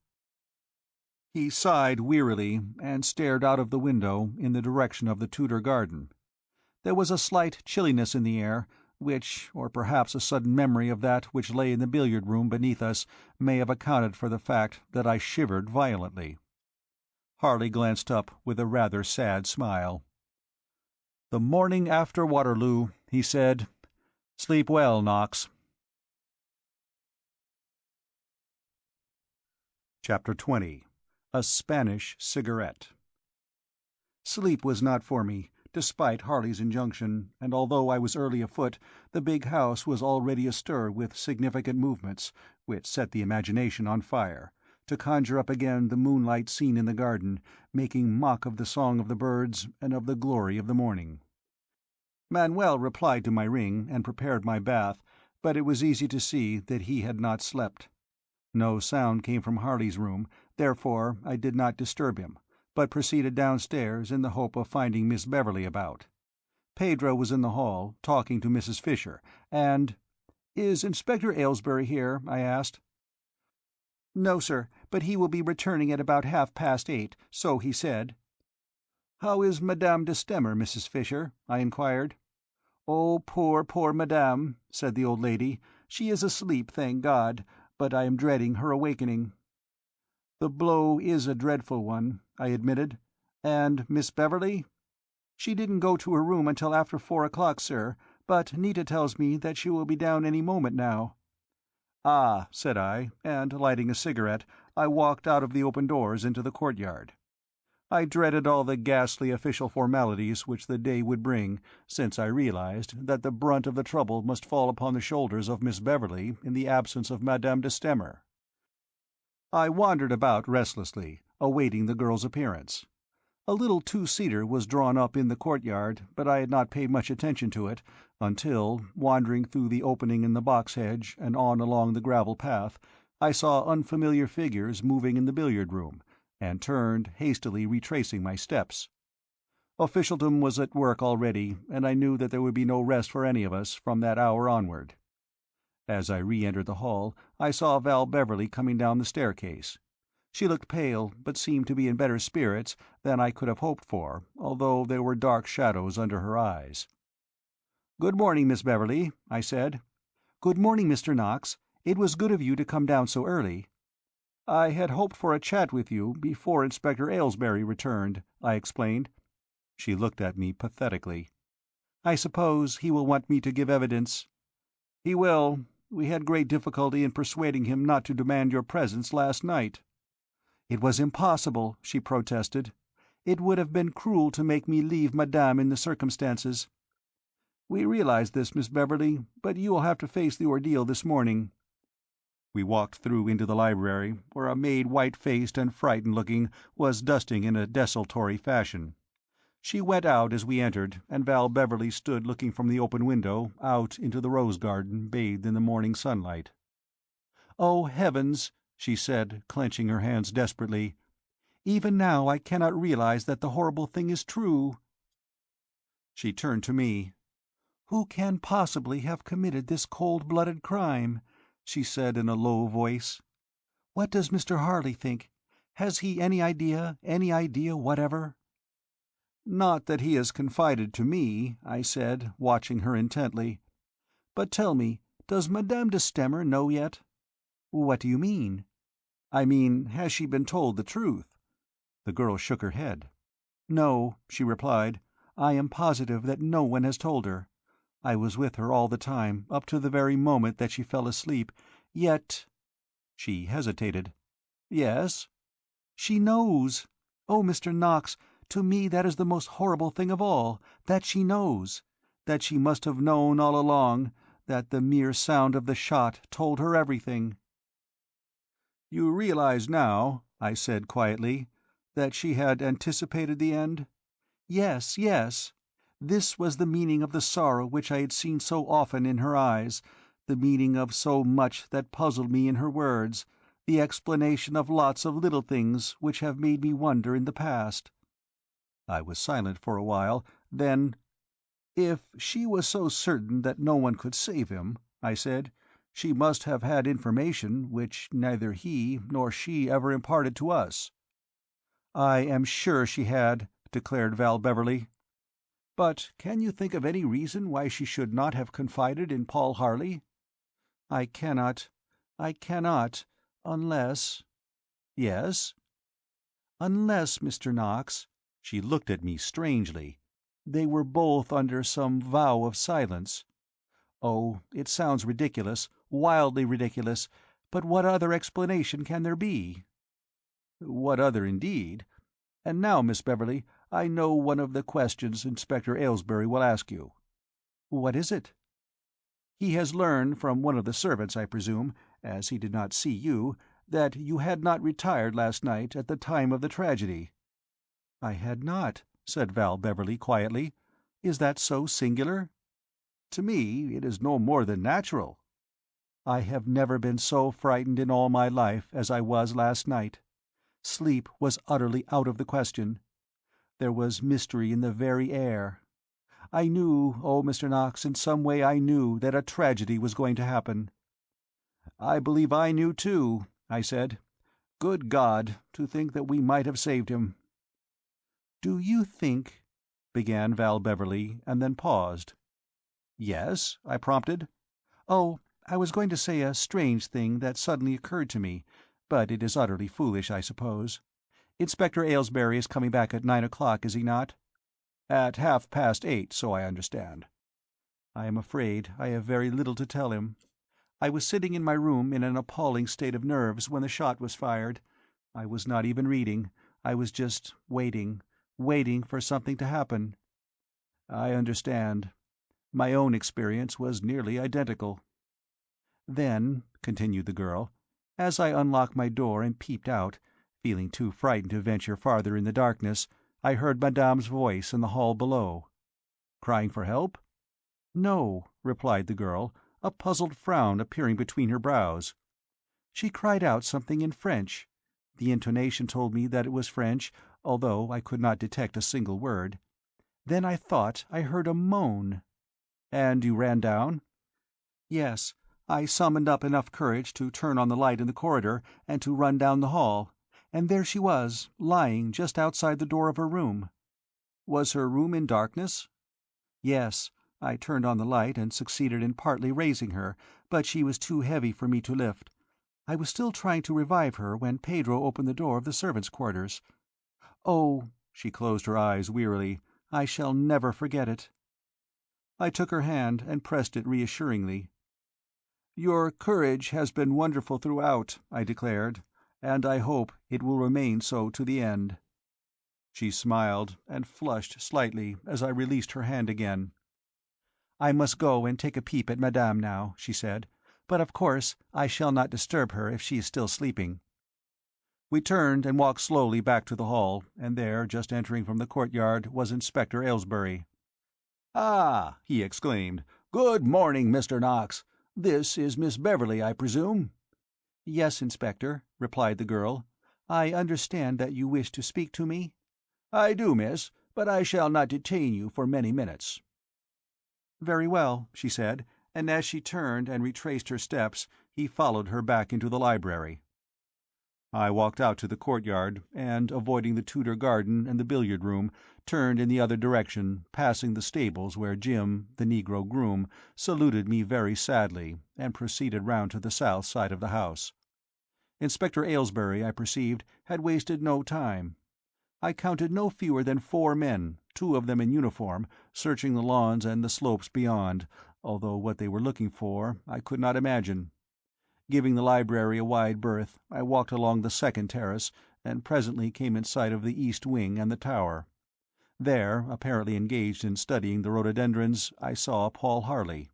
Speaker 1: He sighed wearily and stared out of the window in the direction of the Tudor garden. There was a slight chilliness in the air, which, or perhaps a sudden memory of that which lay in the billiard-room beneath us, may have accounted for the fact that I shivered violently. Harley glanced up with a rather sad smile. "The morning after Waterloo," he said. "Sleep well, Knox." Chapter 20. A Spanish Cigarette. Sleep was not for me, despite Harley's injunction, and although I was early afoot, the big house was already astir with significant movements, which set the imagination on fire, to conjure up again the moonlight scene in the garden, making mock of the song of the birds and of the glory of the morning. Manuel replied to my ring and prepared my bath, but it was easy to see that he had not slept. No sound came from Harley's room, therefore I did not disturb him, but proceeded downstairs in the hope of finding Miss Beverley about. Pedro was in the hall, talking to Mrs. Fisher, and— "Is Inspector Aylesbury here?" I asked. "No, sir, but he will be returning at about 8:30, so he said." "How is Madame de Stamer, Mrs. Fisher?" I inquired. "Oh, poor, poor Madame," said the old lady. "She is asleep, thank God, but I am dreading her awakening." "The blow is a dreadful one," I admitted. "And Miss Beverley?" "She didn't go to her room until after 4 o'clock, sir, but Nita tells me that she will be down any moment now." "Ah," said I, and, lighting a cigarette, I walked out of the open doors into the courtyard. I dreaded all the ghastly official formalities which the day would bring, since I realized that the brunt of the trouble must fall upon the shoulders of Miss Beverley in the absence of Madame de Stamer. I wandered about restlessly, awaiting the girl's appearance. A little two-seater was drawn up in the courtyard, but I had not paid much attention to it until, wandering through the opening in the box hedge and on along the gravel path, I saw unfamiliar figures moving in the billiard room, and turned, hastily retracing my steps. Officialdom was at work already, and I knew that there would be no rest for any of us from that hour onward. As I re-entered the hall, I saw Val Beverley coming down the staircase. She looked pale, but seemed to be in better spirits than I could have hoped for, although there were dark shadows under her eyes. "Good morning, Miss Beverley," I said.
Speaker 3: "Good morning, Mr. Knox. It was good of you to come down so early."
Speaker 1: "I had hoped for a chat with you before Inspector Aylesbury returned," I explained. She looked at me pathetically.
Speaker 3: "I suppose he will want me to give evidence."
Speaker 1: "He will. We had great difficulty in persuading him not to demand your presence last night."
Speaker 3: "It was impossible," she protested. "It would have been cruel to make me leave Madame in the circumstances."
Speaker 1: "We realize this, Miss Beverley, but you will have to face the ordeal this morning." We walked through into the library, where a maid, white-faced and frightened-looking, was dusting in a desultory fashion. She went out as we entered, and Val Beverley stood looking from the open window out into the rose garden bathed in the morning sunlight.
Speaker 3: "Oh, heavens!" she said, clenching her hands desperately. "Even now I cannot realize that the horrible thing is true."
Speaker 1: She turned to me.
Speaker 3: "Who can possibly have committed this cold-blooded crime?" she said in a low voice. "What does Mr. Harley think? Has he any idea whatever?"
Speaker 1: "Not that he has confided to me," I said, watching her intently. "But tell me, does Madame de Stamer know yet?"
Speaker 3: "What do you mean?"
Speaker 1: "I mean, has she been told the truth?"
Speaker 3: The girl shook her head. "No," she replied. "I am positive that no one has told her. I was with her all the time, up to the very moment that she fell asleep. Yet—"
Speaker 1: She hesitated. "Yes?"
Speaker 3: "She knows. Oh, Mr. Knox, to me that is the most horrible thing of all, that she knows. That she must have known all along, that the mere sound of the shot told her everything."
Speaker 1: "You realize now," I said quietly, "that she had anticipated the end?"
Speaker 3: "Yes, yes. This was the meaning of the sorrow which I had seen so often in her eyes, the meaning of so much that puzzled me in her words, the explanation of lots of little things which have made me wonder in the past."
Speaker 1: I was silent for a while, then— "If she was so certain that no one could save him," I said, "she must have had information which neither he nor she ever imparted to us."
Speaker 3: "I am sure she had," declared Val Beverley.
Speaker 1: "But can you think of any reason why she should not have confided in Paul Harley?"
Speaker 3: I cannot, unless—"
Speaker 1: "Yes?"
Speaker 3: "Unless, Mr. Knox," she looked at me strangely, "they were both under some vow of silence. Oh, it sounds ridiculous, wildly ridiculous, but what other explanation can there be?"
Speaker 1: "What other, indeed? And now, Miss Beverley, I know one of the questions Inspector Aylesbury will ask you."
Speaker 3: "What is it?"
Speaker 1: "He has learned from one of the servants, I presume, as he did not see you, that you had not retired last night at the time of the tragedy."
Speaker 3: "I had not," said Val Beverley quietly. "Is that so singular?"
Speaker 1: "To me it is no more than natural."
Speaker 3: "I have never been so frightened in all my life as I was last night. Sleep was utterly out of the question. There was mystery in the very air. I knew, oh, Mr. Knox, in some way I knew that a tragedy was going to happen."
Speaker 1: "I believe I knew too," I said. "Good God, to think that we might have saved him!"
Speaker 3: "Do you think—" began Val Beverley, and then paused.
Speaker 1: "Yes?" I prompted.
Speaker 3: "Oh, I was going to say a strange thing that suddenly occurred to me, but it is utterly foolish, I suppose. Inspector Aylesbury is coming back at 9 o'clock, is he not?"
Speaker 1: "At 8:30, so I understand."
Speaker 3: "I am afraid I have very little to tell him. I was sitting in my room in an appalling state of nerves when the shot was fired. I was not even reading. I was just waiting for something to happen."
Speaker 1: "I understand. My own experience was nearly identical."
Speaker 3: "Then," continued the girl, "as I unlocked my door and peeped out, feeling too frightened to venture farther in the darkness, I heard Madame's voice in the hall below."
Speaker 1: "Crying for help?"
Speaker 3: "No," replied the girl, a puzzled frown appearing between her brows. She cried out something in French. The intonation told me that it was French, although I could not detect a single word. Then I thought I heard a moan."
Speaker 1: "And you ran down?"
Speaker 3: "Yes. I summoned up enough courage to turn on the light in the corridor and to run down the hall, and there she was, lying just outside the door of her room."
Speaker 1: "Was her room in darkness?"
Speaker 3: "Yes. I turned on the light and succeeded in partly raising her, but she was too heavy for me to lift. I was still trying to revive her when Pedro opened the door of the servants' quarters. Oh," she closed her eyes wearily, "I shall never forget it."
Speaker 1: I took her hand and pressed it reassuringly. "Your courage has been wonderful throughout," I declared, "and I hope it will remain so to the end." She smiled and flushed slightly as I released her hand again.
Speaker 3: "I must go and take a peep at Madame now," she said, "but of course I shall not disturb her if she is still sleeping."
Speaker 1: We turned and walked slowly back to the hall, and there, just entering from the courtyard, was Inspector Aylesbury. "Ah!" he exclaimed. "Good morning, Mr. Knox. This is Miss Beverley, I presume?"
Speaker 3: "Yes, Inspector," replied the girl. "I understand that you wish to speak to me?"
Speaker 1: "I do, miss, but I shall not detain you for many minutes."
Speaker 3: "Very well," she said, and as she turned and retraced her steps, he followed her back into the library.
Speaker 1: I walked out to the courtyard, and, avoiding the Tudor garden and the billiard room, turned in the other direction, passing the stables where Jim, the negro groom, saluted me very sadly, and proceeded round to the south side of the house. Inspector Aylesbury, I perceived, had wasted no time. I counted no fewer than 4 men, 2 of them in uniform, searching the lawns and the slopes beyond, although what they were looking for I could not imagine. Giving the library a wide berth, I walked along the second terrace, and presently came in sight of the east wing and the tower. There, apparently engaged in studying the rhododendrons, I saw Paul Harley.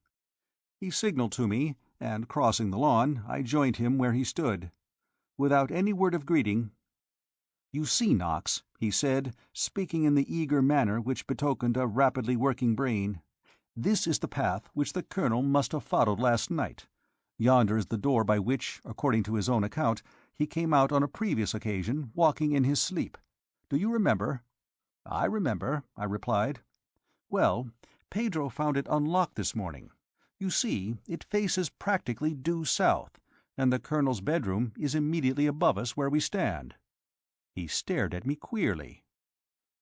Speaker 1: He signalled to me, and crossing the lawn, I joined him where he stood. Without any word of greeting, "You see, Knox," he said, speaking in the eager manner which betokened a rapidly working brain, "this is the path which the Colonel must have followed last night. Yonder is the door by which, according to his own account, he came out on a previous occasion, walking in his sleep. Do you remember?" "I remember," I replied. "Well, Pedro found it unlocked this morning. You see, it faces practically due south, and the Colonel's bedroom is immediately above us where we stand." He stared at me queerly.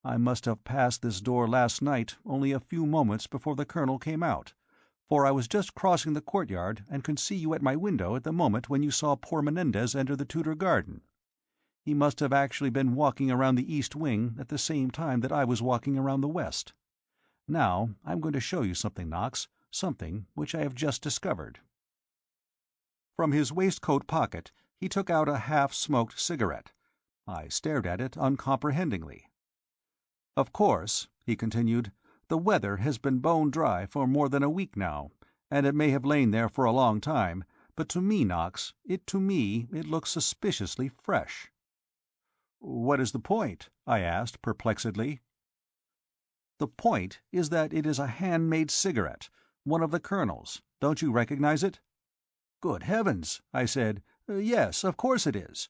Speaker 1: "I must have passed this door last night only a few moments before the Colonel came out, for I was just crossing the courtyard and could see you at my window at the moment when you saw poor Menendez enter the Tudor garden. He must have actually been walking around the east wing at the same time that I was walking around the west. Now I'm going to show you something, Knox, something which I have just discovered." From his waistcoat pocket he took out a half-smoked cigarette. I stared at it uncomprehendingly. "Of course," he continued, "the weather has been bone dry for more than a week now, and it may have lain there for a long time, but to me, Knox, it looks suspiciously fresh." "What is the point?" I asked, perplexedly. "The point is that it is a hand-made cigarette, one of the Colonel's. Don't you recognize it?" "Good heavens!" I said. "Yes, of course it is."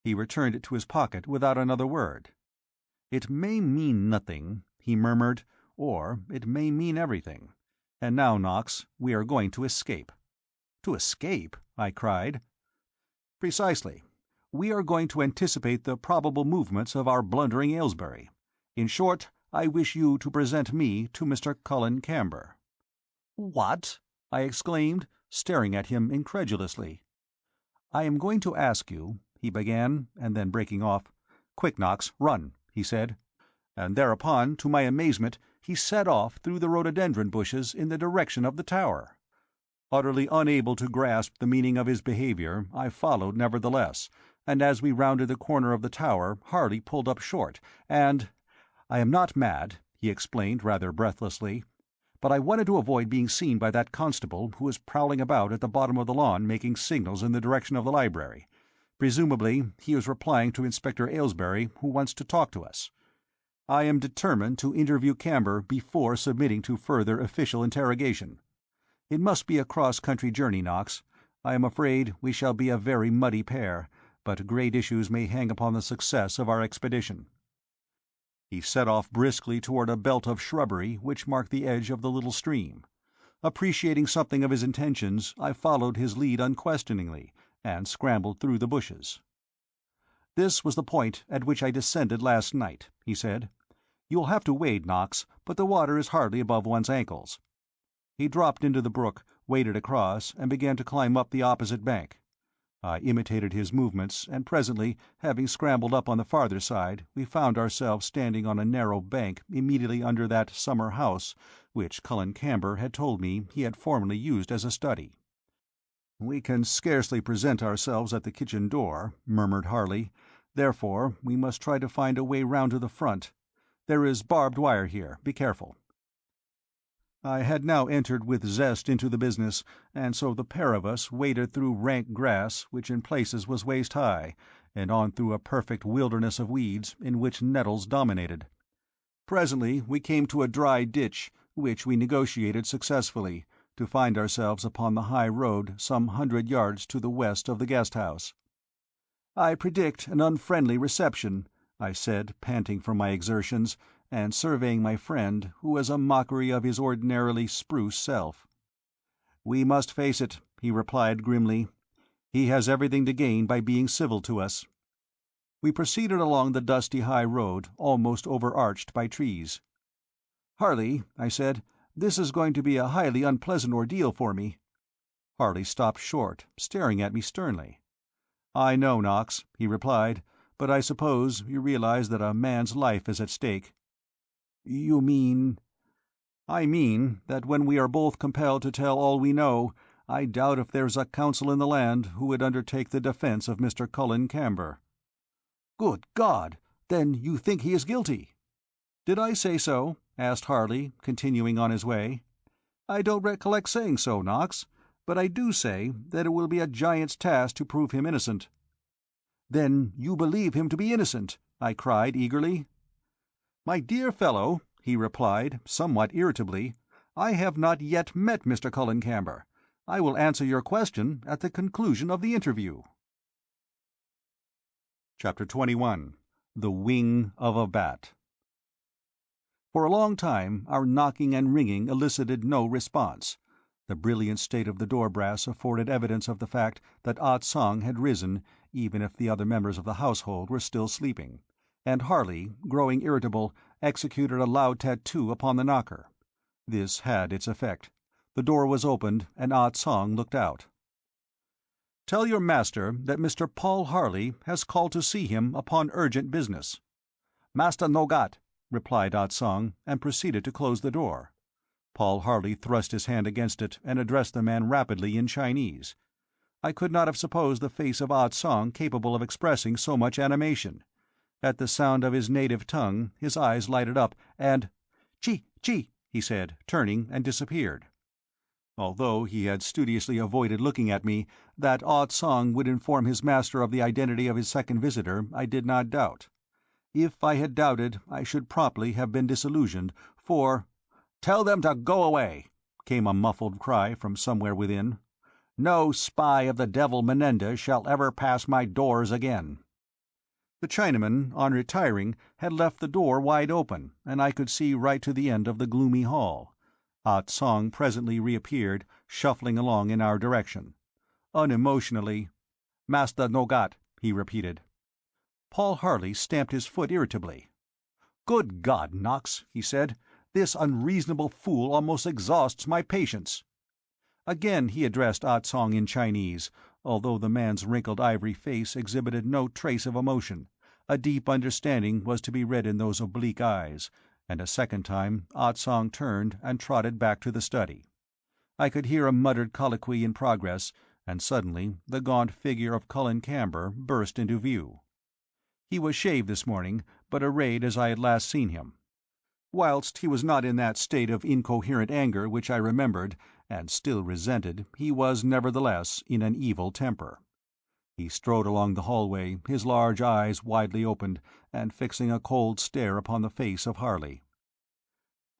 Speaker 1: He returned it to his pocket without another word. "It may mean nothing," he murmured, "or it may mean everything. And now, Knox, we are going to escape." "To escape?" I cried. "Precisely. We are going to anticipate the probable movements of our blundering Aylesbury. In short, I wish you to present me to Mr. Cullen Camber." "What?" I exclaimed, staring at him incredulously. "I am going to ask you," he began, and then breaking off, "Quick, Knox, run," he said. And thereupon, to my amazement, he set off through the rhododendron bushes in the direction of the tower. Utterly unable to grasp the meaning of his behaviour, I followed nevertheless, and as we rounded the corner of the tower Harley pulled up short, and— "I am not mad," he explained rather breathlessly, "but I wanted to avoid being seen by that constable who is prowling about at the bottom of the lawn making signals in the direction of the library. Presumably he is replying to Inspector Aylesbury, who wants to talk to us. I am determined to interview Camber before submitting to further official interrogation. It must be a cross-country journey, Knox. I am afraid we shall be a very muddy pair, but great issues may hang upon the success of our expedition." He set off briskly toward a belt of shrubbery which marked the edge of the little stream. Appreciating something of his intentions, I followed his lead unquestioningly, and scrambled through the bushes. "This was the point at which I descended last night," he said. "You'll have to wade, Knox, but the water is hardly above one's ankles." He dropped into the brook, waded across, and began to climb up the opposite bank. I imitated his movements, and presently, having scrambled up on the farther side, we found ourselves standing on a narrow bank immediately under that summer house which Cullen Camber had told me he had formerly used as a study. "We can scarcely present ourselves at the kitchen door," murmured Harley. "Therefore we must try to find a way round to the front. There is barbed wire here. Be careful." I had now entered with zest into the business, and so the pair of us waded through rank grass which in places was waist-high, and on through a perfect wilderness of weeds in which nettles dominated. Presently we came to a dry ditch, which we negotiated successfully, to find ourselves upon the high road some 100 yards to the west of the guest-house. "I predict an unfriendly reception," I said, panting from my exertions, and surveying my friend, who was a mockery of his ordinarily spruce self. "We must face it," he replied grimly. "He has everything to gain by being civil to us." We proceeded along the dusty high road, almost overarched by trees. "Harley," I said, "this is going to be a highly unpleasant ordeal for me." Harley stopped short, staring at me sternly. "I know, Knox," he replied, "but I suppose you realize that a man's life is at stake." "You mean—" "I mean that when we are both compelled to tell all we know, I doubt if there's a counsel in the land who would undertake the defence of Mr. Cullen Camber." "Good God! Then you think he is guilty?" "Did I say so?" asked Harley, continuing on his way. "I don't recollect saying so, Knox, but I do say that it will be a giant's task to prove him innocent." "Then you believe him to be innocent?" I cried eagerly. "My dear fellow," he replied, somewhat irritably, "I have not yet met Mr. Cullen Camber. I will answer your question at the conclusion of the interview." Chapter 21. The Wing of a Bat. For a long time our knocking and ringing elicited no response. The brilliant state of the door brass afforded evidence of the fact that Ah Tsong had risen, even if the other members of the household were still sleeping, and Harley, growing irritable, executed a loud tattoo upon the knocker. This had its effect. The door was opened, and Ah Tsong looked out. "Tell your master that Mr. Paul Harley has called to see him upon urgent business." "Master no got," replied Ah Tsong, and proceeded to close the door. Paul Harley thrust his hand against it and addressed the man rapidly in Chinese. I could not have supposed the face of Ah Tsong capable of expressing so much animation. At the sound of his native tongue his eyes lighted up, and "Chi, chi," he said, turning, and disappeared. Although he had studiously avoided looking at me, that Ah Tsong would inform his master of the identity of his second visitor I did not doubt. If I had doubted, I should promptly have been disillusioned, for "Tell them to go away," came a muffled cry from somewhere within. "No spy of the devil Menendez shall ever pass my doors again." The Chinaman, on retiring, had left the door wide open, and I could see right to the end of the gloomy hall. Ah Tsong presently reappeared, shuffling along in our direction. Unemotionally, "Master no got," he repeated. Paul Harley stamped his foot irritably. "Good God, Knox," he said, "this unreasonable fool almost exhausts my patience." Again he addressed Ah Tsong in Chinese, although the man's wrinkled ivory face exhibited no trace of emotion. A deep understanding was to be read in those oblique eyes, and a second time Ah Tsong turned and trotted back to the study. I could hear a muttered colloquy in progress, and suddenly the gaunt figure of Cullen Camber burst into view. He was shaved this morning, but arrayed as I had last seen him. Whilst he was not in that state of incoherent anger which I remembered, and still resented, he was nevertheless in an evil temper. He strode along the hallway, his large eyes widely opened, and fixing a cold stare upon the face of Harley.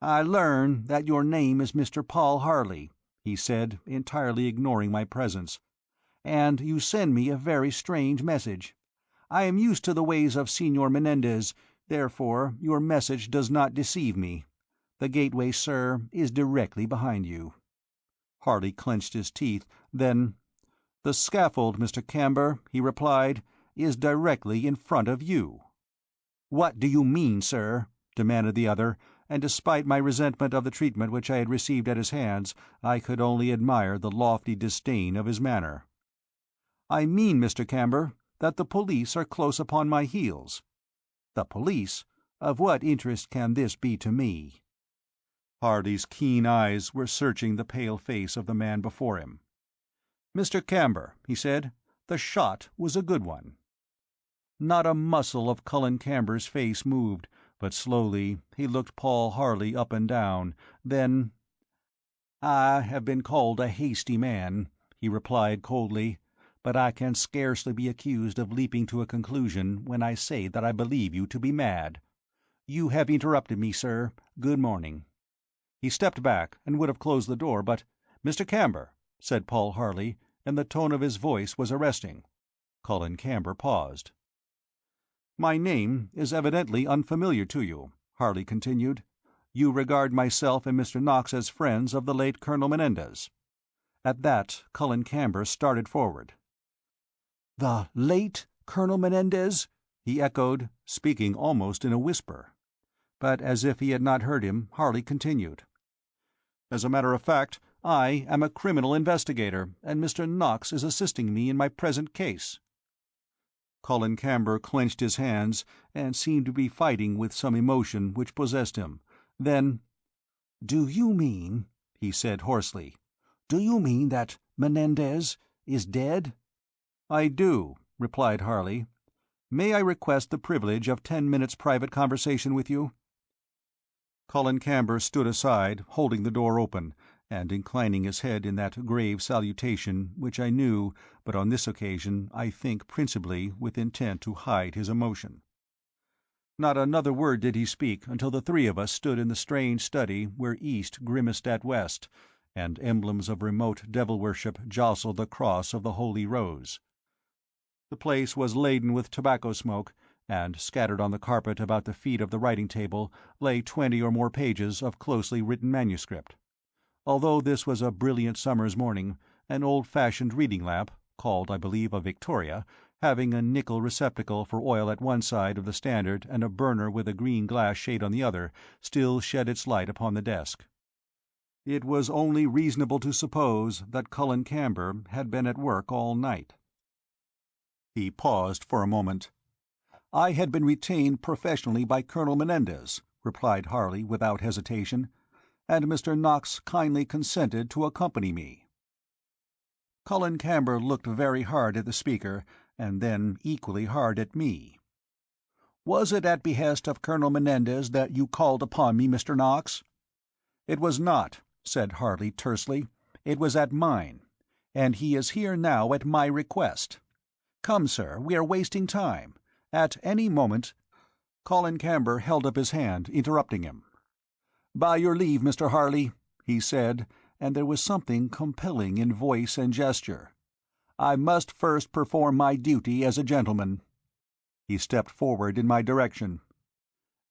Speaker 1: "I learn that your name is Mr. Paul Harley," he said, entirely ignoring my presence.
Speaker 3: and you send me a very strange message. I am used to the ways of Senor Menendez, therefore your message does not deceive me. The gateway, sir, is directly behind you." Harley clenched his teeth, then, "The scaffold, Mr. Camber," he replied, "is directly in front of you." "What do you mean, sir?" demanded the other, and despite my resentment of the treatment which I had received at his hands, I could only admire the lofty disdain of his manner. "I mean, Mr. Camber, that the police are close upon my heels." "The police? Of what interest can this be to me?" Harley's keen eyes were searching the pale face of the man before him. "Mr. Camber," he said, "the shot was a good one." Not a muscle of Cullen Camber's face moved, but slowly he looked Paul Harley up and down, then— "I have been called a hasty man," he replied coldly, "but I can scarcely be accused of leaping to a conclusion when I say that I believe you to be mad. You have interrupted me, sir. Good morning." He stepped back and would have closed the door, but "Mr. Camber," said Paul Harley, and the tone of his voice was arresting. Cullen Camber paused. "My name is evidently unfamiliar to you," Harley continued. "You regard myself and Mr. Knox as friends of the late Colonel Menendez." At that Cullen Camber started forward. "The late Colonel Menendez?" he echoed, speaking almost in a whisper. But as if he had not heard him, Harley continued. "As a matter of fact, I am a criminal investigator, and Mr. Knox is assisting me in my present case." Cullen Camber clenched his hands and seemed to be fighting with some emotion which possessed him. Then, "Do you mean," he said hoarsely, "do you mean that Menendez is dead?" "I do," replied Harley. "May I request the privilege of 10 minutes' private conversation with you?" Cullen Camber stood aside, holding the door open, and inclining his head in that grave salutation which I knew, but on this occasion I think principally with intent to hide his emotion. Not another word did he speak until the three of us stood in the strange study where East grimaced at West, and emblems of remote devil-worship jostled the cross of the Holy Rose. The place was laden with tobacco smoke, and scattered on the carpet about the feet of the writing-table lay 20 or more pages of closely written manuscript. Although this was a brilliant summer's morning, an old-fashioned reading lamp, called, I believe, a Victoria, having a nickel receptacle for oil at one side of the standard and a burner with a green glass shade on the other, still shed its light upon the desk. It was only reasonable to suppose that Cullen Camber had been at work all night. He paused for a moment. "I had been retained professionally by Colonel Menendez," replied Harley without hesitation, "and Mr. Knox kindly consented to accompany me." Cullen Camber looked very hard at the speaker, and then equally hard at me. "Was it at behest of Colonel Menendez that you called upon me, Mr. Knox?" "It was not," said Harley tersely. "It was at mine. And he is here now at my request. Come, sir, we are wasting time. At any moment—" Cullen Camber held up his hand, interrupting him. "By your leave, Mr. Harley," he said, and there was something compelling in voice and gesture. "I must first perform my duty as a gentleman." He stepped forward in my direction.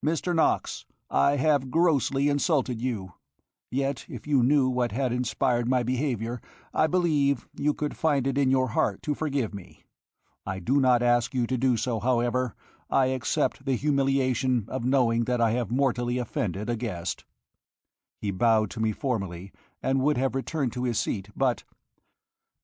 Speaker 3: "Mr. Knox, I have grossly insulted you. Yet if you knew what had inspired my behavior, I believe you could find it in your heart to forgive me. I do not ask you to do so, however. I accept the humiliation of knowing that I have mortally offended a guest." He bowed to me formally, and would have returned to his seat, but—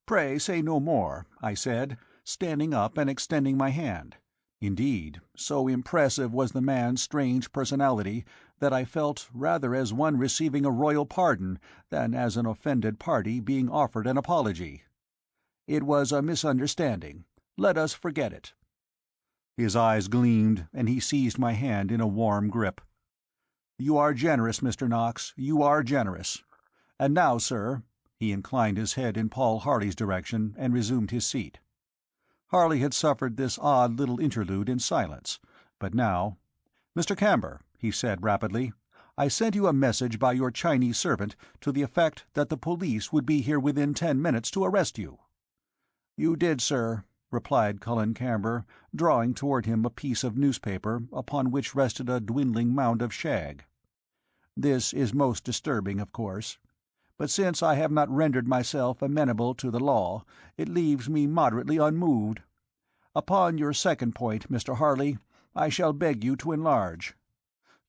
Speaker 3: "Pray say no more," I said, standing up and extending my hand. Indeed, so impressive was the man's strange personality that I felt rather as one receiving a royal pardon than as an offended party being offered an apology. "It was a misunderstanding. Let us forget it." His eyes gleamed, and he seized my hand in a warm grip. "You are generous, Mr. Knox, you are generous. And now, sir—" He inclined his head in Paul Harley's direction and resumed his seat. Harley had suffered this odd little interlude in silence, but now— "Mr. Camber," he said rapidly, "I sent you a message by your Chinese servant to the effect that the police would be here within 10 minutes to arrest you." "You did, sir," replied Colin Camber, drawing toward him a piece of newspaper upon which rested a dwindling mound of shag. "This is most disturbing, of course. But since I have not rendered myself amenable to the law, it leaves me moderately unmoved. Upon your second point, Mr. Harley, I shall beg you to enlarge.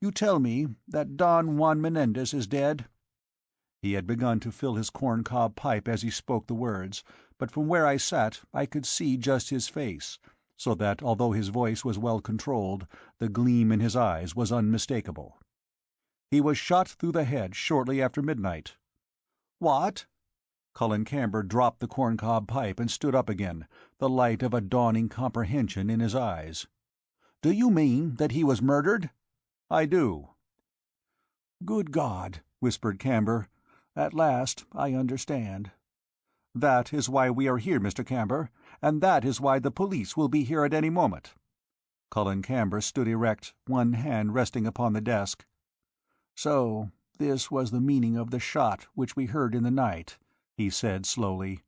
Speaker 3: You tell me that Don Juan Menendez is dead?" He had begun to fill his corn-cob pipe as he spoke the words, but from where I sat I could see just his face, so that although his voice was well controlled, the gleam in his eyes was unmistakable. "He was shot through the head shortly after midnight." "What?" Colin Camber dropped the corn-cob pipe and stood up again, the light of a dawning comprehension in his eyes. "Do you mean that he was murdered?" "I do." "Good God," whispered Camber. "At last I understand." "That is why we are here, Mr. Camber, and that is why the police will be here at any moment." Colin Camber stood erect, one hand resting upon the desk. "So this was the meaning of the shot which we heard in the night," he said slowly.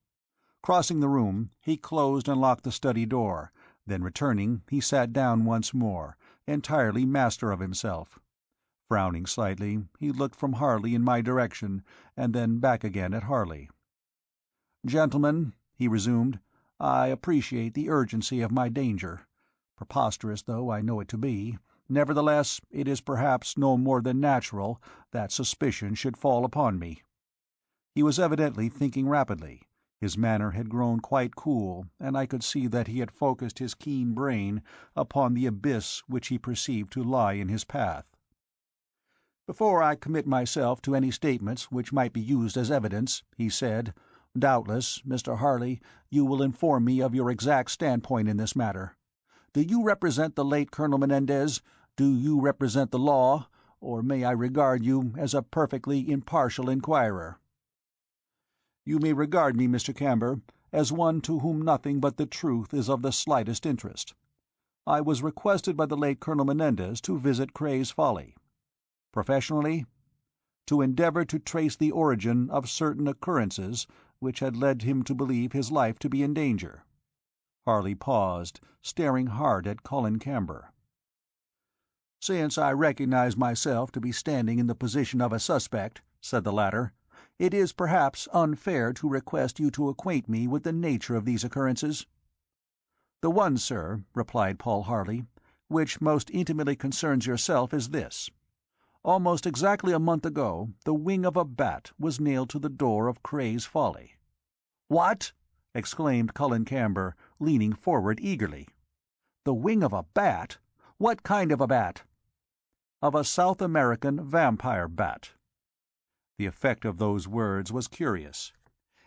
Speaker 3: Crossing the room, he closed and locked the study door, then returning, he sat down once more, entirely master of himself. Frowning slightly, he looked from Harley in my direction, and then back again at Harley. "Gentlemen," he resumed, "I appreciate the urgency of my danger. Preposterous though I know it to be, nevertheless it is perhaps no more than natural that suspicion should fall upon me." He was evidently thinking rapidly. His manner had grown quite cool, and I could see that he had focused his keen brain upon the abyss which he perceived to lie in his path. "Before I commit myself to any statements which might be used as evidence," he said, "doubtless, Mr. Harley, you will inform me of your exact standpoint in this matter. Do you represent the late Colonel Menendez? Do you represent the law? Or may I regard you as a perfectly impartial inquirer?" "You may regard me, Mr. Camber, as one to whom nothing but the truth is of the slightest interest. I was requested by the late Colonel Menendez to visit Cray's Folly. Professionally, to endeavor to trace the origin of certain occurrences which had led him to believe his life to be in danger." Harley paused, staring hard at Colin Camber. "Since I recognize myself to be standing in the position of a suspect," said the latter, "it is perhaps unfair to request you to acquaint me with the nature of these occurrences." "The one, sir," replied Paul Harley, "which most intimately concerns yourself is this. Almost exactly a month ago the wing of a bat was nailed to the door of Cray's Folly." "What?" exclaimed Colin Camber, leaning forward eagerly. "The wing of a bat? What kind of a bat?" "Of a South American vampire bat." The effect of those words was curious.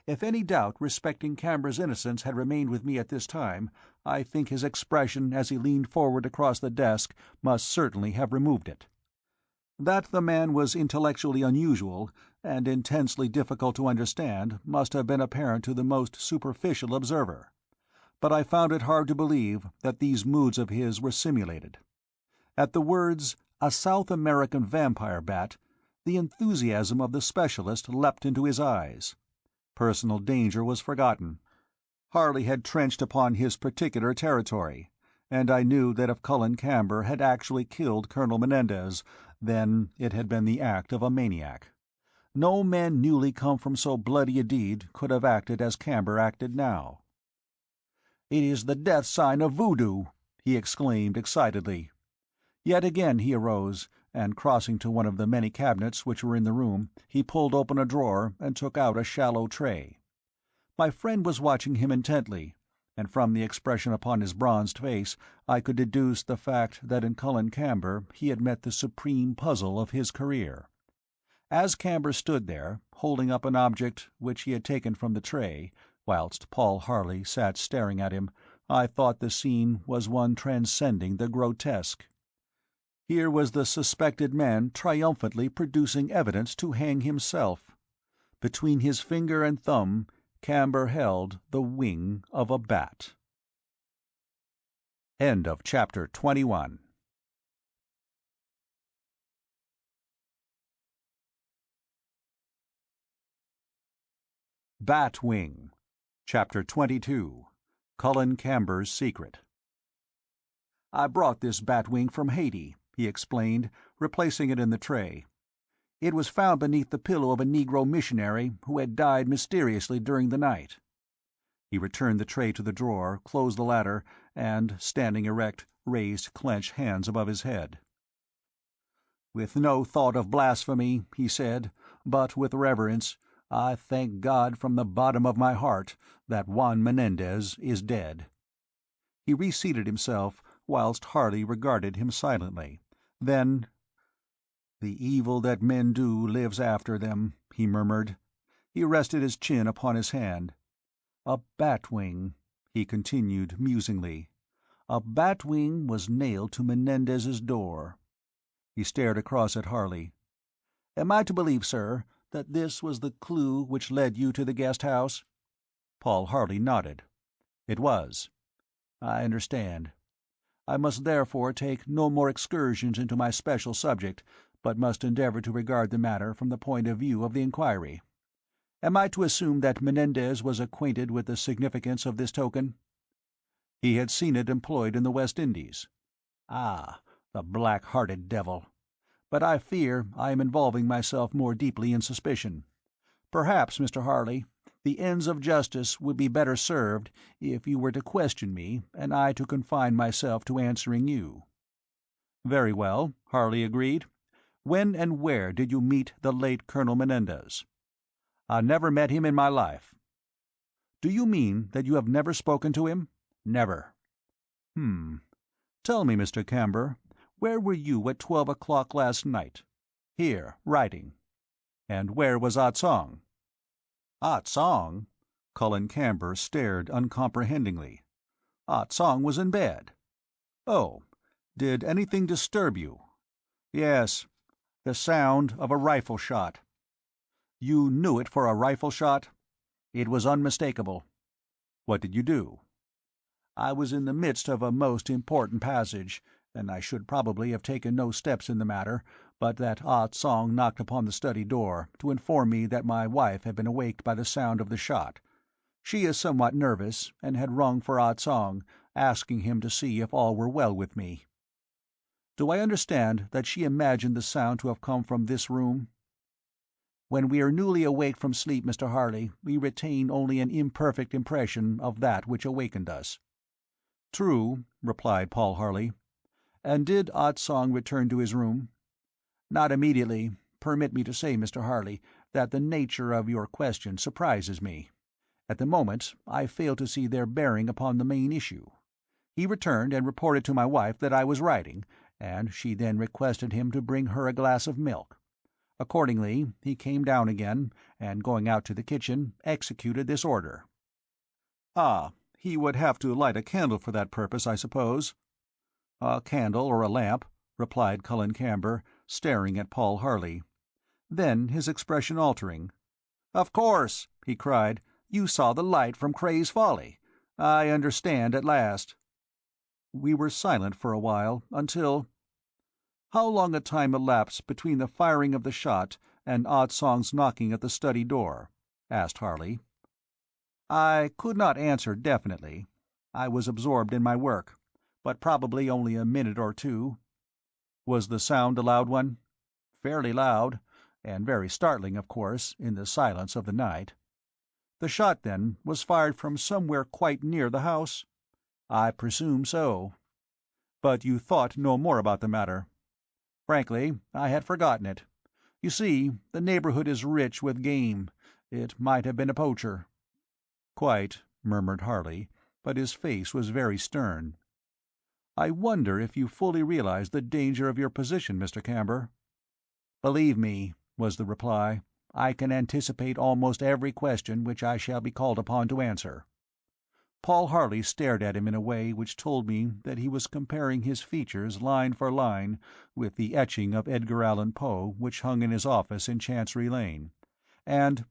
Speaker 3: If any doubt respecting Camber's innocence had remained with me at this time, I think his expression as he leaned forward across the desk must certainly have removed it. That the man was intellectually unusual and intensely difficult to understand must have been apparent to the most superficial observer. But I found it hard to believe that these moods of his were simulated. At the words, "a South American vampire bat," the enthusiasm of the specialist leapt into his eyes. Personal danger was forgotten. Harley had trenched upon his particular territory, and I knew that if Colin Camber had actually killed Colonel Menendez, then it had been the act of a maniac. No man newly come from so bloody a deed could have acted as Camber acted now. "It is the death sign of voodoo!" he exclaimed excitedly. Yet again he arose, and crossing to one of the many cabinets which were in the room, he pulled open a drawer and took out a shallow tray. My friend was watching him intently, and from the expression upon his bronzed face I could deduce the fact that in Colin Camber he had met the supreme puzzle of his career. As Camber stood there, holding up an object which he had taken from the tray, whilst Paul Harley sat staring at him, I thought the scene was one transcending the grotesque. Here was the suspected man triumphantly producing evidence to hang himself. Between his finger and thumb Camber held the wing of a bat. End of chapter 21. Bat Wing,
Speaker 1: Chapter 22. Cullen Camber's Secret.
Speaker 3: "I brought this batwing from Haiti," he explained, replacing it in the tray. "It was found beneath the pillow of a Negro missionary who had died mysteriously during the night." He returned the tray to the drawer, closed the latter, and, standing erect, raised clenched hands above his head. "With no thought of blasphemy," he said, "but with reverence, I thank God from the bottom of my heart that Juan Menendez is dead." He reseated himself, whilst Harley regarded him silently. Then, "The evil that men do lives after them," he murmured. He rested his chin upon his hand. "A batwing," he continued musingly. "A batwing was nailed to Menendez's door." He stared across at Harley. "Am I to believe, sir, that this was the clue which led you to the guest house?" Paul Harley nodded. "It was." "I understand. I must therefore take no more excursions into my special subject, but must endeavor to regard the matter from the point of view of the inquiry. Am I to assume that Menendez was acquainted with the significance of this token?" "He had seen it employed in the West Indies." "Ah, the black-hearted devil! But I fear I am involving myself more deeply in suspicion. Perhaps, Mr. Harley, the ends of justice would be better served if you were to question me and I to confine myself to answering you." "Very well," Harley agreed. "When and where did you meet the late Colonel Menendez?" "I never met him in my life." "Do you mean that you have never spoken to him?" "Never." Tell me, Mr. Camber, where were you at 12 o'clock last night?" "Here, writing." "And where was Ah Tsong?" "Ah Tsong?" Cullen Camber stared uncomprehendingly. "Ah Tsong was in bed." "Oh. Did anything disturb you?" "Yes. The sound of a rifle shot." "You knew it for a rifle shot?" "It was unmistakable." "What did you do?" "I was in the midst of a most important passage, and I should probably have taken no steps in the matter, but that Ah Tsong knocked upon the study door, to inform me that my wife had been awaked by the sound of the shot. She is somewhat nervous, and had rung for Ah Tsong, asking him to see if all were well with me." "Do I understand that she imagined the sound to have come from this room?" "When we are newly awake from sleep, Mr. Harley, we retain only an imperfect impression of that which awakened us." "True," replied Paul Harley. "And did Ah Tsong return to his room?" "Not immediately. Permit me to say, Mr. Harley, that the nature of your question surprises me. At the moment I fail to see their bearing upon the main issue. He returned and reported to my wife that I was writing, and she then requested him to bring her a glass of milk. Accordingly, he came down again, and going out to the kitchen, executed this order." "Ah. He would have to light a candle for that purpose, I suppose?" "A candle or a lamp," replied Cullen Camber, staring at Paul Harley. Then, his expression altering, "Of course," he cried, "you saw the light from Cray's Folly. I understand at last." We were silent for a while, until— "How long a time elapsed between the firing of the shot and Ah Tsong's knocking at the study door?" asked Harley. "I could not answer definitely. I was absorbed in my work, but probably only a minute or two." "Was the sound a loud one?" "Fairly loud, and very startling, of course, in the silence of the night." "The shot, then, was fired from somewhere quite near the house?" "I presume so." "But you thought no more about the matter?" "Frankly, I had forgotten it. You see, the neighborhood is rich with game. It might have been a poacher." "Quite," murmured Harley, but his face was very stern. "I wonder if you fully realize the danger of your position, Mr. Camber?" "Believe me," was the reply, "I can anticipate almost every question which I shall be called upon to answer." Paul Harley stared at him in a way which told me that he was comparing his features line for line with the etching of Edgar Allan Poe which hung in his office in Chancery Lane. And,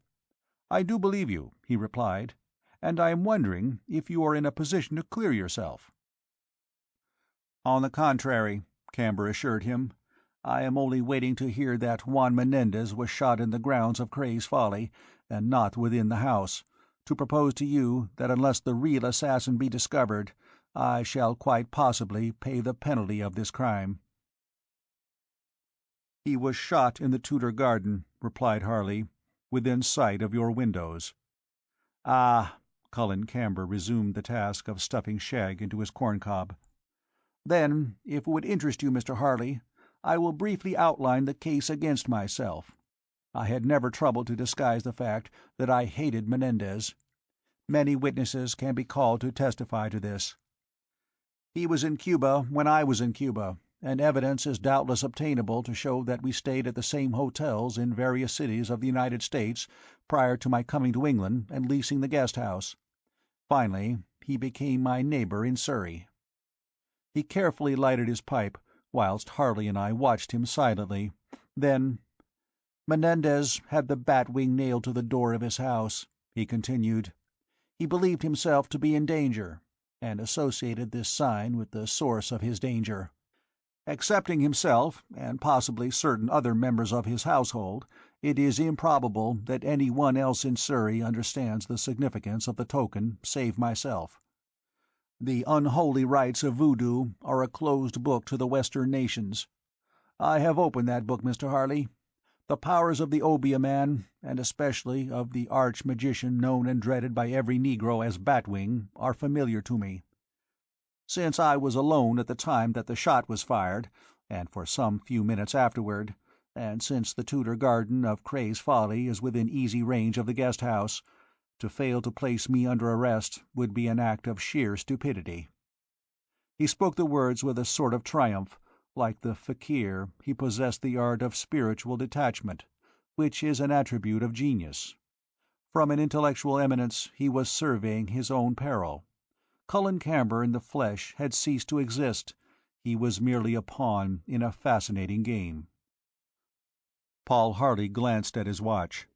Speaker 3: "I do believe you," he replied, "and I am wondering if you are in a position to clear yourself." "On the contrary," Camber assured him, "I am only waiting to hear that Juan Menendez was shot in the grounds of Cray's Folly, and not within the house, to propose to you that unless the real assassin be discovered, I shall quite possibly pay the penalty of this crime." "He was shot in the Tudor garden," replied Harley, "within sight of your windows." "Ah," Colin Camber resumed the task of stuffing shag into his corncob. "Then, if it would interest you, Mr. Harley, I will briefly outline the case against myself. I had never troubled to disguise the fact that I hated Menendez. Many witnesses can be called to testify to this. He was in Cuba when I was in Cuba, and evidence is doubtless obtainable to show that we stayed at the same hotels in various cities of the United States prior to my coming to England and leasing the guest house. Finally, he became my neighbour in Surrey." He carefully lighted his pipe, whilst Harley and I watched him silently. Then, "Menendez had the bat wing nailed to the door of his house," he continued. "He believed himself to be in danger, and associated this sign with the source of his danger. Excepting himself, and possibly certain other members of his household, it is improbable that any one else in Surrey understands the significance of the token save myself. The unholy rites of voodoo are a closed book to the Western nations. I have opened that book, Mr. Harley. The powers of the obeah man, and especially of the arch-magician known and dreaded by every Negro as Batwing, are familiar to me. Since I was alone at the time that the shot was fired, and for some few minutes afterward, and since the Tudor garden of Cray's Folly is within easy range of the guest house, to fail to place me under arrest would be an act of sheer stupidity." He spoke the words with a sort of triumph. Like the fakir, he possessed the art of spiritual detachment, which is an attribute of genius. From an intellectual eminence he was surveying his own peril. Colin Camber in the flesh had ceased to exist. He was merely a pawn in a fascinating game. Paul Harley glanced at his watch.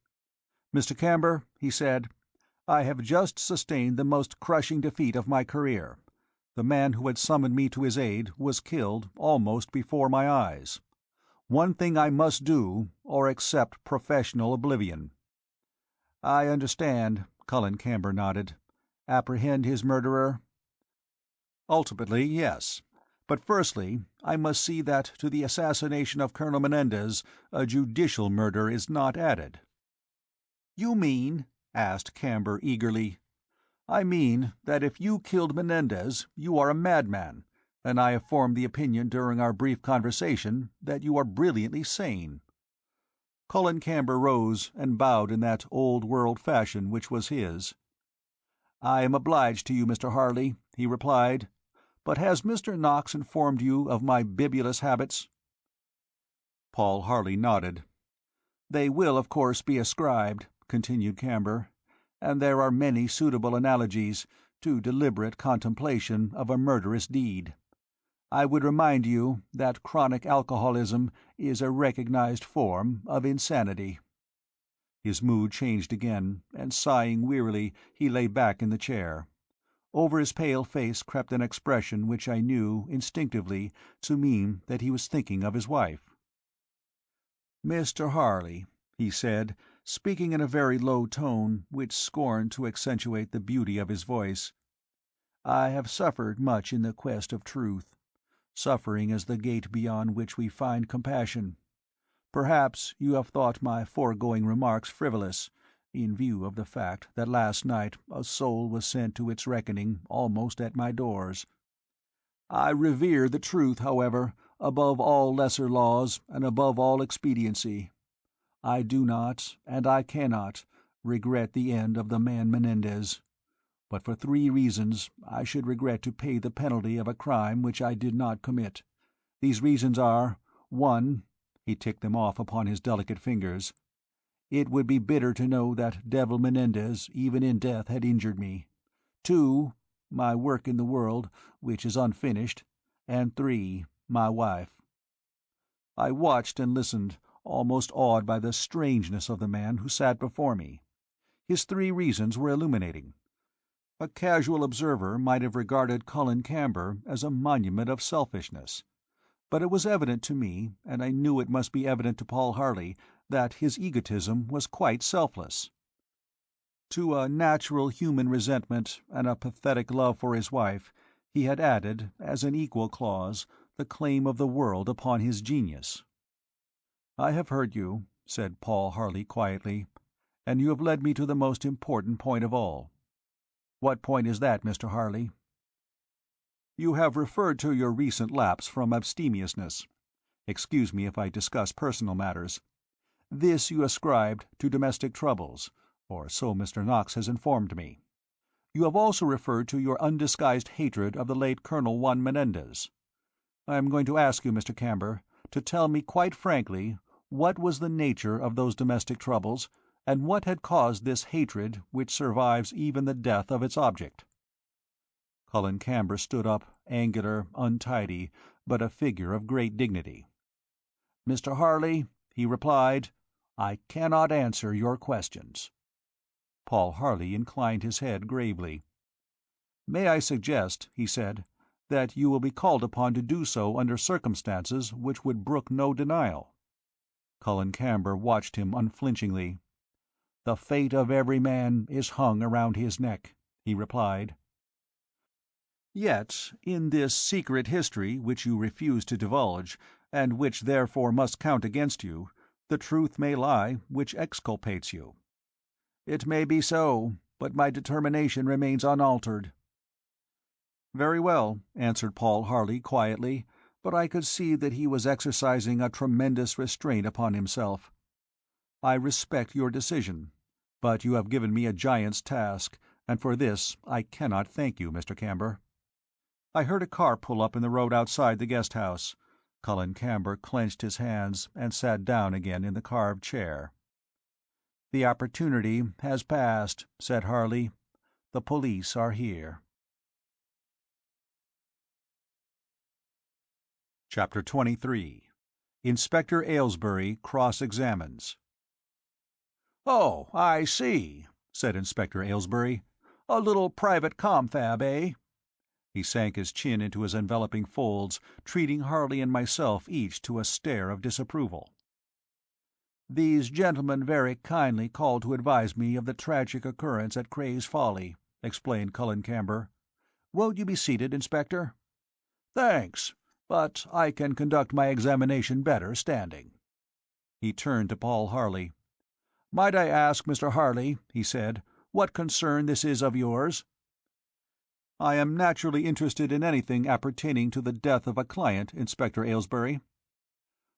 Speaker 3: "Mr. Camber," he said, "I have just sustained the most crushing defeat of my career. The man who had summoned me to his aid was killed almost before my eyes. One thing I must do, or accept professional oblivion." "I understand," Colin Camber nodded. "Apprehend his murderer?" "Ultimately, yes. But firstly, I must see that to the assassination of Colonel Menendez a judicial murder is not added." "You mean?" asked Camber eagerly. "I mean that if you killed Menendez, you are a madman, and I have formed the opinion during our brief conversation that you are brilliantly sane." Colin Camber rose and bowed in that old-world fashion which was his. "I am obliged to you, Mr. Harley," he replied. "But has Mr. Knox informed you of my bibulous habits?" Paul Harley nodded. "They will, of course, be ascribed," continued Camber, "and there are many suitable analogies, to deliberate contemplation of a murderous deed. I would remind you that chronic alcoholism is a recognized form of insanity." His mood changed again, and sighing wearily he lay back in the chair. Over his pale face crept an expression which I knew, instinctively, to mean that he was thinking of his wife. "Mr. Harley," he said, speaking in a very low tone which scorned to accentuate the beauty of his voice, "I have suffered much in the quest of truth. Suffering is the gate beyond which we find compassion. Perhaps you have thought my foregoing remarks frivolous, in view of the fact that last night a soul was sent to its reckoning almost at my doors. I revere the truth, however, above all lesser laws and above all expediency. I do not, and I cannot, regret the end of the man Menendez. But for 3 reasons I should regret to pay the penalty of a crime which I did not commit. These reasons are: 1, he ticked them off upon his delicate fingers, it would be bitter to know that Devil Menendez even in death had injured me. 2, my work in the world, which is unfinished. And 3, my wife. I watched and listened, almost awed by the strangeness of the man who sat before me. His 3 reasons were illuminating. A casual observer might have regarded Colin Camber as a monument of selfishness. But it was evident to me, and I knew it must be evident to Paul Harley, that his egotism was quite selfless.
Speaker 1: To a natural human resentment and a pathetic love for his wife, he had added, as an equal clause, the claim of the world upon his genius. "I have heard you," said Paul Harley quietly, "and you have led me to the most important point of all." "What point is that, Mr. Harley?" "You have referred to your recent lapse from abstemiousness. Excuse me if I discuss personal matters. This you ascribed to domestic troubles, or so Mr. Knox has informed me. You have also referred to your undisguised hatred of the late Colonel Juan Menendez. I am going to ask you, Mr. Camber, to tell me quite frankly what was the nature of those domestic troubles, and what had caused this hatred which survives even the death of its object." Colin Camber stood up, angular, untidy, but a figure of great dignity. "Mr. Harley," he replied, "I cannot answer your questions." Paul Harley inclined his head gravely. "May I suggest," he said, "that you will be called upon to do so under circumstances which would brook no denial." Colin Camber watched him unflinchingly. "The fate of every man is hung around his neck," he replied. "Yet, in this secret history which you refuse to divulge, and which therefore must count against you, the truth may lie which exculpates you." "It may be so, but my determination remains unaltered." "Very well," answered Paul Harley quietly, but I could see that he was exercising a tremendous restraint upon himself. "I respect your decision, but you have given me a giant's task, and for this I cannot thank you, Mr. Camber." I heard a car pull up in the road outside the guest house. Colin Camber clenched his hands and sat down again in the carved chair. "The opportunity has passed," said Harley. "The police are here." Chapter 23. Inspector Aylesbury Cross-Examines.
Speaker 2: "Oh, I see," said Inspector Aylesbury. "A little private confab, eh?"
Speaker 1: He sank his chin into his enveloping folds, treating Harley and myself each to a stare of disapproval.
Speaker 2: "These gentlemen very kindly called to advise me of the tragic occurrence at Cray's Folly," explained Colin Camber. "Won't you be seated, Inspector?" "Thanks, but I can conduct my examination better standing."
Speaker 1: He turned to Paul Harley.
Speaker 2: "Might I ask, Mr. Harley," he said, "what concern this is of yours?"
Speaker 1: "I am naturally interested in anything appertaining to the death of a client, Inspector Aylesbury."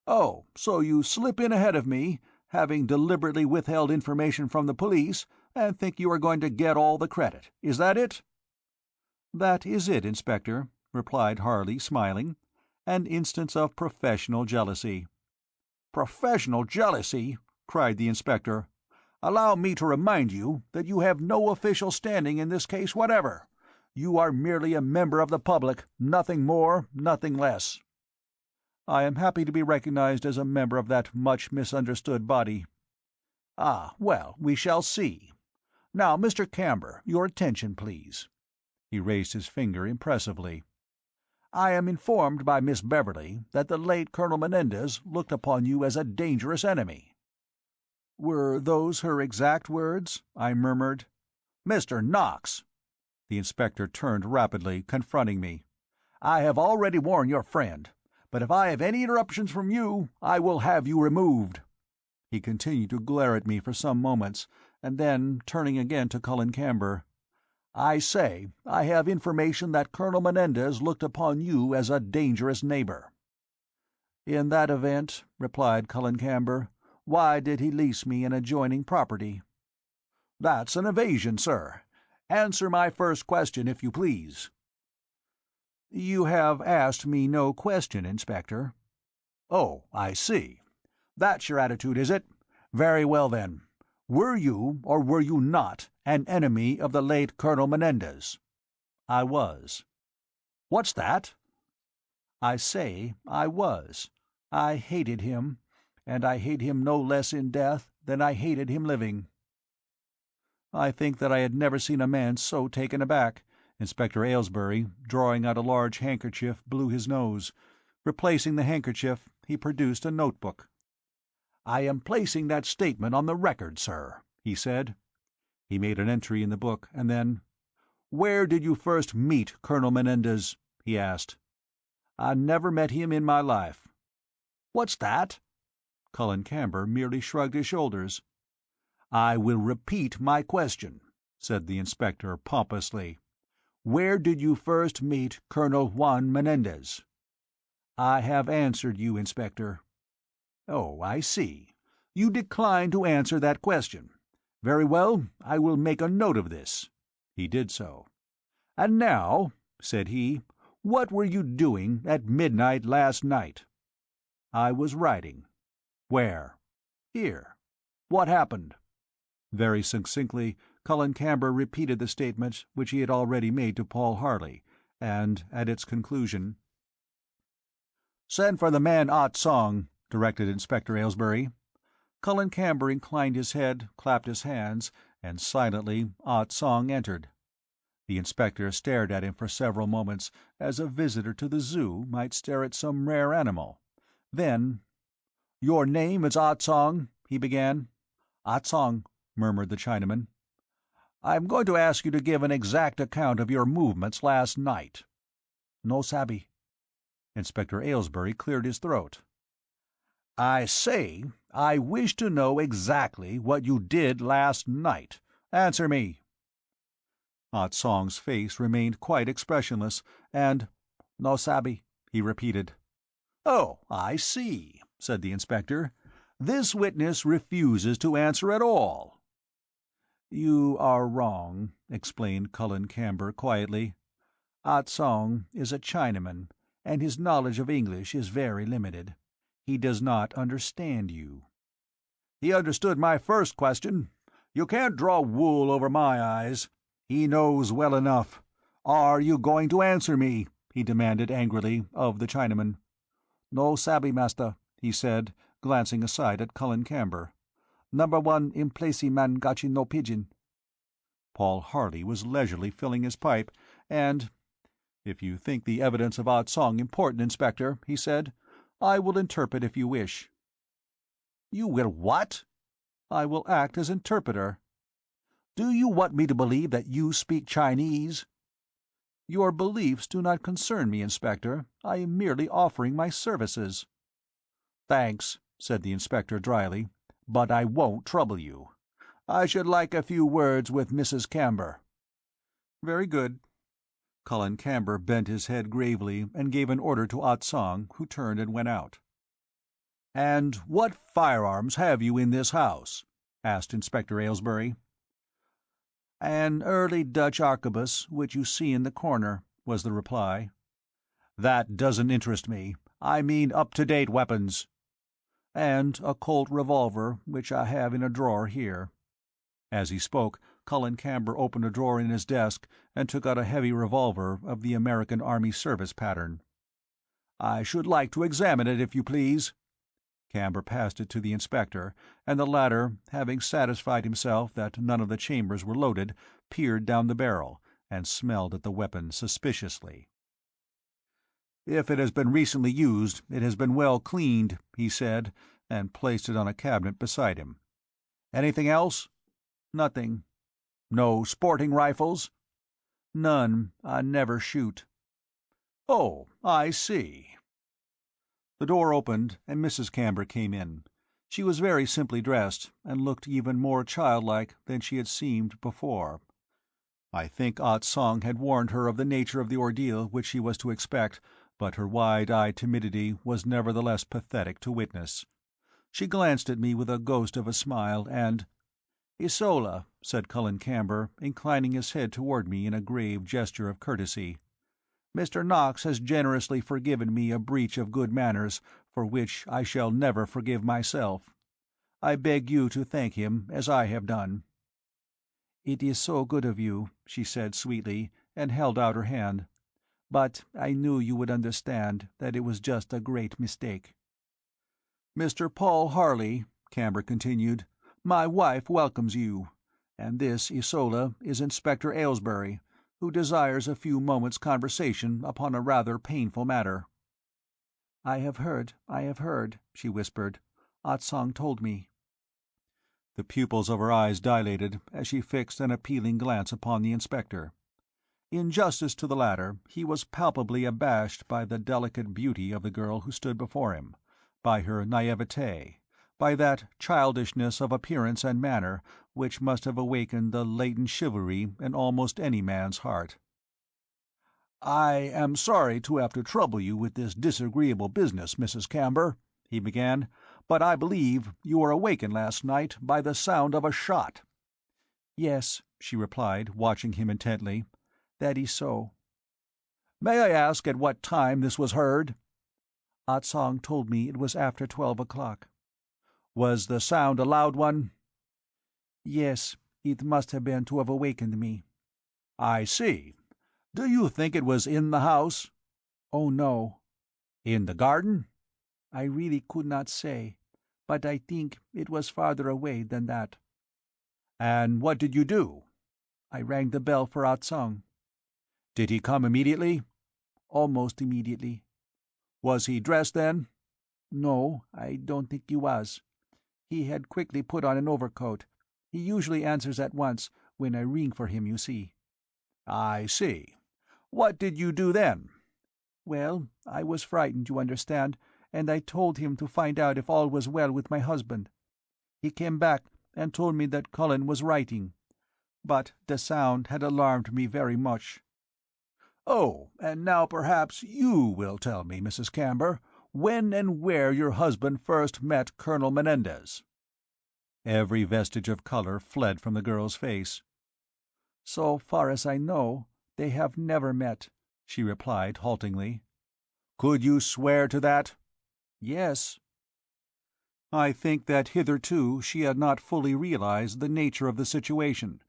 Speaker 2: "Oh, so you slip in ahead of me, having deliberately withheld information from the police, and think you are going to get all the credit. Is that it?"
Speaker 1: "That is it, Inspector," replied Harley, smiling. "An instance of professional jealousy."
Speaker 2: "Professional jealousy!" cried the inspector. "Allow me to remind you that you have no official standing in this case whatever. You are merely a member of the public, nothing more, nothing less."
Speaker 1: "I am happy to be recognized as a member of that much misunderstood body."
Speaker 2: "Ah, well, we shall see. Now, Mr. Camber, your attention, please."
Speaker 1: He raised his finger impressively.
Speaker 2: "I am informed by Miss Beverley that the late Colonel Menendez looked upon you as a dangerous enemy."
Speaker 1: "Were those her exact words?" I murmured.
Speaker 2: "Mr. Knox!"
Speaker 1: The inspector turned rapidly, confronting me.
Speaker 2: "I have already warned your friend, but if I have any interruptions from you, I will have you removed."
Speaker 1: He continued to glare at me for some moments, and then, turning again to Colin Camber,
Speaker 2: "I say, I have information that Colonel Menendez looked upon you as a dangerous neighbor."
Speaker 1: "In that event," replied Colin Camber, "why did he lease me an adjoining property?"
Speaker 2: "That's an evasion, sir. Answer my first question, if you please."
Speaker 1: "You have asked me no question, Inspector."
Speaker 2: "Oh, I see. That's your attitude, is it? Very well, then. Were you, or were you not, an enemy of the late Colonel Menendez?"
Speaker 1: "I was."
Speaker 2: "What's that?"
Speaker 1: "I say I was. I hated him, and I hate him no less in death than I hated him living." I think that I had never seen a man so taken aback. Inspector Aylesbury, drawing out a large handkerchief, blew his nose. Replacing the handkerchief, he produced a notebook.
Speaker 2: "I am placing that statement on the record, sir," he said.
Speaker 1: He made an entry in the book, and then, "Where did you first meet Colonel Menendez?" he asked.
Speaker 2: "I never met him in my life." "What's that?"
Speaker 1: Cullen Camber merely shrugged his shoulders.
Speaker 2: "I will repeat my question," said the inspector pompously. "Where did you first meet Colonel Juan Menendez?" "I have answered you, Inspector." "Oh, I see. You decline to answer that question. Very well, I will make a note of this." He did so. "And now," said he, "what were you doing at midnight last night?" "I was writing." "Where?" "Here. What happened?"
Speaker 1: Very succinctly, Cullen Camber repeated the statement which he had already made to Paul Harley, and, at its conclusion,
Speaker 2: "Send for the man Ah Tsong," directed Inspector Aylesbury.
Speaker 1: Cullen Camber inclined his head, clapped his hands, and silently Ah Tsong entered. The inspector stared at him for several moments, as a visitor to the zoo might stare at some rare animal. Then, "Your name is Ah Tsong?" he began.
Speaker 2: "Ah Tsong," murmured the Chinaman.
Speaker 1: "I am going to ask you to give an exact account of your movements last night."
Speaker 2: "No sabby."
Speaker 1: Inspector Aylesbury cleared his throat.
Speaker 2: "I say, I wish to know exactly what you did last night. Answer me."
Speaker 1: Ah Tsong's face remained quite expressionless, and,
Speaker 2: "No sabby," he repeated.
Speaker 1: "Oh, I see," said the inspector. "This witness refuses to answer at all."
Speaker 3: "You are wrong," explained Cullen Camber quietly. "Ah Tsong is a Chinaman, and his knowledge of English is very limited. He does not understand you."
Speaker 2: "He understood my first question. You can't draw wool over my eyes. He knows well enough. Are you going to answer me?" he demanded angrily of the Chinaman.
Speaker 3: "No sabby, master," he said, glancing aside at Cullen Camber. "Number one in placey man gotchi no pigeon."
Speaker 1: Paul Harley was leisurely filling his pipe, and, "If you think the evidence of Ah Tsong important, Inspector," he said, "I will interpret if you wish."
Speaker 2: "You will what?"
Speaker 3: "I will act as interpreter."
Speaker 2: "Do you want me to believe that you speak Chinese?"
Speaker 3: "Your beliefs do not concern me, Inspector. I am merely offering my services."
Speaker 2: "Thanks," said the inspector dryly, "but I won't trouble you. I should like a few words with Mrs. Camber."
Speaker 1: "Very good." Cullen Camber bent his head gravely and gave an order to Ah Tsong, who turned and went out.
Speaker 2: "And what firearms have you in this house?" asked Inspector Aylesbury.
Speaker 3: "An early Dutch arquebus, which you see in the corner," was the reply.
Speaker 2: "That doesn't interest me. I mean up-to-date weapons."
Speaker 3: "And a Colt revolver, which I have in a drawer here."
Speaker 1: As he spoke, Cullen Camber opened a drawer in his desk and took out a heavy revolver of the American Army Service pattern.
Speaker 2: "I should like to examine it, if you please."
Speaker 1: Camber passed it to the inspector, and the latter, having satisfied himself that none of the chambers were loaded, peered down the barrel, and smelled at the weapon suspiciously.
Speaker 2: "If it has been recently used, it has been well cleaned," he said, and placed it on a cabinet beside him. "Anything else?"
Speaker 3: "Nothing."
Speaker 2: "No sporting rifles?"
Speaker 3: "None. I never shoot."
Speaker 2: "Oh, I see."
Speaker 1: The door opened, and Mrs. Camber came in. She was very simply dressed, and looked even more childlike than she had seemed before. I think Ah Tsong had warned her of the nature of the ordeal which she was to expect, but her wide-eyed timidity was nevertheless pathetic to witness. She glanced at me with a ghost of a smile, and— "Isola," said Cullen Camber, inclining his head toward me in a grave gesture of courtesy, "Mr. Knox has generously forgiven me a breach of good manners for which I shall never forgive myself. I beg you to thank him as I have done."
Speaker 3: "It is so good of you," she said sweetly, and held out her hand. "But I knew you would understand that it was just a great mistake."
Speaker 1: "Mr. Paul Harley," Camber continued, "my wife welcomes you, and this, Isola, is Inspector Aylesbury, who desires a few moments' conversation upon a rather painful matter."
Speaker 3: I have heard," she whispered. "Ah Tsong told me."
Speaker 1: The pupils of her eyes dilated as she fixed an appealing glance upon the inspector. In justice to the latter, he was palpably abashed by the delicate beauty of the girl who stood before him, by her naivete, by that childishness of appearance and manner which must have awakened the latent chivalry in almost any man's heart.
Speaker 2: "I am sorry to have to trouble you with this disagreeable business, Mrs. Camber," he began, "but I believe you were awakened last night by the sound of a shot."
Speaker 3: "Yes," she replied, watching him intently. "That is so."
Speaker 2: "May I ask at what time this was heard?"
Speaker 3: Ah Tsong told me it was after 12 o'clock.
Speaker 2: "Was the sound a loud one?"
Speaker 3: "Yes, it must have been to have awakened me."
Speaker 2: "I see. Do you think it was in the house?"
Speaker 3: "Oh, no."
Speaker 2: "In the garden?"
Speaker 3: "I really could not say, but I think it was farther away than that."
Speaker 2: "And what did you do?"
Speaker 3: "I rang the bell for Ah Tsong."
Speaker 2: "Did he come immediately?"
Speaker 3: "Almost immediately."
Speaker 2: "Was he dressed then?"
Speaker 3: "No, I don't think he was. He had quickly put on an overcoat. He usually answers at once, when I ring for him, you see."
Speaker 2: "I see. What did you do then?"
Speaker 3: "Well, I was frightened, you understand, and I told him to find out if all was well with my husband. He came back and told me that Cullen was writing. But the sound had alarmed me very much."
Speaker 2: "Oh, and now perhaps you will tell me, Mrs. Camber, when and where your husband first met Colonel Menendez."
Speaker 1: Every vestige of color fled from the girl's face.
Speaker 3: "So far as I know, they have never met," she replied haltingly.
Speaker 2: "Could you swear to that?"
Speaker 3: "Yes."
Speaker 1: I think that hitherto she had not fully realized the nature of the situation,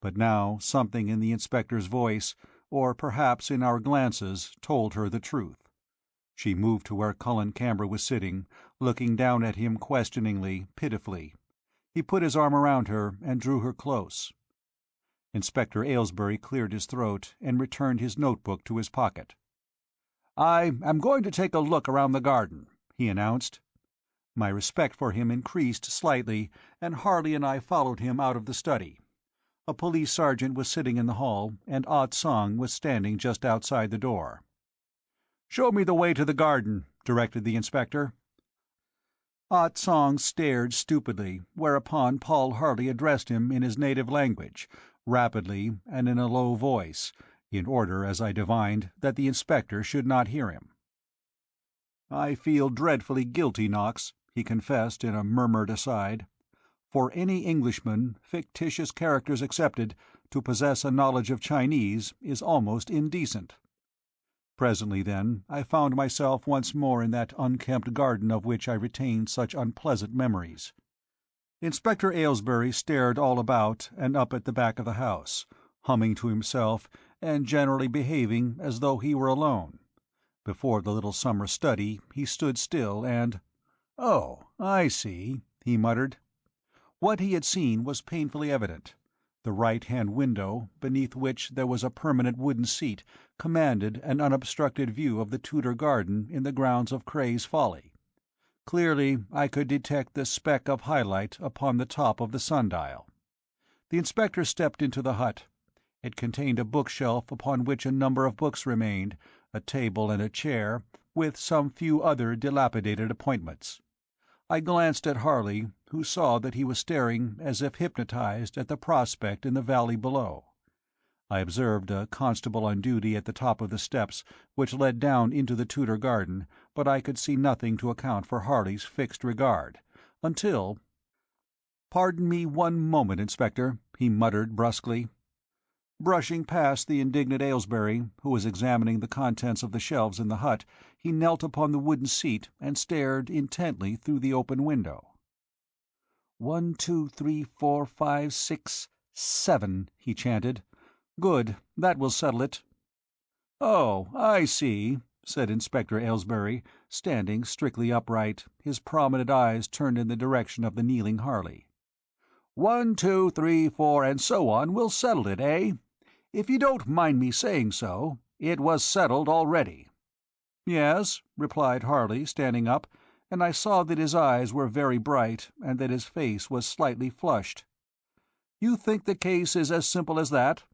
Speaker 1: but now something in the inspector's voice, or perhaps in our glances, told her the truth. She moved to where Colin Camber was sitting, looking down at him questioningly, pitifully. He put his arm around her and drew her close. Inspector Aylesbury cleared his throat and returned his notebook to his pocket.
Speaker 2: "I am going to take a look around the garden," he announced.
Speaker 1: My respect for him increased slightly, and Harley and I followed him out of the study. A police sergeant was sitting in the hall, and Ah Tsong was standing just outside the door.
Speaker 2: "Show me the way to the garden," directed the inspector.
Speaker 1: Ah Tsong stared stupidly, whereupon Paul Harley addressed him in his native language, rapidly and in a low voice, in order, as I divined, that the inspector should not hear him. "I feel dreadfully guilty, Knox," he confessed in a murmured aside. "For any Englishman, fictitious characters excepted, to possess a knowledge of Chinese is almost indecent." Presently, then, I found myself once more in that unkempt garden of which I retained such unpleasant memories. Inspector Aylesbury stared all about and up at the back of the house, humming to himself and generally behaving as though he were alone. Before the little summer study he stood still and— "Oh, I see," he muttered. What he had seen was painfully evident. The right-hand window, beneath which there was a permanent wooden seat, commanded an unobstructed view of the Tudor garden in the grounds of Cray's Folly. Clearly I could detect the speck of highlight upon the top of the sundial. The inspector stepped into the hut. It contained a bookshelf upon which a number of books remained, a table and a chair, with some few other dilapidated appointments. I glanced at Harley, who saw that he was staring as if hypnotized at the prospect in the valley below. I observed a constable on duty at the top of the steps which led down into the Tudor garden, but I could see nothing to account for Harley's fixed regard, until— "Pardon me one moment, Inspector," he muttered brusquely. Brushing past the indignant Aylesbury, who was examining the contents of the shelves in the hut, he knelt upon the wooden seat and stared intently through the open window. 1, 2, 3, 4, 5, 6, 7, he chanted. "Good, that will settle it." "Oh, I see," said Inspector Aylesbury, standing strictly upright, his prominent eyes turned in the direction of the kneeling Harley. 1, 2, 3, 4, and so on will settle it, eh? If you don't mind me saying so, it was settled already." "Yes," replied Harley, standing up, and I saw that his eyes were very bright and that his face was slightly flushed. "You think the case is as simple as that?"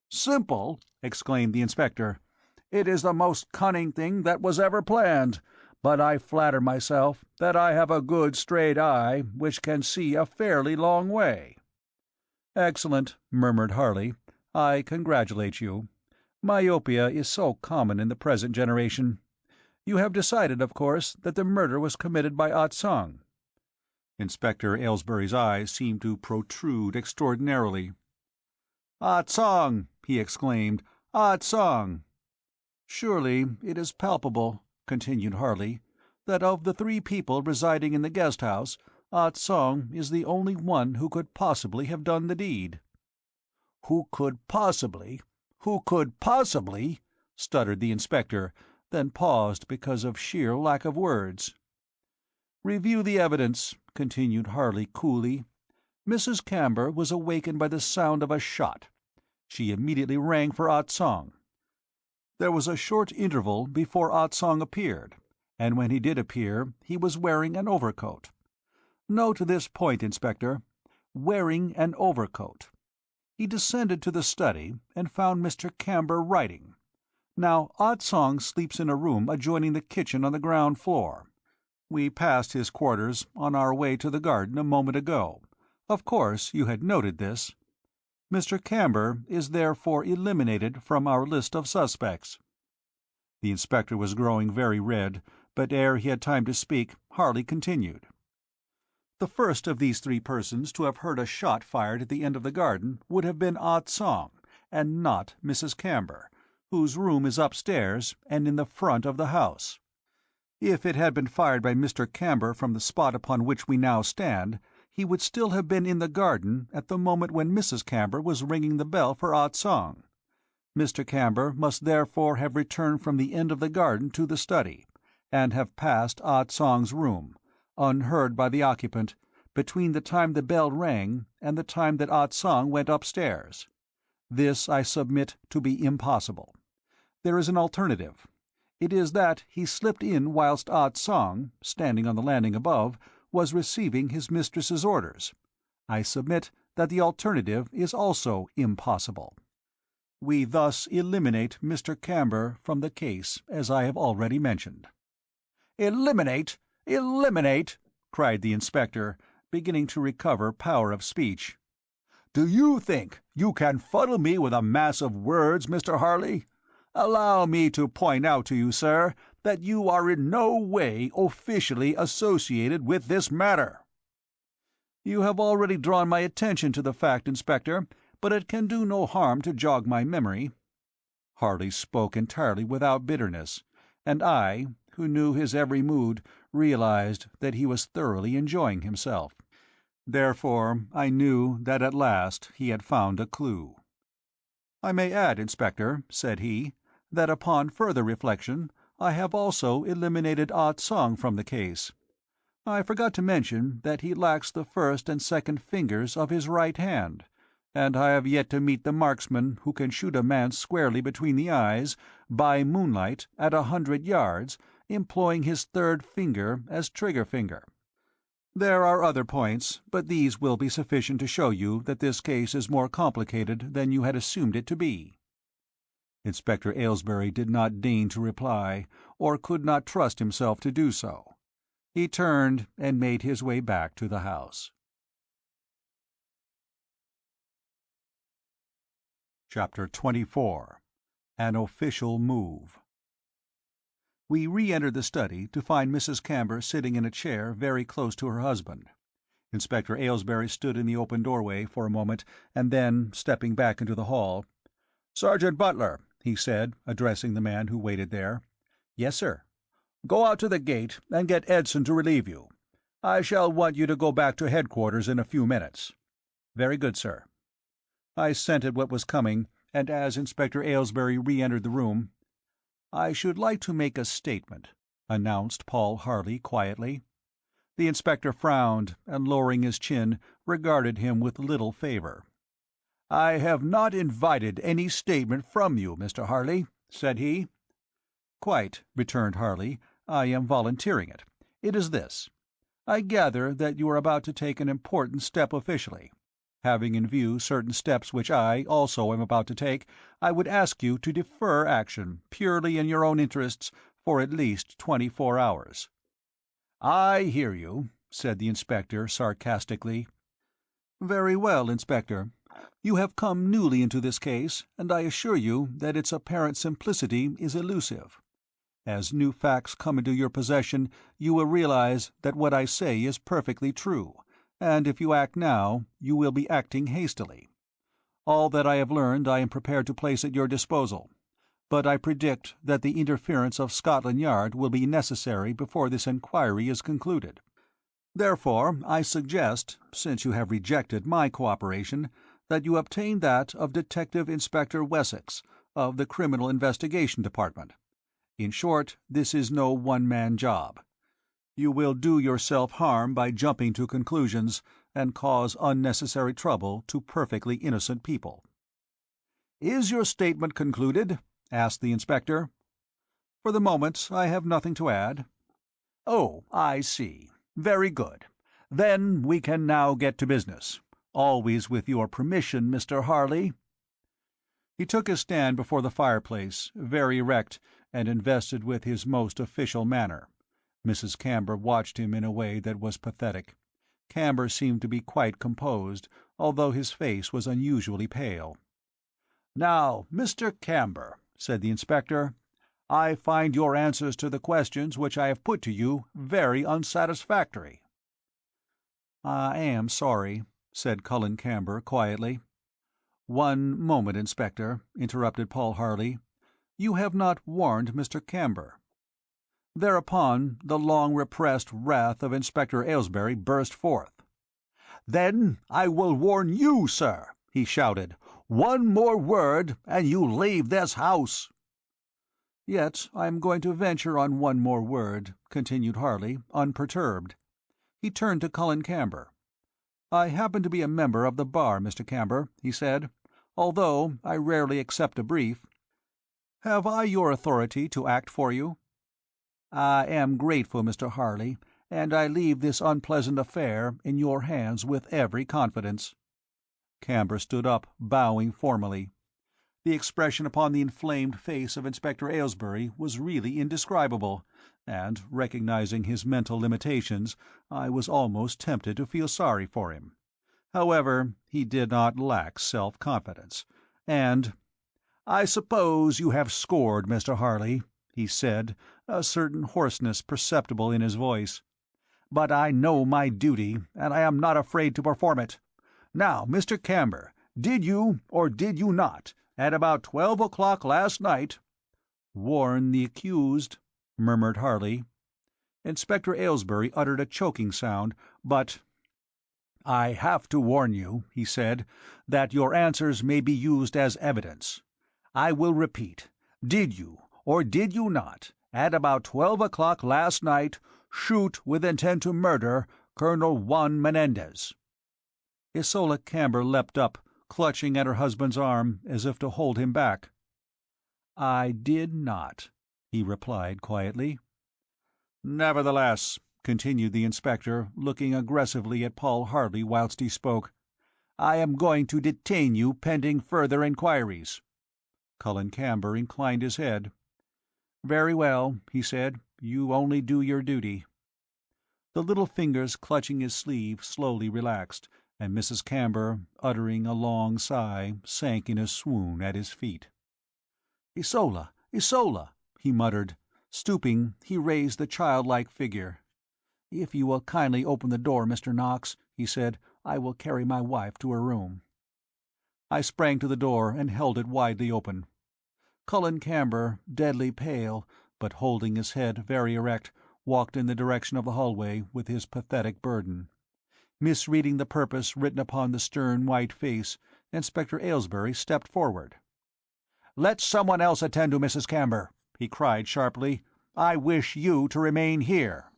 Speaker 1: "Simple!" exclaimed the inspector. "It is the most cunning thing that was ever planned, but I flatter myself that I have a good straight eye which can see a fairly long way." "Excellent," murmured Harley. "I congratulate you. Myopia is so common in the present generation. You have decided, of course, that the murder was committed by Ah Tsong." Inspector Aylesbury's eyes seemed to protrude extraordinarily. "Ah Tsong!" he exclaimed. "Ah Tsong!" "Surely it is palpable," continued Harley, "that of the 3 people residing in the guest-house, Ah Tsong is the only one who could possibly have done the deed." "Who could possibly? Who could possibly?" stuttered the inspector, then paused because of sheer lack of words. "Review the evidence," continued Harley coolly. "Mrs. Camber was awakened by the sound of a shot. She immediately rang for Ah Tsong. There was a short interval before Ah Tsong appeared, and when he did appear he was wearing an overcoat. Note this point, Inspector. Wearing an overcoat. He descended to the study and found Mr. Camber writing. Now, Ah Tsong sleeps in a room adjoining the kitchen on the ground floor. We passed his quarters on our way to the garden a moment ago. Of course you had noted this. Mr. Camber is therefore eliminated from our list of suspects." The inspector was growing very red, but ere he had time to speak, Harley continued. "The first of these 3 persons to have heard a shot fired at the end of the garden would have been Ah Tsong, and not Mrs. Camber, whose room is upstairs and in the front of the house. If it had been fired by Mr. Camber from the spot upon which we now stand, he would still have been in the garden at the moment when Mrs. Camber was ringing the bell for Ah Tsong. Mr. Camber must therefore have returned from the end of the garden to the study, and have passed Ah Tsong's room, unheard by the occupant, between the time the bell rang and the time that Ah Tsong went upstairs. This I submit to be impossible. There is an alternative. It is that he slipped in whilst Ah Tsong, standing on the landing above, was receiving his mistress's orders. I submit that the alternative is also impossible. We thus eliminate Mr. Camber from the case, as I have already mentioned." "Eliminate? Eliminate?" cried the inspector, beginning to recover power of speech. "Do you think you can fuddle me with a mass of words, Mr. Harley? Allow me to point out to you, sir, that you are in no way officially associated with this matter." "You have already drawn my attention to the fact, Inspector, but it can do no harm to jog my memory." Harley spoke entirely without bitterness, and I, who knew his every mood, realized that he was thoroughly enjoying himself. Therefore I knew that at last he had found a clue. "I may add, Inspector," said he, "that upon further reflection I have also eliminated Ah Tsong from the case. I forgot to mention that he lacks the first and second fingers of his right hand, and I have yet to meet the marksman who can shoot a man squarely between the eyes, by moonlight, at 100 yards, employing his third finger as trigger finger. There are other points, but these will be sufficient to show you that this case is more complicated than you had assumed it to be." Inspector Aylesbury did not deign to reply, or could not trust himself to do so. He turned and made his way back to the house. Chapter 24. An Official Move. We re-entered the study to find Mrs. Camber sitting in a chair very close to her husband. Inspector Aylesbury stood in the open doorway for a moment, and then, stepping back into the hall, "Sergeant Butler," he said, addressing the man who waited there. "Yes, sir." "Go out to the gate and get Edson to relieve you. I shall want you to go back to headquarters in a few minutes." "Very good, sir." I scented what was coming, and as Inspector Aylesbury re-entered the room, "I should like to make a statement," announced Paul Harley quietly. The inspector frowned, and lowering his chin, regarded him with little favor. "I have not invited any statement from you, Mr. Harley," said he. "Quite," returned Harley. "I am volunteering it. It is this. I gather that you are about to take an important step officially. Having in view certain steps which I, also, am about to take, I would ask you to defer action, purely in your own interests, for at least 24 hours."
Speaker 2: "I hear you," said the inspector sarcastically.
Speaker 1: "Very well, Inspector. You have come newly into this case, and I assure you that its apparent simplicity is elusive. As new facts come into your possession, you will realize that what I say is perfectly true, and if you act now, you will be acting hastily. All that I have learned I am prepared to place at your disposal, but I predict that the interference of Scotland Yard will be necessary before this inquiry is concluded. Therefore, I suggest, since you have rejected my cooperation, that you obtain that of Detective Inspector Wessex, of the Criminal Investigation Department. In short, this is no one-man job. You will do yourself harm by jumping to conclusions, and cause unnecessary trouble to perfectly innocent people."
Speaker 2: "Is your statement concluded?" asked the inspector.
Speaker 1: "For the moment, I have nothing to add."
Speaker 2: "Oh, I see. Very good. Then we can now get to business. Always with your permission, Mr. Harley."
Speaker 1: He took his stand before the fireplace, very erect, and invested with his most official manner. Mrs. Camber watched him in a way that was pathetic. Camber seemed to be quite composed, although his face was unusually pale.
Speaker 2: "Now, Mr. Camber," said the inspector, "I find your answers to the questions which I have put to you very unsatisfactory."
Speaker 1: "I am sorry," said Cullen Camber quietly. "One moment, Inspector," interrupted Paul Harley. "You have not warned Mr. Camber." Thereupon the long-repressed wrath of Inspector Aylesbury burst forth.
Speaker 2: "Then I will warn you, sir," he shouted. "One more word, and you leave this house."
Speaker 1: "Yet I am going to venture on one more word," continued Harley, unperturbed. He turned to Cullen Camber. "I happen to be a member of the bar, Mr. Camber," he said, "although I rarely accept a brief. Have I your authority to act for you?" "I am grateful, Mr. Harley, and I leave this unpleasant affair in your hands with every confidence." Camber stood up, bowing formally. The expression upon the inflamed face of Inspector Aylesbury was really indescribable, and, recognizing his mental limitations, I was almost tempted to feel sorry for him. However, he did not lack self-confidence, and—
Speaker 2: "I suppose you have scored, Mr. Harley," he said,
Speaker 1: a certain hoarseness perceptible in his voice.
Speaker 2: "But I know my duty, and I am not afraid to perform it. Now, Mr. Camber, did you, or did you not, at about 12 o'clock last night—"
Speaker 1: "Warn the accused," murmured Harley. Inspector Aylesbury uttered a choking sound, but—
Speaker 2: "I have to warn you," he said, "that your answers may be used as evidence. I will repeat. Did you, or did you not, at about 12 o'clock last night, shoot with intent to murder Colonel Juan Menendez?"
Speaker 1: Isola Camber leapt up, clutching at her husband's arm, as if to hold him back. "I did not," he replied quietly.
Speaker 2: "Nevertheless," continued the inspector, looking aggressively at Paul Harley whilst he spoke, "I am going to detain you pending further inquiries."
Speaker 1: Cullen Camber inclined his head. "Very well," he said. "You only do your duty." The little fingers clutching his sleeve slowly relaxed, and Mrs. Camber, uttering a long sigh, sank in a swoon at his feet. "Isola, Isola!" he muttered. Stooping, he raised the childlike figure. "If you will kindly open the door, Mr. Knox," he said, "I will carry my wife to her room." I sprang to the door and held it widely open. Cullen Camber, deadly pale, but holding his head very erect, walked in the direction of the hallway with his pathetic burden. Misreading the purpose written upon the stern white face, Inspector Aylesbury stepped forward.
Speaker 2: "Let someone else attend to Mrs. Camber," he cried sharply. "I wish you to remain here."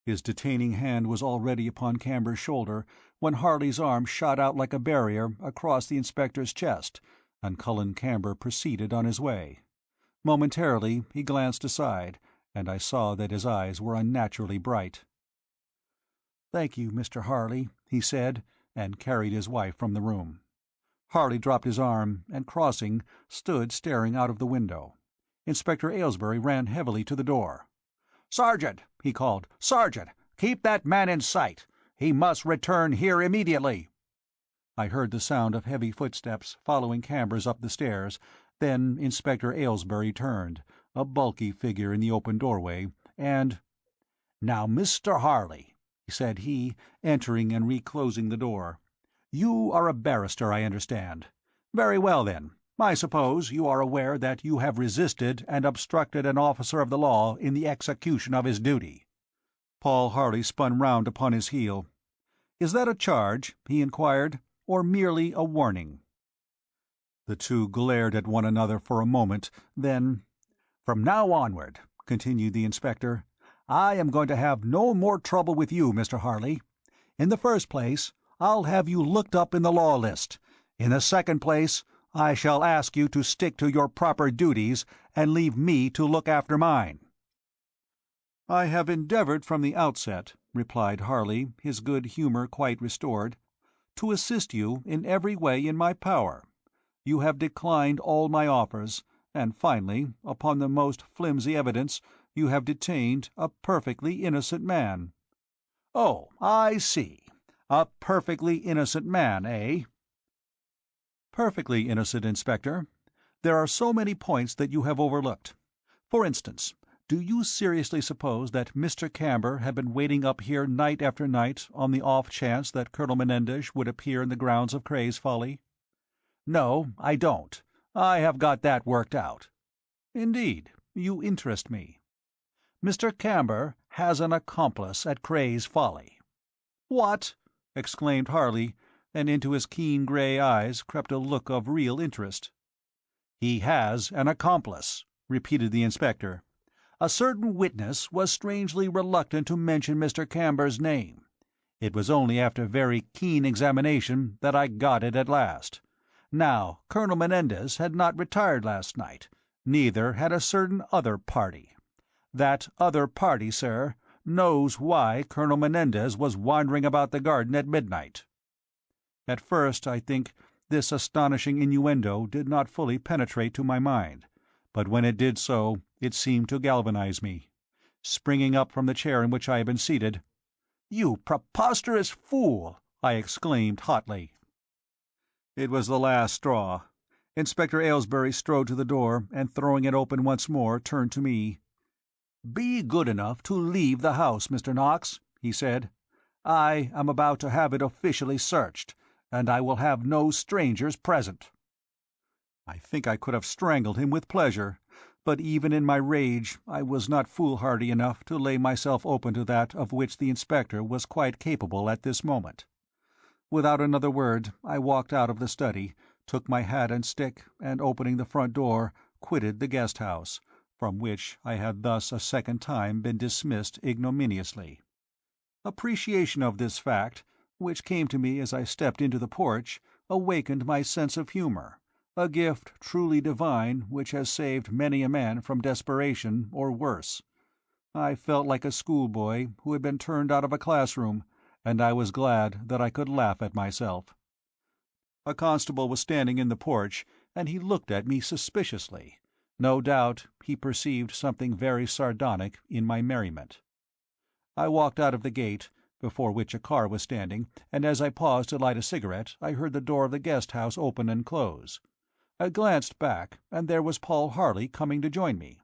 Speaker 1: His detaining hand was already upon Camber's shoulder when Harley's arm shot out like a barrier across the inspector's chest, and Cullen Camber proceeded on his way. Momentarily he glanced aside, and I saw that his eyes were unnaturally bright.
Speaker 3: "Thank you, Mr. Harley," he said, and carried his wife from the room.
Speaker 1: Harley dropped his arm, and crossing, stood staring out of the window. Inspector Aylesbury ran heavily to the door.
Speaker 2: "Sergeant," he called, "Sergeant, keep that man in sight. He must return here immediately."
Speaker 1: I heard the sound of heavy footsteps following Cambers up the stairs, then Inspector Aylesbury turned, a bulky figure in the open doorway, and—
Speaker 2: "Now, Mr. Harley," said he,
Speaker 1: entering and reclosing the door,
Speaker 2: "you are a barrister, I understand. Very well, then. I suppose you are aware that you have resisted and obstructed an officer of the law in the execution of his duty."
Speaker 1: Paul Harley spun round upon his heel. "Is that a charge," he inquired, "or merely a warning?" The two glared at one another for a moment, then—
Speaker 2: "From now onward," continued the inspector, "I am going to have no more trouble with you, Mr. Harley. In the first place, I'll have you looked up in the law list. In the second place, I shall ask you to stick to your proper duties and leave me to look after mine."
Speaker 1: "I have endeavoured from the outset," replied Harley, his good humour quite restored, "to assist you in every way in my power. You have declined all my offers, and finally, upon the most flimsy evidence, you have detained a perfectly innocent man."
Speaker 2: "Oh, I see. A perfectly innocent man, eh?"
Speaker 1: "Perfectly innocent, Inspector. There are so many points that you have overlooked. For instance, do you seriously suppose that Mr. Camber had been waiting up here night after night on the off chance that Colonel Menendez would appear in the grounds of Cray's Folly?"
Speaker 2: "No, I don't. I have got that worked out."
Speaker 1: "Indeed? You interest me."
Speaker 2: "Mr. Camber has an accomplice at Cray's Folly."
Speaker 1: "What?" exclaimed Harley, and into his keen grey eyes crept a look of real interest.
Speaker 2: "He has an accomplice," repeated the inspector. "A certain witness was strangely reluctant to mention Mr. Camber's name. It was only after very keen examination that I got it at last. Now, Colonel Menendez had not retired last night, neither had a certain other party. That other party, sir, knows why Colonel Menendez was wandering about the garden at midnight."
Speaker 1: At first, I think, this astonishing innuendo did not fully penetrate to my mind, but when it did so, it seemed to galvanize me. Springing up from the chair in which I had been seated,
Speaker 2: "You preposterous fool!" I exclaimed hotly.
Speaker 1: It was the last straw. Inspector Aylesbury strode to the door, and throwing it open once more, turned to me.
Speaker 2: "Be good enough to leave the house, Mr. Knox," he said. "I am about to have it officially searched, and I will have no strangers present."
Speaker 1: I think I could have strangled him with pleasure, but even in my rage I was not foolhardy enough to lay myself open to that of which the inspector was quite capable at this moment. Without another word I walked out of the study, took my hat and stick, and opening the front door, quitted the guest-house, from which I had thus a second time been dismissed ignominiously. Appreciation of this fact, which came to me as I stepped into the porch, awakened my sense of humour, a gift truly divine which has saved many a man from desperation or worse. I felt like a schoolboy who had been turned out of a classroom, and I was glad that I could laugh at myself. A constable was standing in the porch, and he looked at me suspiciously. No doubt he perceived something very sardonic in my merriment. I walked out of the gate, before which a car was standing, and as I paused to light a cigarette I heard the door of the guest-house open and close. I glanced back, and there was Paul Harley coming to join me.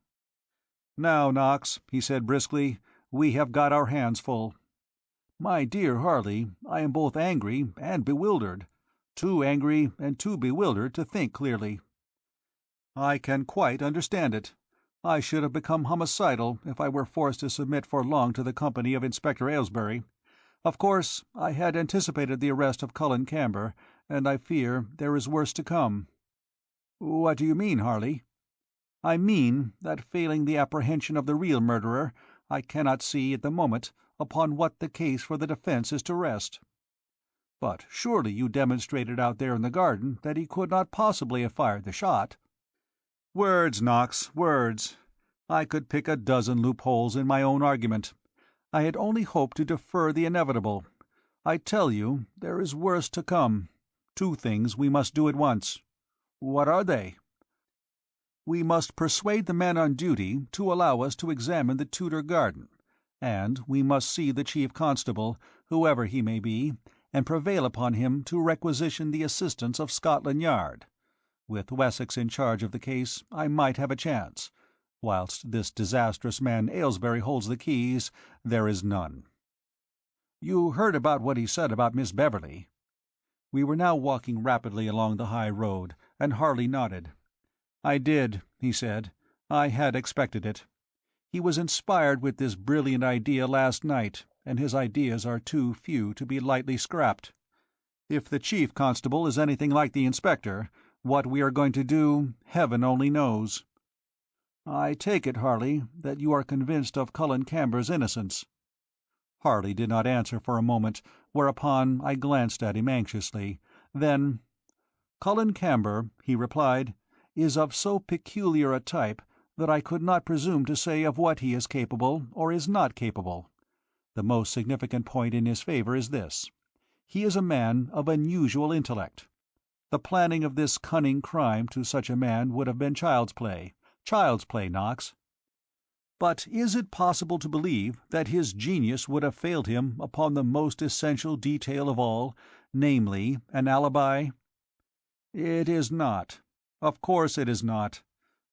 Speaker 1: "Now, Knox," he said briskly, "we have got our hands full." "My dear Harley, I am both angry and bewildered. Too angry and too bewildered to think clearly." "I can quite understand it. I should have become homicidal if I were forced to submit for long to the company of Inspector Aylesbury. Of course, I had anticipated the arrest of Cullen Camber, and I fear there is worse to come." "What do you mean, Harley?" "I mean that failing the apprehension of the real murderer, I cannot see, at the moment, upon what the case for the defence is to rest." "But surely you demonstrated out there in the garden that he could not possibly have fired the shot?" "Words, Knox, words. I could pick a dozen loopholes in my own argument. I had only hoped to defer the inevitable. I tell you, there is worse to come. 2 things we must do at once." "What are they?" "We must persuade the man on duty to allow us to examine the Tudor garden, and we must see the Chief Constable, whoever he may be, and prevail upon him to requisition the assistance of Scotland Yard. With Wessex in charge of the case, I might have a chance. Whilst this disastrous man Aylesbury holds the keys, there is none." "You heard about what he said about Miss Beverley?" We were now walking rapidly along the high road, and Harley nodded. "I did," he said. "I had expected it. He was inspired with this brilliant idea last night, and his ideas are too few to be lightly scrapped. If the Chief Constable is anything like the Inspector, what we are going to do, Heaven only knows." "I take it, Harley, that you are convinced of Colin Camber's innocence." Harley did not answer for a moment, whereupon I glanced at him anxiously. Then, "Colin Camber," he replied, "is of so peculiar a type that I could not presume to say of what he is capable or is not capable. The most significant point in his favour is this: he is a man of unusual intellect. The planning of this cunning crime to such a man would have been child's play. Child's play, Knox. But is it possible to believe that his genius would have failed him upon the most essential detail of all, namely, an alibi? It is not. Of course it is not.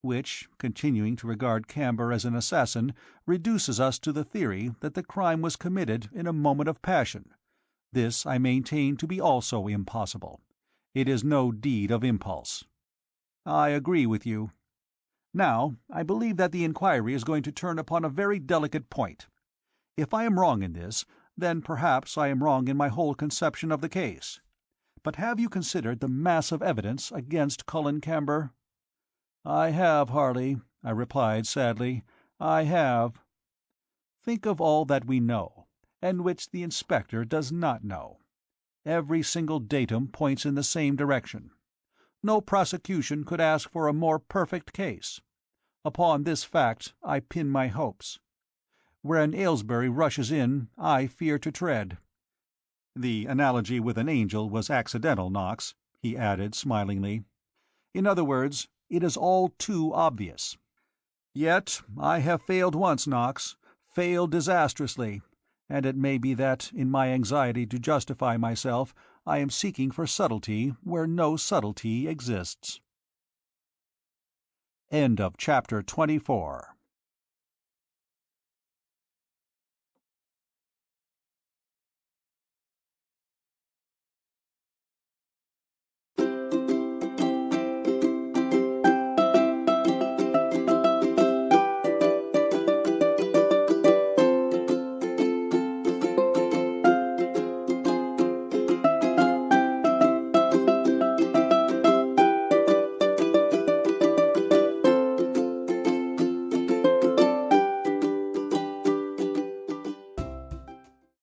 Speaker 1: Which, continuing to regard Camber as an assassin, reduces us to the theory that the crime was committed in a moment of passion. This I maintain to be also impossible. It is no deed of impulse." "I agree with you. Now, I believe that the inquiry is going to turn upon a very delicate point. If I am wrong in this, then perhaps I am wrong in my whole conception of the case. But have you considered the mass of evidence against Colin Camber?" "I have, Harley," I replied sadly. "I have." "Think of all that we know, and which the Inspector does not know. Every single datum points in the same direction. No prosecution could ask for a more perfect case. Upon this fact I pin my hopes. Where an Aylesbury rushes in, I fear to tread." "The analogy with an angel was accidental, Knox," he added smilingly. "In other words, it is all too obvious. Yet I have failed once, Knox, failed disastrously, and it may be that, in my anxiety to justify myself, I am seeking for subtlety where no subtlety exists." End of chapter 24.